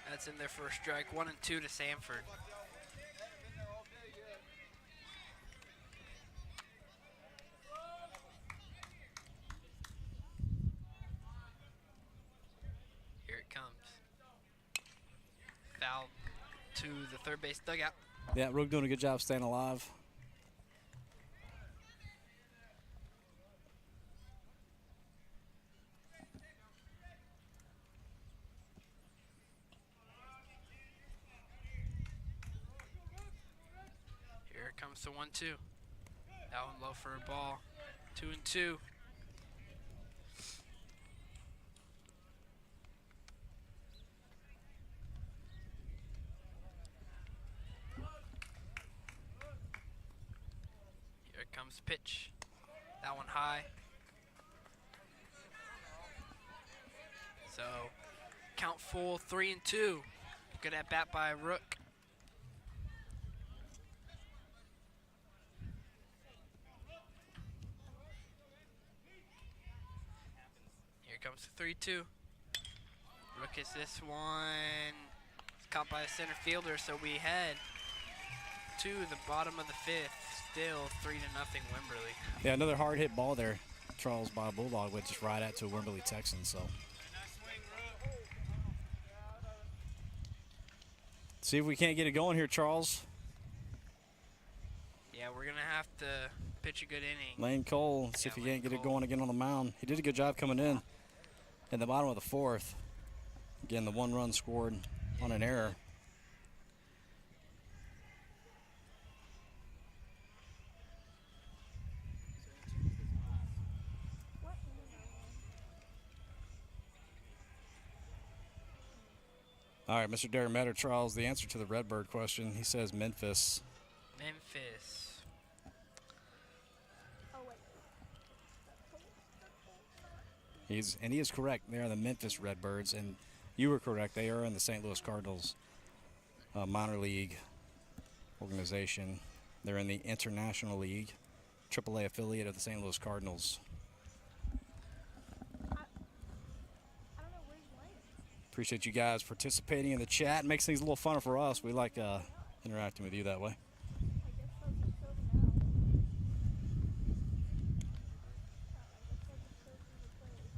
That's in there for a strike. 1 and 2 to Sanford. Here it comes. Foul to the third base dugout. Yeah, Rook doing a good job staying alive. Here comes the 1-2. That one low for a ball. 2 and 2. Here comes the pitch. That one high. So count full, 3 and 2. Good at bat by Rook. Here comes the 3-2. Look at this one. It's caught by the center fielder, so we head to the bottom of the 5th. Still 3-0 Wimberley. Yeah, another hard hit ball there, Charles, by a Bulldog, went just right at to a Wimberley Texans. So, see if we can't get it going here, Charles. Yeah, we're gonna have to pitch a good inning. Lane Cole, see if he can't get it going again on the mound. He did a good job coming in the bottom of the 4th. Again, the 1 run scored on an error. All right, Mr. Derek Metter, Charles, the answer to the Redbird question, he says Memphis. Memphis. Oh, He is correct. They are the Memphis Redbirds, and you were correct. They are in the St. Louis Cardinals minor league organization. They're in the International League, AAA affiliate of the St. Louis Cardinals. I don't know where's Lane. Appreciate you guys participating in the chat. Makes things a little funner for us. We like interacting with you that way. I guess I'll just show them now. I guess I'll just show them the plays.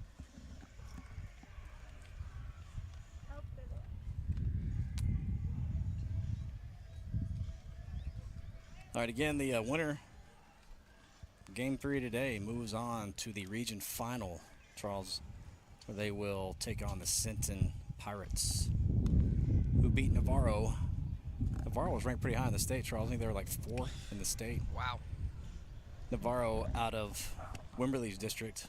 Oh, there they are. All right, again, the winner, Game 3 today, moves on to the region final, Charles, where they will take on the Sinton Pirates, who beat Navarro. Navarro was ranked pretty high in the state, Charles. I think they were like 4th in the state. Wow. Navarro out of Wimberley's district.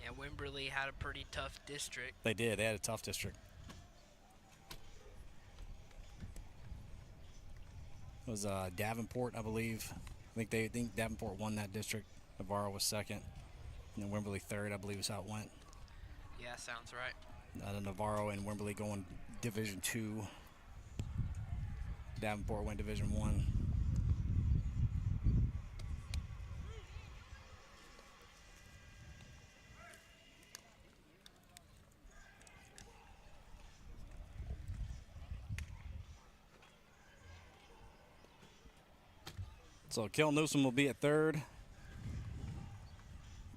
Yeah, Wimberley had a pretty tough district. They did. They had a tough district. It was Davenport, I believe. I think Davenport won that district. Navarro was 2nd. And then Wimberley 3rd, I believe is how it went. Yeah, sounds right. Navarro and Wimberley going Division 2. Davenport went Division 1. So Kel Newsom will be at 3rd.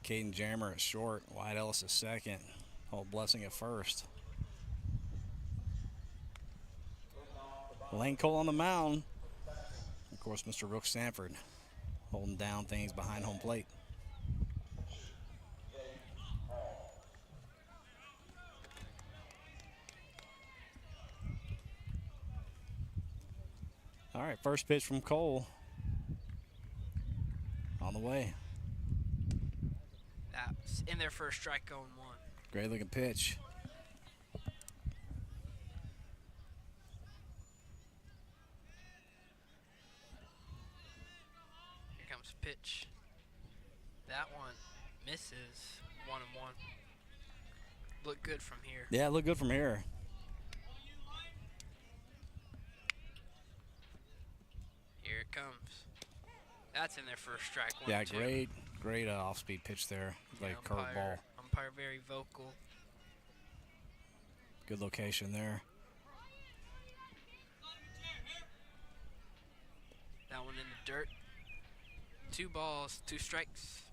Caden Jammer at short. Wyatt Ellis at 2nd. Holt Blessing at 1st. Lane Cole on the mound. Of course, Mr. Rook Sanford holding down things behind home plate. All right, first pitch from Cole. On the way. That's in their first strike going 1. Great looking pitch. Here comes the pitch. That one misses 1-1. Look good from here. Yeah, look good from here. Here it comes. That's in their first strike. 1-2. Yeah, great off-speed pitch there. Like a curveball. Umpire very vocal. Good location there. That one in the dirt. 2 balls, 2 strikes.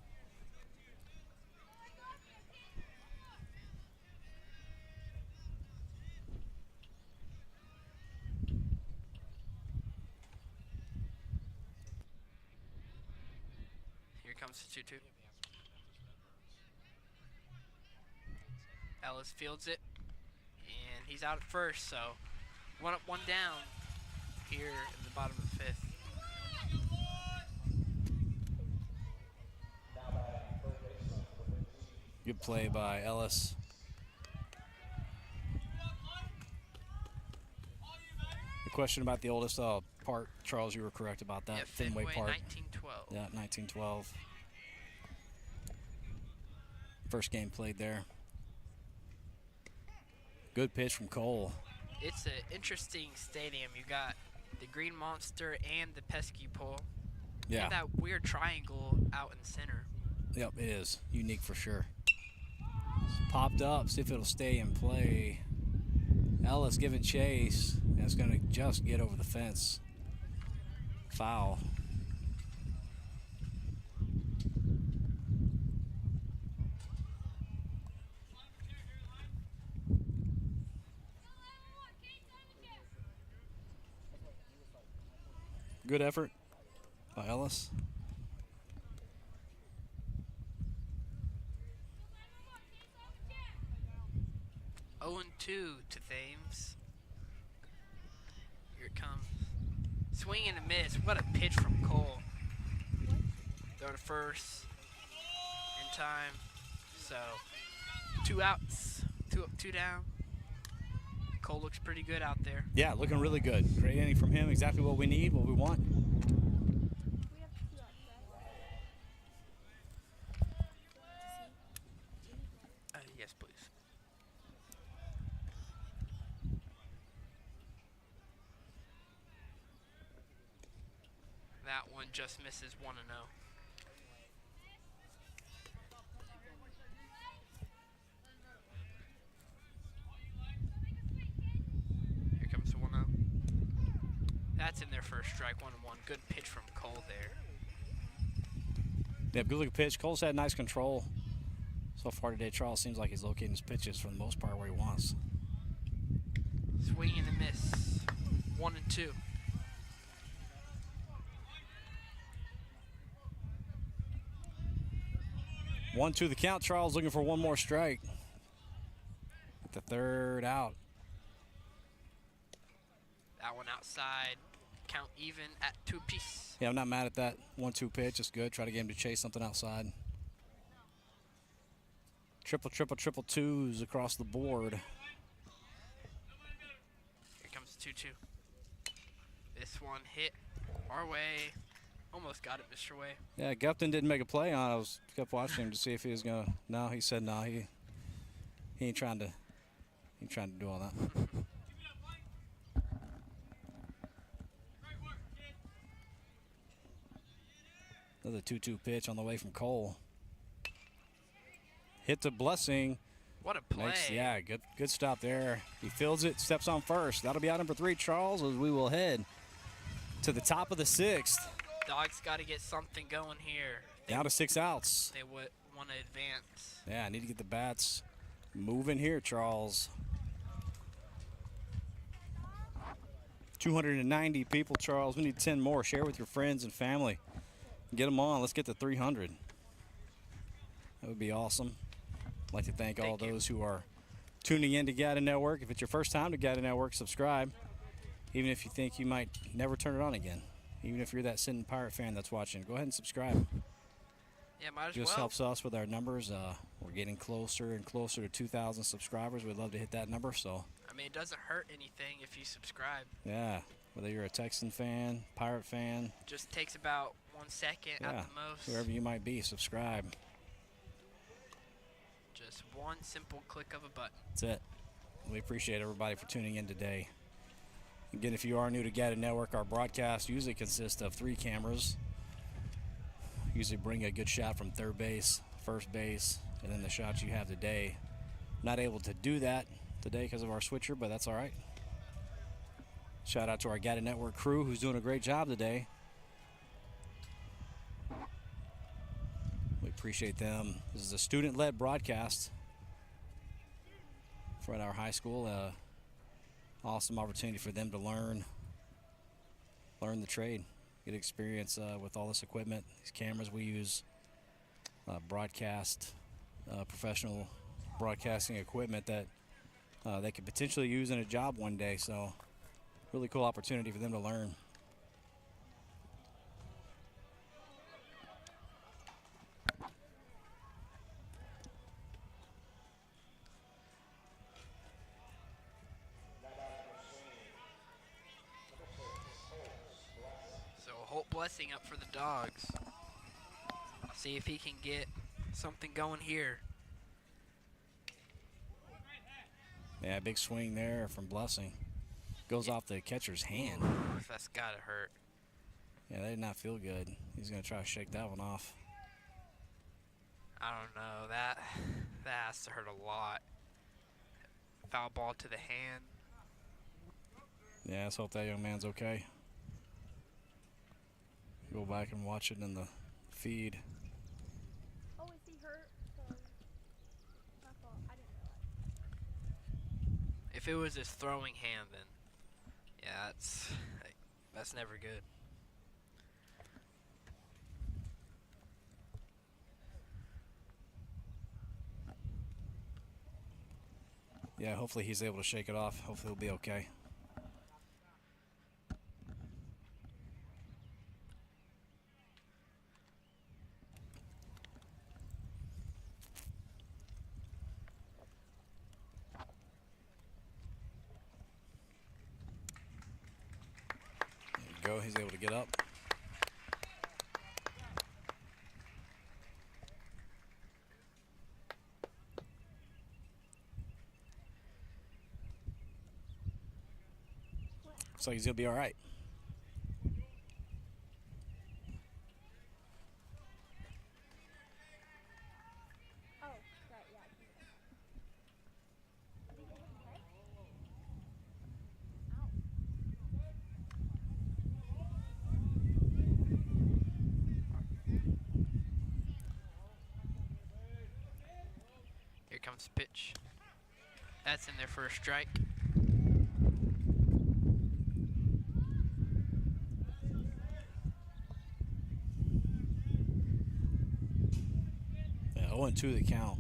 Here comes the 2-2. Ellis fields it, and he's out at first, so 1 up, 1 down here in the bottom of the 5th. Good play by Ellis. The question about the oldest part, Charles, you were correct about that. Yeah, Fenway Fenway, Park. 1912. Yeah, 1912. First game played there. Good pitch from Cole. It's an interesting stadium. You got the Green Monster and the Pesky Pole. Yeah. And that weird triangle out in the center. Yep, it is. Unique for sure. It's popped up. See if it'll stay in play. Ellis giving chase. And it's going to just get over the fence. Foul. Good effort by Ellis. 0-2 to Thames. Here it comes. Swing and a miss. What a pitch from Cole. Throw to first. In time. So, 2 outs. Two down. Cole looks pretty good out there. Yeah, looking really good. Great inning from him. Exactly what we need, what we want. Yes, please. That one just misses 1-0. Here comes the 1-0. That's in their first strike, 1-1. Good pitch from Cole there. Yeah, good looking pitch. Cole's had nice control. So far today, Charles seems like he's locating his pitches for the most part where he wants. Swing and a miss. 1-2. One, two, the count. Charles looking for one more strike. At the third out. That one outside. Count even at 2 apiece. Yeah, I'm not mad at that 1-2 pitch. It's good. Try to get him to chase something outside. Triple, triple, triple twos across the board. Here comes 2-2. This one hit our way. Almost got it, Mr. Way. Yeah, Gupton didn't make a play on it. Kept watching him to see if he was gonna. No, he said no. He ain't trying to. He ain't trying to do all that. Another 2-2 pitch on the way from Cole. Hit to Blessing. What a play. Yeah, good stop there. He fields it, steps on first. That'll be out number 3, Charles, as we will head to the top of the 6th. Dogs got to get something going here. Down to 6 outs. They would want to advance. Yeah, I need to get the bats moving here, Charles. 290 people, Charles. We need 10 more. Share with your friends and family. Get them on. Let's get to 300. That would be awesome. I'd like to thank all those who are tuning in to Gata Network. If it's your first time to Gata Network, subscribe. Even if you think you might never turn it on again. Even if you're that Sitting Pirate fan that's watching, go ahead and subscribe. Yeah, might as well. Just helps us with our numbers. We're getting closer and closer to 2,000 subscribers. We'd love to hit that number. So. I mean, it doesn't hurt anything if you subscribe. Yeah, whether you're a Texan fan, Pirate fan. Just takes about 1 second at the most. Whoever you might be, subscribe. Just one simple click of a button. That's it. We appreciate everybody for tuning in today. Again, if you are new to Gata Network, our broadcast usually consists of 3 cameras. Usually bring a good shot from third base, first base, and then the shots you have today. Not able to do that today because of our switcher, but that's all right. Shout out to our Gata Network crew who's doing a great job today. We appreciate them. This is a student-led broadcast for our high school. Awesome opportunity for them to learn the trade, get experience with all this equipment, these cameras we use, professional broadcasting equipment that they could potentially use in a job one day. So really cool opportunity for them to learn. Blessing up for the Dogs. See if he can get something going here. Yeah, big swing there from Blessing. Goes off the catcher's hand. That's gotta hurt. Yeah, that did not feel good. He's gonna try to shake that one off. I don't know. That has to hurt a lot. Foul ball to the hand. Yeah, let's hope that young man's okay. Go back and watch it in the feed. Oh, is he hurt? Sorry. My fault. I didn't realize. If it was his throwing hand, then yeah, that's never good. Yeah, hopefully he's able to shake it off. Hopefully he'll be okay. There you go. He's able to get up. Looks like he's going to be all right. Oh, right, yeah. Did he hit his head? Ow. Here comes the pitch. That's in there for a strike. Yeah, 0-2 the count.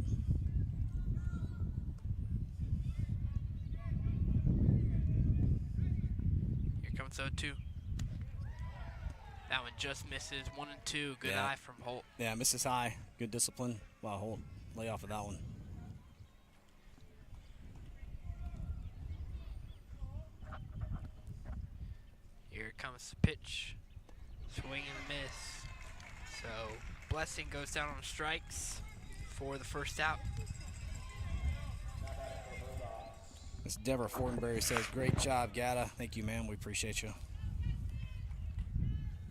Here comes 0-2. That one just misses. 1-2. Good Yeah. eye from Holt. Yeah, misses high. Good discipline. Wow, hold. Lay off of that one. Here comes the pitch. Swing and a miss. So Blessing goes down on strikes for the first out. Miss Deborah Fortenberry says, great job, Gata. Thank you, ma'am. We appreciate you.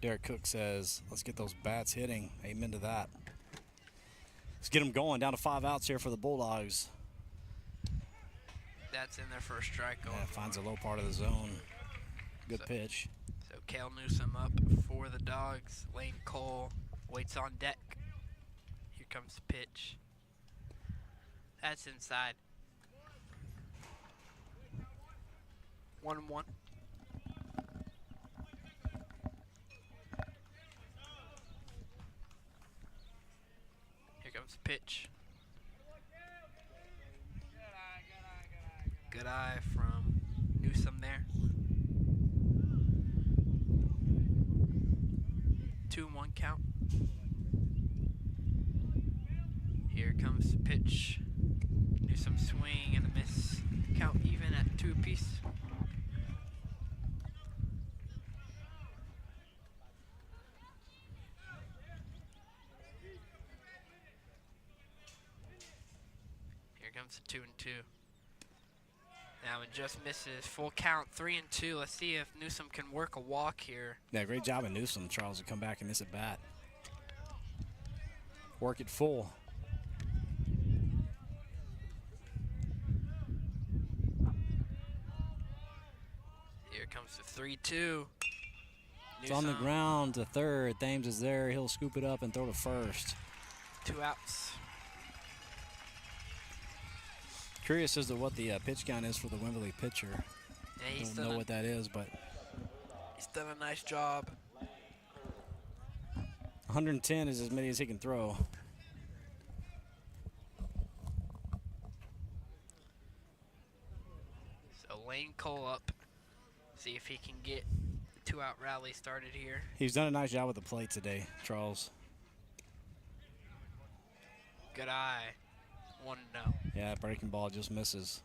Derek Cook says, let's get those bats hitting. Amen to that. Let's get them going. Down to 5 outs here for the Bulldogs. That's in there for a strike. Going Yeah, finds a low part of the zone. Good So- pitch. So Kale Newsom up for the Dogs. Lane Cole waits on deck. Here comes the pitch. That's inside. 1-1. Here comes the pitch. Good eye from Newsom there. 2-1 count. Here comes the pitch. Newsom swing and a miss. Count even at 2 apiece. Here comes the 2-2. Now it just misses. Full count, 3-2. Let's see if Newsom can work a walk here. Yeah, great job of Newsom, Charles, to come back and miss at bat. Work it full. Here comes the 3-2. It's on the ground to third. Thames is there. He'll scoop it up and throw to first. 2 outs. Curious as to what the pitch count is for the Wimberley pitcher. Yeah, he's Don't know what that is, but he's done a nice job. 110 is as many as he can throw. So Lane Cole up. See if he can get the 2-out rally started here. He's done a nice job with the plate today, Charles. Good eye. 1-0. Yeah, breaking ball just misses.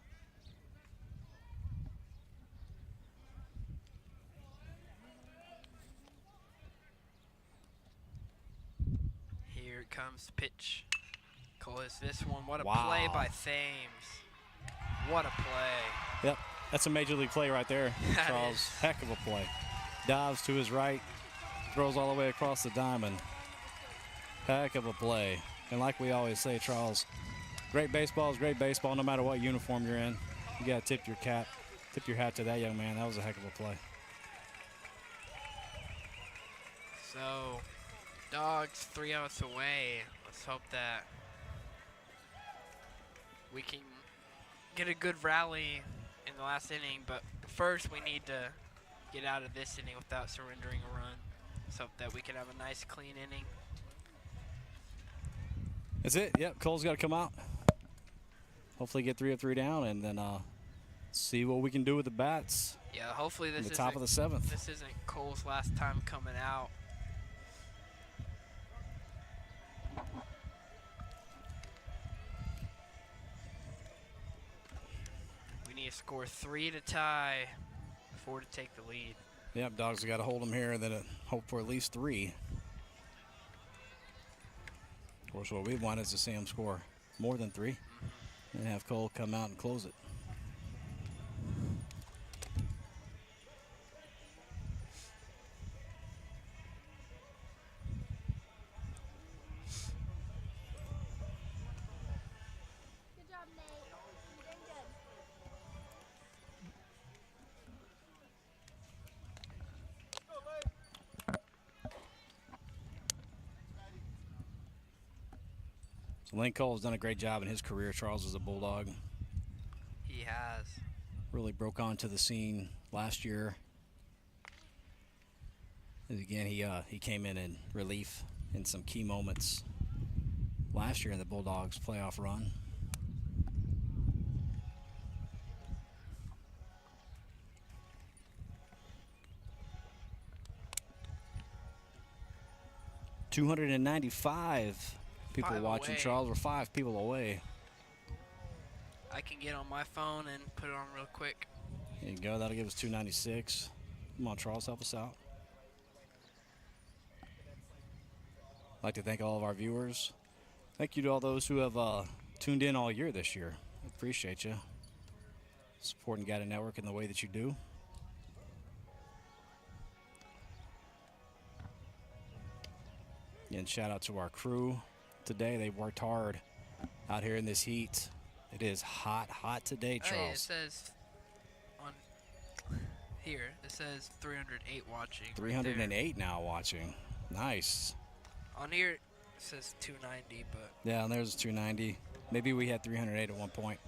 Here it comes, pitch. Cole is this one. What a Wow. play by Thames. What a play. Yep, that's a major league play right there, That Charles. is. Heck of a play. Dives to his right, throws all the way across the diamond. Heck of a play. And like we always say, Charles, Great baseball is great baseball, no matter what uniform you're in. You got to tip your hat to that young man. That was a heck of a play. So, Dogs 3 outs away. Let's hope that we can get a good rally in the last inning, but first we need to get out of this inning without surrendering a run. Let's hope that we can have a nice, clean inning. That's it. Yep, Cole's got to come out. Hopefully get 3 of 3 down, and then see what we can do with the bats. Yeah, hopefully this in the top of the 7th. This isn't Cole's last time coming out. We need to score 3 to tie, 4 to take the lead. Yep, Dogs have got to hold them here and then hope for at least 3. Of course, what we want is to see them score more than 3 and have Cole come out and close it. Good job, Nate. You're doing good. So Lane Cole has done a great job in his career. Charles is a Bulldog. He has. Really broke onto the scene last year. And again, he came in relief in some key moments last year in the Bulldogs playoff run. $295 people 5 watching. away. Charles, we're 5 people away. I can get on my phone and put it on real quick. There you go. That'll give us 296. Come on, Charles, help us out. I'd like to thank all of our viewers. Thank you to all those who have tuned in all year this year. I appreciate you supporting Gata Network in the way that you do. And shout out to our crew today. They worked hard out here in this heat. It is hot today, Hey, it Charles. says on here, it says 308 watching. right 308 now watching. Nice. there. On here, it says 290, but Yeah, and there's 290. Maybe we had 308 at one point.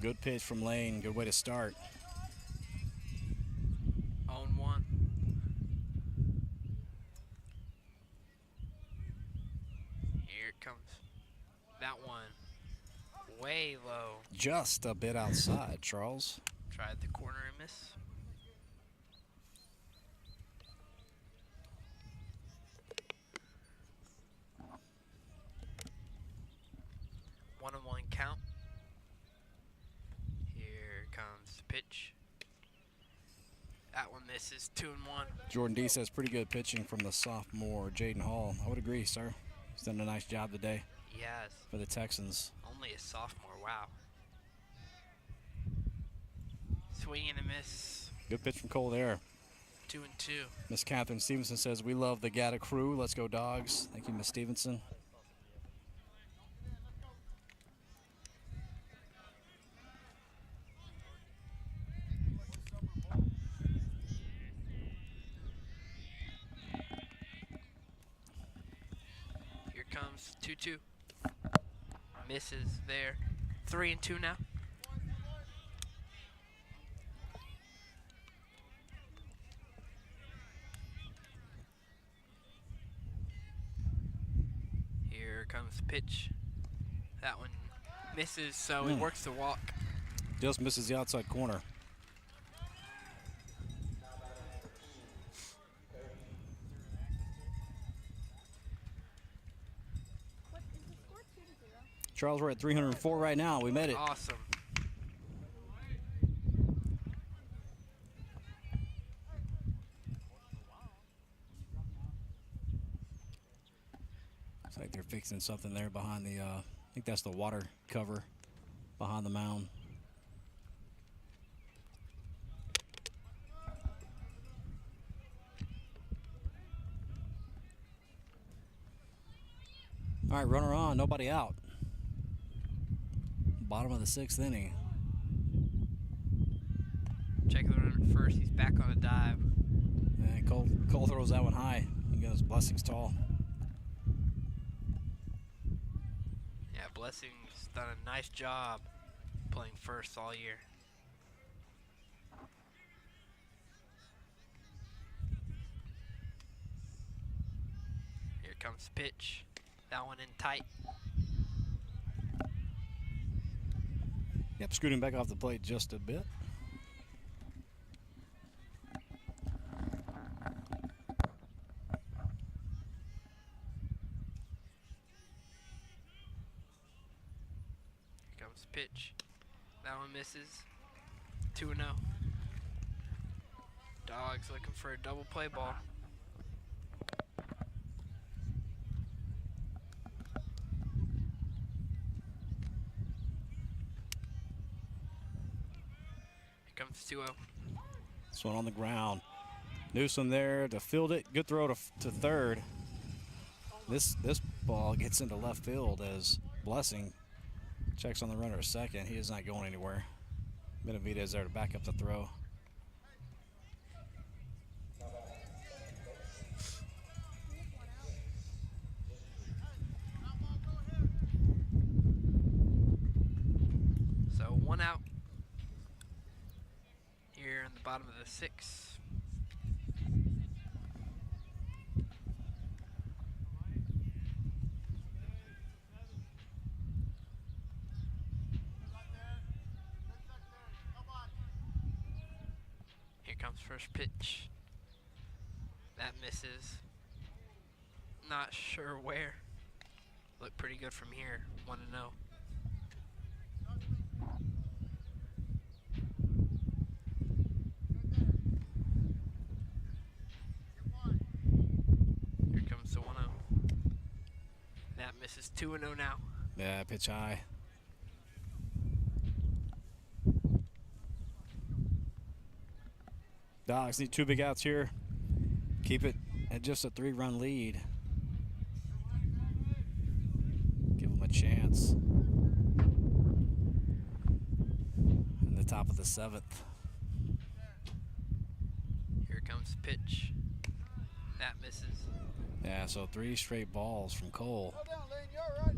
Good pitch from Lane. Good way to start. on 1. Here it comes. That one. Way low. Just a bit outside, Charles. Tried the corner and miss. One and one count. Here comes the pitch. That one misses. 2 and 1. Jordan D says pretty good pitching from the sophomore Jaden Hall. I would agree, sir. He's done a nice job today He has. for the Texans. Only a sophomore. Wow. Swing and a miss. Good pitch from Cole there. 2 and 2. Miss Catherine Stevenson says, we love the Gata crew. Let's go, Dogs. Thank you, Miss Stevenson. Here comes 2-2. Misses there. 3 and 2 now. Here comes the pitch. That one misses, so he works the walk. Just misses the outside corner. What is the score? 2-0. Charles, we're at 304 right now. We made it. Awesome. Looks like they're fixing something there behind the, I think that's the water cover behind the mound. All right, runner on, nobody out. Bottom of the 6th inning. Check the runner at first. He's back on a dive. And Cole throws that one high. He goes Blessing's tall. Yeah, Blessing's done a nice job playing first all year. Here comes the pitch. That one in tight. Yep, scooting back off the plate just a bit. Here comes the pitch. That one misses. 2-0. Dogs looking for a double play ball. Here comes 2-0. This one on the ground. Newsom there to field it. Good throw to third. This ball gets into left field as Blessing checks on the runner at second. He is not going anywhere. Benavidez there to back up the throw. So 1 out here in the bottom of the 6th. Here comes first pitch. That misses. Not sure where. Look pretty good from here. 1-0. Here comes the 1-0. That misses. 2-0 now. Yeah, pitch high. Dogs need 2 big outs here. Keep it at just a 3-run lead. Give them a chance. In the top of the 7th. Here comes the pitch. That misses. Yeah, so 3 straight balls from Cole.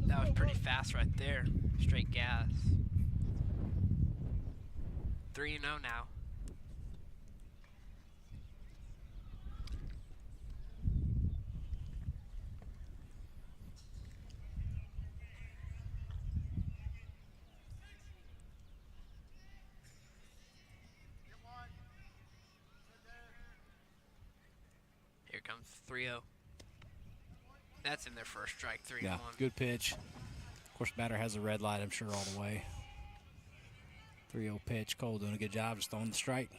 That was pretty fast right there. Straight gas. 3-0 now. Here comes 3-0. That's in their first strike, 3-1. Yeah, good pitch. Of course, batter has a red light, I'm sure, all the way. 3-0 pitch. Cole doing a good job just throwing the strike.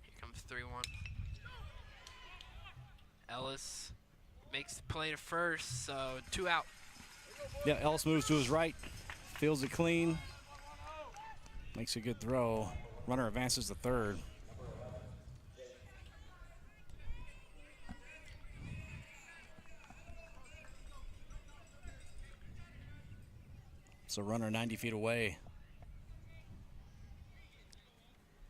Here comes 3-1. Ellis makes the play to first, so 2 out. Yeah, Ellis moves to his right. Fields it clean. Makes a good throw. Runner advances to third. So runner 90 feet away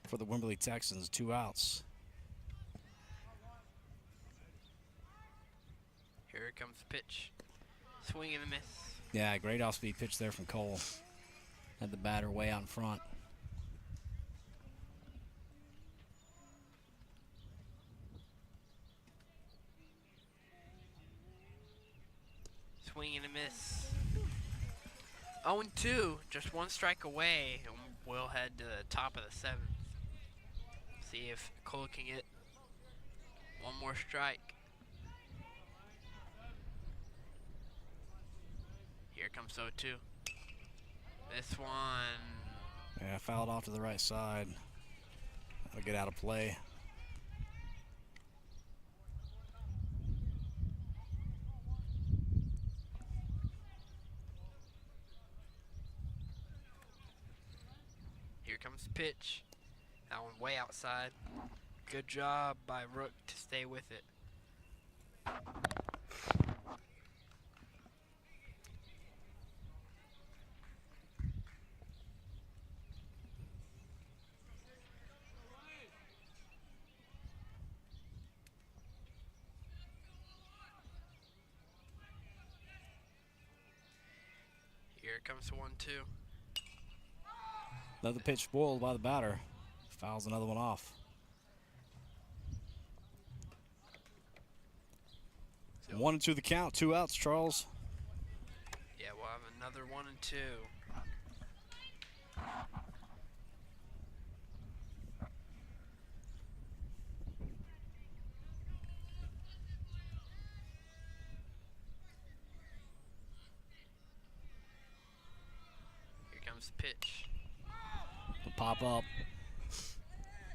for the Wimberley Texans. 2 outs. Here comes the pitch. Swing and a miss. Yeah, great off-speed pitch there from Cole. Had the batter way out in front. Swing and a miss. 0-2, just 1 strike away, and we'll head to the top of the 7th. See if Cole can get 1 more strike. Here comes 0-2. This one. Yeah, fouled off to the right side. That'll get out of play. Here comes the pitch. That one way outside. Good job by Rook to stay with it. Here comes the 1-2. Another pitch spoiled by the batter. Fouls another one off. So 1-2 the count, 2 outs, Charles. yeah, we'll have another 1-2. Here comes the pitch. The pop up.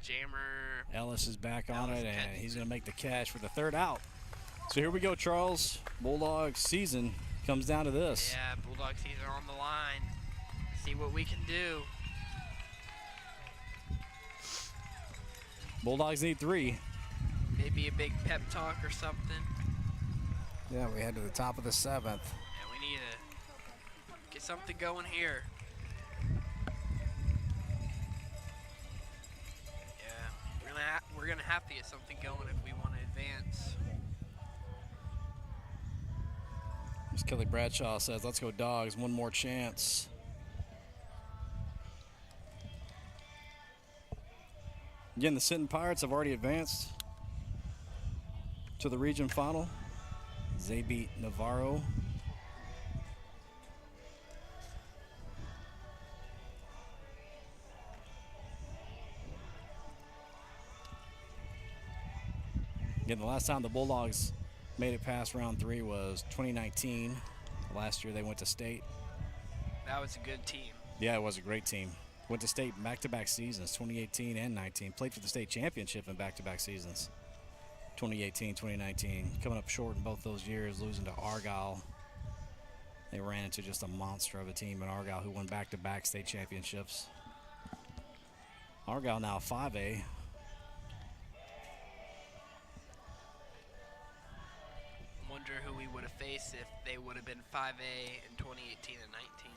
Jammer. Ellis is back on Ellis it, and catches he's going to make the catch for the 3rd out. So here we go, Charles. Bulldogs season comes down to this. Yeah, Bulldog season on the line. See what we can do. Bulldogs need 3. Maybe a big pep talk or something. Yeah, we head to the top of the 7th. And we need to get something going here. Yeah, we're gonna have to get something going if we want to advance. As Kelly Bradshaw says, let's go Dogs, one more chance. Again, the Sinton Pirates have already advanced to the region final. They beat Navarro. Again, the last time the Bulldogs made it past round 3 was 2019. Last year they went to state. That was a good team. Yeah, it was a great team. Went to state back-to-back seasons, 2018 and 19. Played for the state championship in back-to-back seasons, 2018, 2019. Coming up short in both those years, losing to Argyle. They ran into just a monster of a team in Argyle who won back-to-back state championships. Argyle now 5A. Wonder who we would have faced if they would have been 5A in 2018 and 19.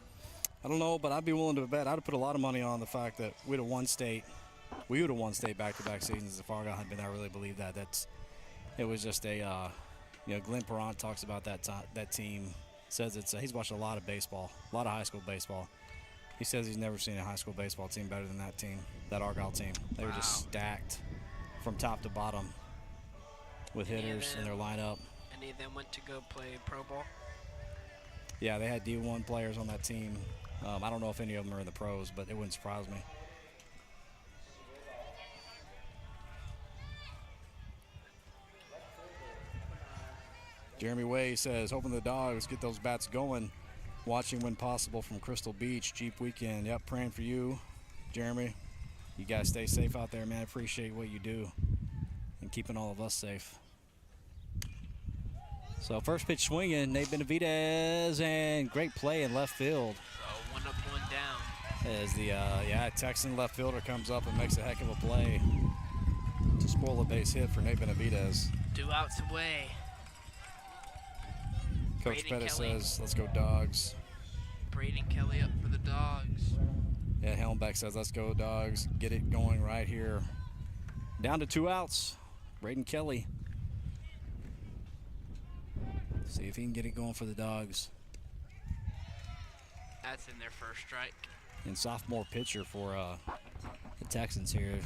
I don't know, but I'd be willing to bet. I'd have put a lot of money on the fact that we'd have won state. We would have won state back-to-back seasons if Argyle had been. I really believe that. It was just a, Glenn Perrant talks about that team. Says he's watched a lot of baseball, a lot of high school baseball. He says he's never seen a high school baseball team better than that team, that Argyle team. They were just stacked from top to bottom with hitters in their lineup. Any of them went to go play pro ball? Yeah, they had D1 players on that team. I don't know if any of them are in the pros, but it wouldn't surprise me. Jeremy Way says, hoping the Dogs get those bats going. Watching when possible from Crystal Beach, Jeep Weekend. Yep, praying for you, Jeremy. You guys stay safe out there, man. Appreciate what you do and keeping all of us safe. So first pitch swinging, Nate Benavidez, and great play in left field. So 1 up, 1 down. As the Texan left fielder comes up and makes a heck of a play to spoil a base hit for Nate Benavidez. 2 outs away. Coach Braden Pettis Kelly. says, let's go Dogs. Braden Kelly up for the Dogs. Yeah, Helmbeck says, let's go Dogs. Get it going right here. Down to 2 outs. Braden Kelly. See if he can get it going for the Dogs. That's in their first strike. And sophomore pitcher for the Texans here.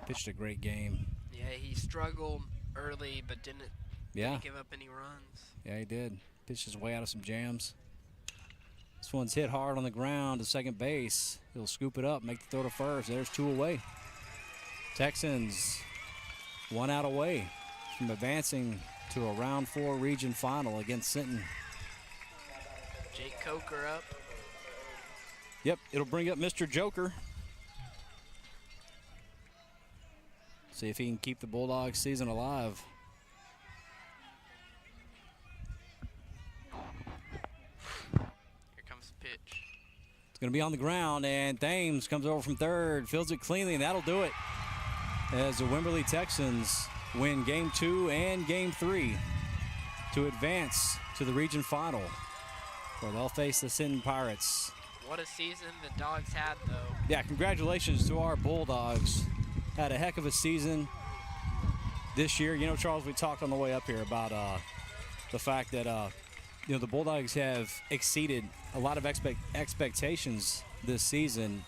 Pitched a great game. Yeah, he struggled early, but didn't give up any runs. Yeah, he did. Pitched his way out of some jams. This one's hit hard on the ground to second base. He'll scoop it up, make the throw to first. There's 2 away. Texans 1 out away from advancing to a round 4 region final against Sinton. Jake Coker up. Yep, it'll bring up Mr. Joker. See if he can keep the Bulldogs season alive. Here comes the pitch. going to be on the ground, and Thames comes over from third, fields it cleanly, and that'll do it as the Wimberley Texans win Game 2 and Game 3 to advance to the region final, where they'll face the Sweenytastic Pirates. What a season the Dogs had, though. Yeah, congratulations to our Bulldogs. Had a heck of a season this year. You know, Charles, we talked on the way up here about the fact that you know, the Bulldogs have exceeded a lot of expectations this season.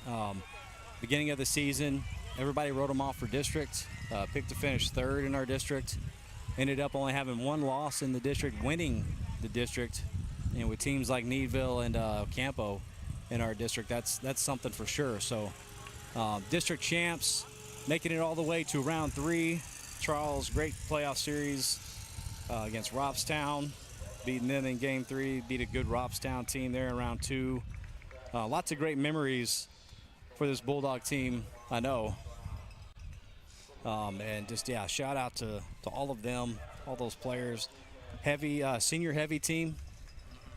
Beginning of the season, everybody wrote them off for district. Picked to finish third in our district. Ended up only having one loss in the district, winning the district. And with teams like Needville and Campo in our district, that's something for sure. So district champs, making it all the way to round 3. Charles, great playoff series against Robstown, beating them in Game 3, beat a good Robstown team there in round 2. Lots of great memories for this Bulldog team, I know. And just, yeah, shout out to all of them, all those players. Heavy, senior heavy team.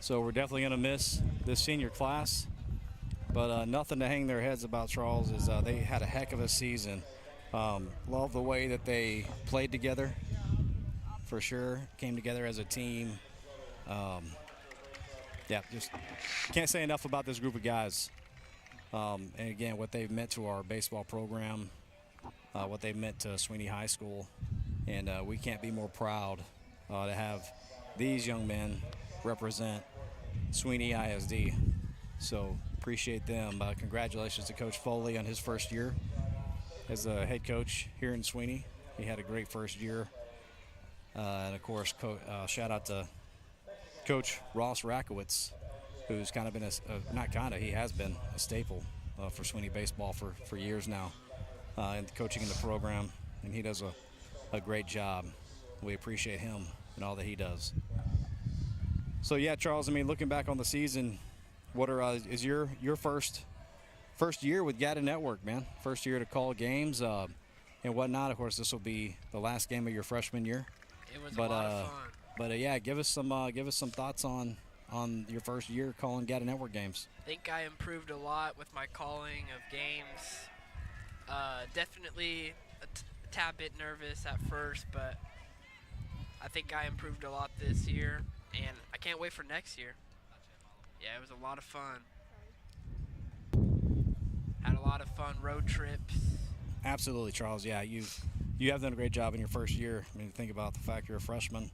So we're definitely going to miss this senior class. But nothing to hang their heads about, Charles, is they had a heck of a season. Love the way that they played together, for sure. Came together as a team. Yeah, just can't say enough about this group of guys. And again, what they've meant to our baseball program, what they've meant to Sweeny High School. And we can't be more proud to have these young men represent Sweeny ISD. So appreciate them. Congratulations to Coach Foley on his first year as a head coach here in Sweeny. He had a great first year. And of course, shout out to Coach Ross Rakowitz, who's kind of been he has been a staple for Sweeny baseball for years now, and coaching in the program, and he does a great job. We appreciate him and all that he does. So yeah, Charles, I mean, looking back on the season, what is your first year with Gata Network, man? First year to call games and whatnot. Of course, this will be the last game of your freshman year. It was a lot of fun. But yeah, give us some thoughts on your first year calling Gata Network games. I think I improved a lot with my calling of games. Definitely a tad bit nervous at first, but I think I improved a lot this year, and I can't wait for next year. Yeah, it was a lot of fun. Had a lot of fun road trips. Absolutely, Charles. Yeah, you have done a great job in your first year. I mean, think about the fact you're a freshman,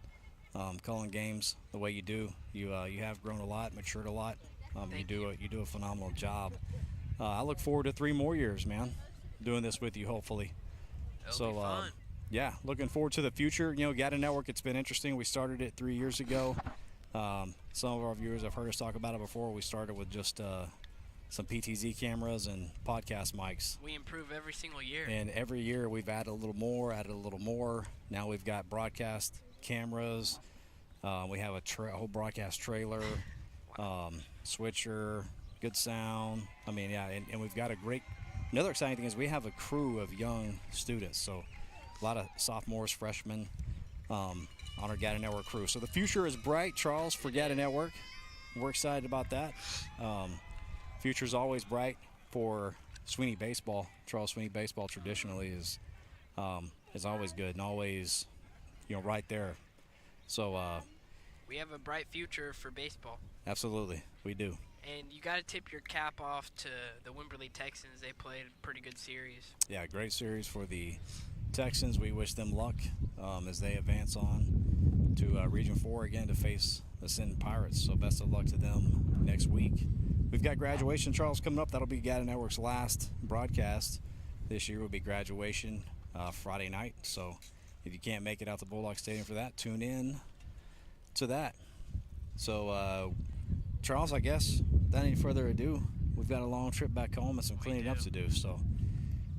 calling games the way you do. You have grown a lot, matured a lot. You do a phenomenal job. I look forward to 3 more years, man, doing this with you, hopefully. It'll be fun. Yeah, looking forward to the future. You know, Gata Network, it's been interesting. We started it 3 years ago. Some of our viewers have heard us talk about it before. We started with just some PTZ cameras and podcast mics. We improve every single year. And every year we've added a little more. Now we've got broadcast cameras. We have a whole broadcast trailer, switcher, good sound. I mean, yeah, and we've got another exciting thing is we have a crew of young students. So a lot of sophomores, freshmen on our Gata Network crew. So the future is bright, Charles, for Gata Network. We're excited about that. Future's always bright for Sweeny baseball. Charles, Sweeny baseball traditionally is always good and always, right there. So we have a bright future for baseball. Absolutely, we do. And you got to tip your cap off to the Wimberley Texans. They played a pretty good series. Yeah, great series for the Texans. We wish them luck as they advance on to Region 4 again to face the Sweenytastic Pirates. So best of luck to them next week. We've got graduation, Charles, coming up. That'll be Gata Network's last broadcast. This year will be graduation Friday night. So if you can't make it out to Bulldog Stadium for that, tune in to that. So, Charles, I guess, without any further ado, we've got a long trip back home and some cleaning up to do. So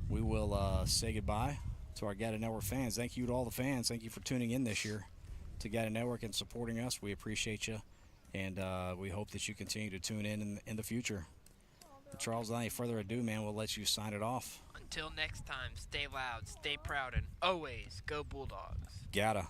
we will say goodbye to our Gata Network fans. Thank you to all the fans. Thank you for tuning in this year to Gata Network and supporting us. We appreciate you. And we hope that you continue to tune in the future. But Charles, without any further ado, man, we'll let you sign it off. Until next time, stay loud, stay proud, and always go Bulldogs. Gata.